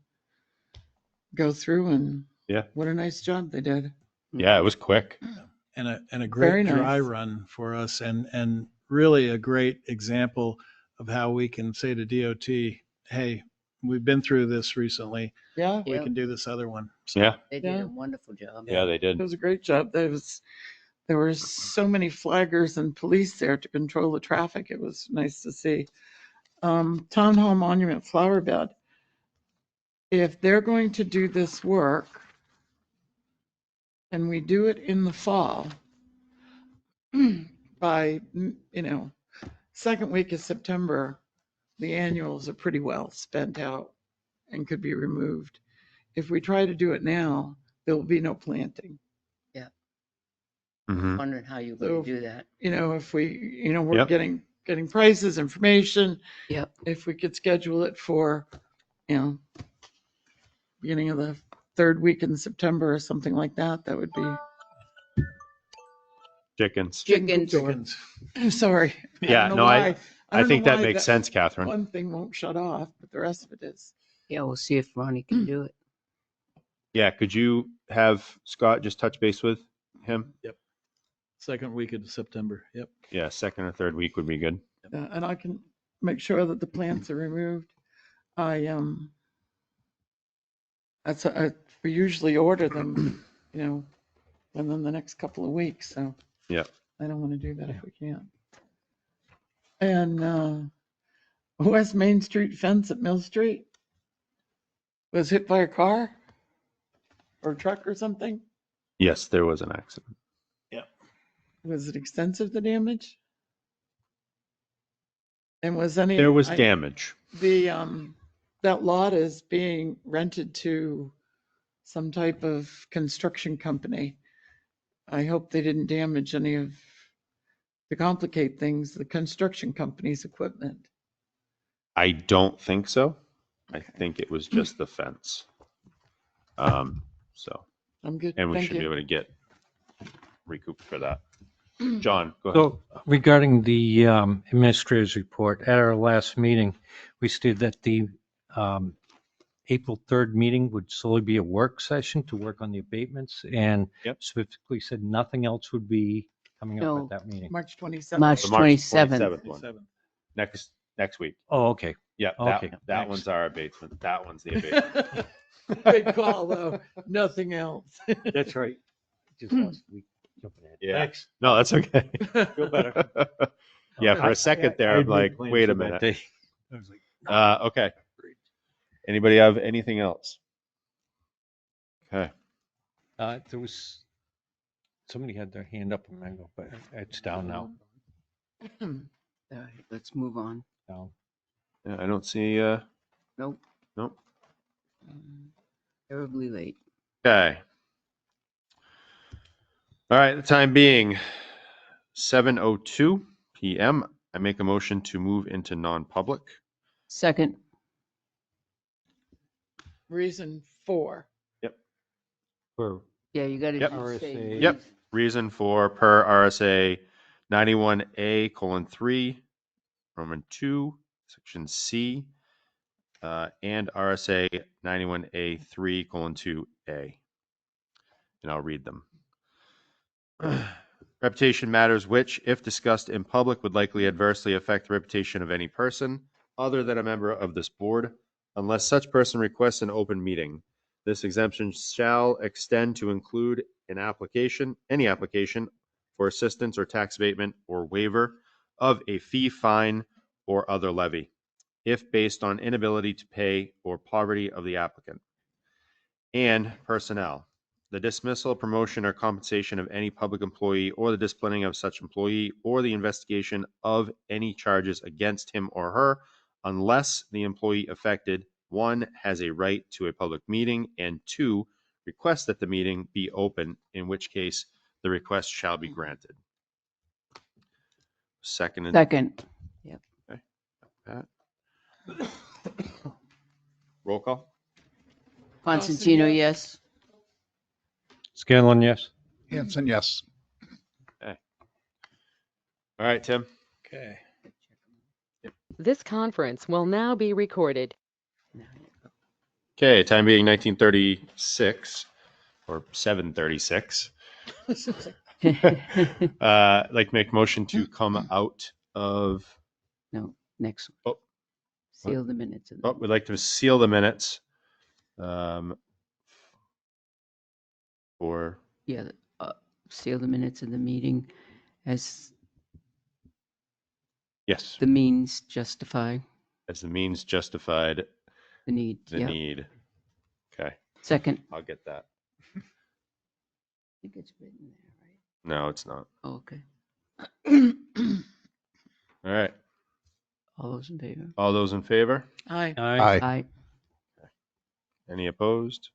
go through, and Yeah. what a nice job they did. Yeah, it was quick. and a Very great nice. dry run for us, and really a great example of how we can say to DOT, hey, we've been through this recently. Yeah, We Yep. can do this other one. So, Yeah. They did Yeah. a wonderful job. Yeah, they it did. was a great job. There were so many flaggers and police there to control the traffic. It was nice to see. Town Hall Monument flower bed. If they're going to do this work and we do it in the fall, by, second week of September, the annuals are pretty well spent out and could be removed. If we try to do it now, there will be no planting. Mhm. Wondering how you're So- going to do that. If we, we're Yep. getting prices, information, Yep. if we could schedule it for, beginning of the third week in September or something like that, that would be. Chickens. Chickens. chickens. Sorry. Yeah, don't know no, why- I don't think know that why makes sense, Catherine. One thing won't shut off, but the rest of it is. Yeah, we'll see if Ronnie can do it. Yeah, could you have Scott just touch base with him? Second week of September. Yep. Yeah, second or third week would be good. And I can make sure that the plants are removed. We usually order them, within the next couple of weeks, so. Yeah. I don't want to do that if we can't. And West Main Street fence at Mill Street was hit by a car or a truck or something. Yes, there was an accident. Was it extensive, the damage? And was any? There was damage. That lot is being rented to some type of construction company. I hope they didn't damage any of, to complicate things, the construction company's equipment. I don't think so. I Okay. think it was just the fence. So, I'm good. and we Thank should be you. able to get recouped for that. John, go ahead. So regarding the administrator's report, at our last meeting, we stated that the April 3rd meeting would solely be a work session to work on the abatements, and Yep. specifically said nothing else would be coming up No. at that meeting. March 27th. March The March 27th. 27th one. Next week. Oh, okay. Yeah, Okay, that thanks. one's our abatement. That one's the abatement. Good call, though. Nothing else. That's right. Just last week, jumping ahead. Yeah. Thanks. No, that's okay. Feel better. Yeah, for a second there, I'm like, wait a minute. I was like, Okay. Anybody have anything else? Okay. there was, somebody had their hand up a minute ago, but it's down now. All right, let's move on. Down. Yeah, I don't see, Nope. nope. Terribly late. Okay. All right, the time being 7:02 PM. I make a motion to move into non-public. Second. Reason 4. For Yeah, you got to Yep. RSA. Yep. Reason for per RSA 91A:3, Roman 2, Section C, and RSA 91A:3:2A. And I'll read them. Reputation matters which, if discussed in public, would likely adversely affect the reputation of any person other than a member of this board, unless such person requests an open meeting. This exemption shall extend to include any application for assistance or tax abatement or waiver of a fee, fine, or other levy, if based on inability to pay or poverty of the applicant. And personnel. The dismissal, promotion, or compensation of any public employee, or the disciplining of such employee, or the investigation of any charges against him or her, unless the employee affected, 1, has a right to a public meeting, and 2, requests that the meeting be open, in which case the request shall be granted. Second. Second. Pat. Roll call. Constantino, yes. Scanlon, yes. Hanson, yes. All right, Tim. Okay. This conference will now be recorded. Okay, time being 1936 or 7:36. Like make motion to come out of No, next. Oh. Seal the minutes. of the Oh, we'd like to seal the minutes. For Yeah, seal the minutes of the meeting as yes, the means justify as the means justified the need. the Yep. need. Okay, Second. I'll get that. I think it's written there, right? No, it's not. Oh, okay. All right. All those in favor? All those in favor? Aye. Aye. Aye. Any opposed?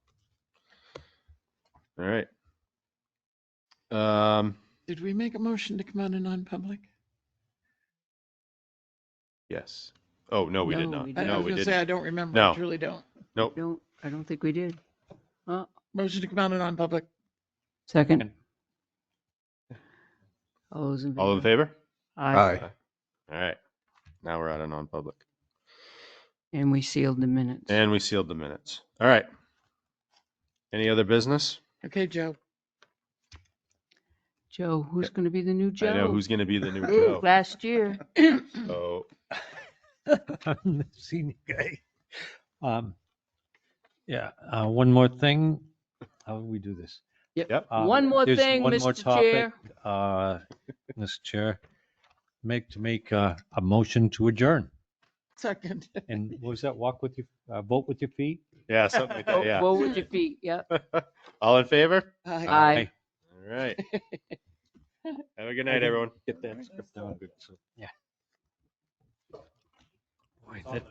All right. Did we make a motion to come out of non-public? Yes. Oh, no, we did No, not. we I No, was we gonna say, I didn't. don't remember. No. I truly don't. Nope. I don't think we did. Motion to come out of non-public. Second. All those in favor? All in favor? Aye. All right. Now we're out of non-public. And we sealed the minutes. And we sealed the minutes. All right. Any other business? Okay, Joe. Joe, who's going to be the new Joe? I know who's going to be the new Joe. Last year. So, I'm the senior guy. One more thing. How do we do this? yep. One more There's thing, one more Mr. topic, Chair. Mr. Chair, make a motion to adjourn. Second. And what was that? Vote with your feet? Yeah, something like that. Yeah. Vote with your feet. Yep. All in favor? Aye. Aye. All right. Have a good night, everyone. Get that script down good. So, yeah. Boy, that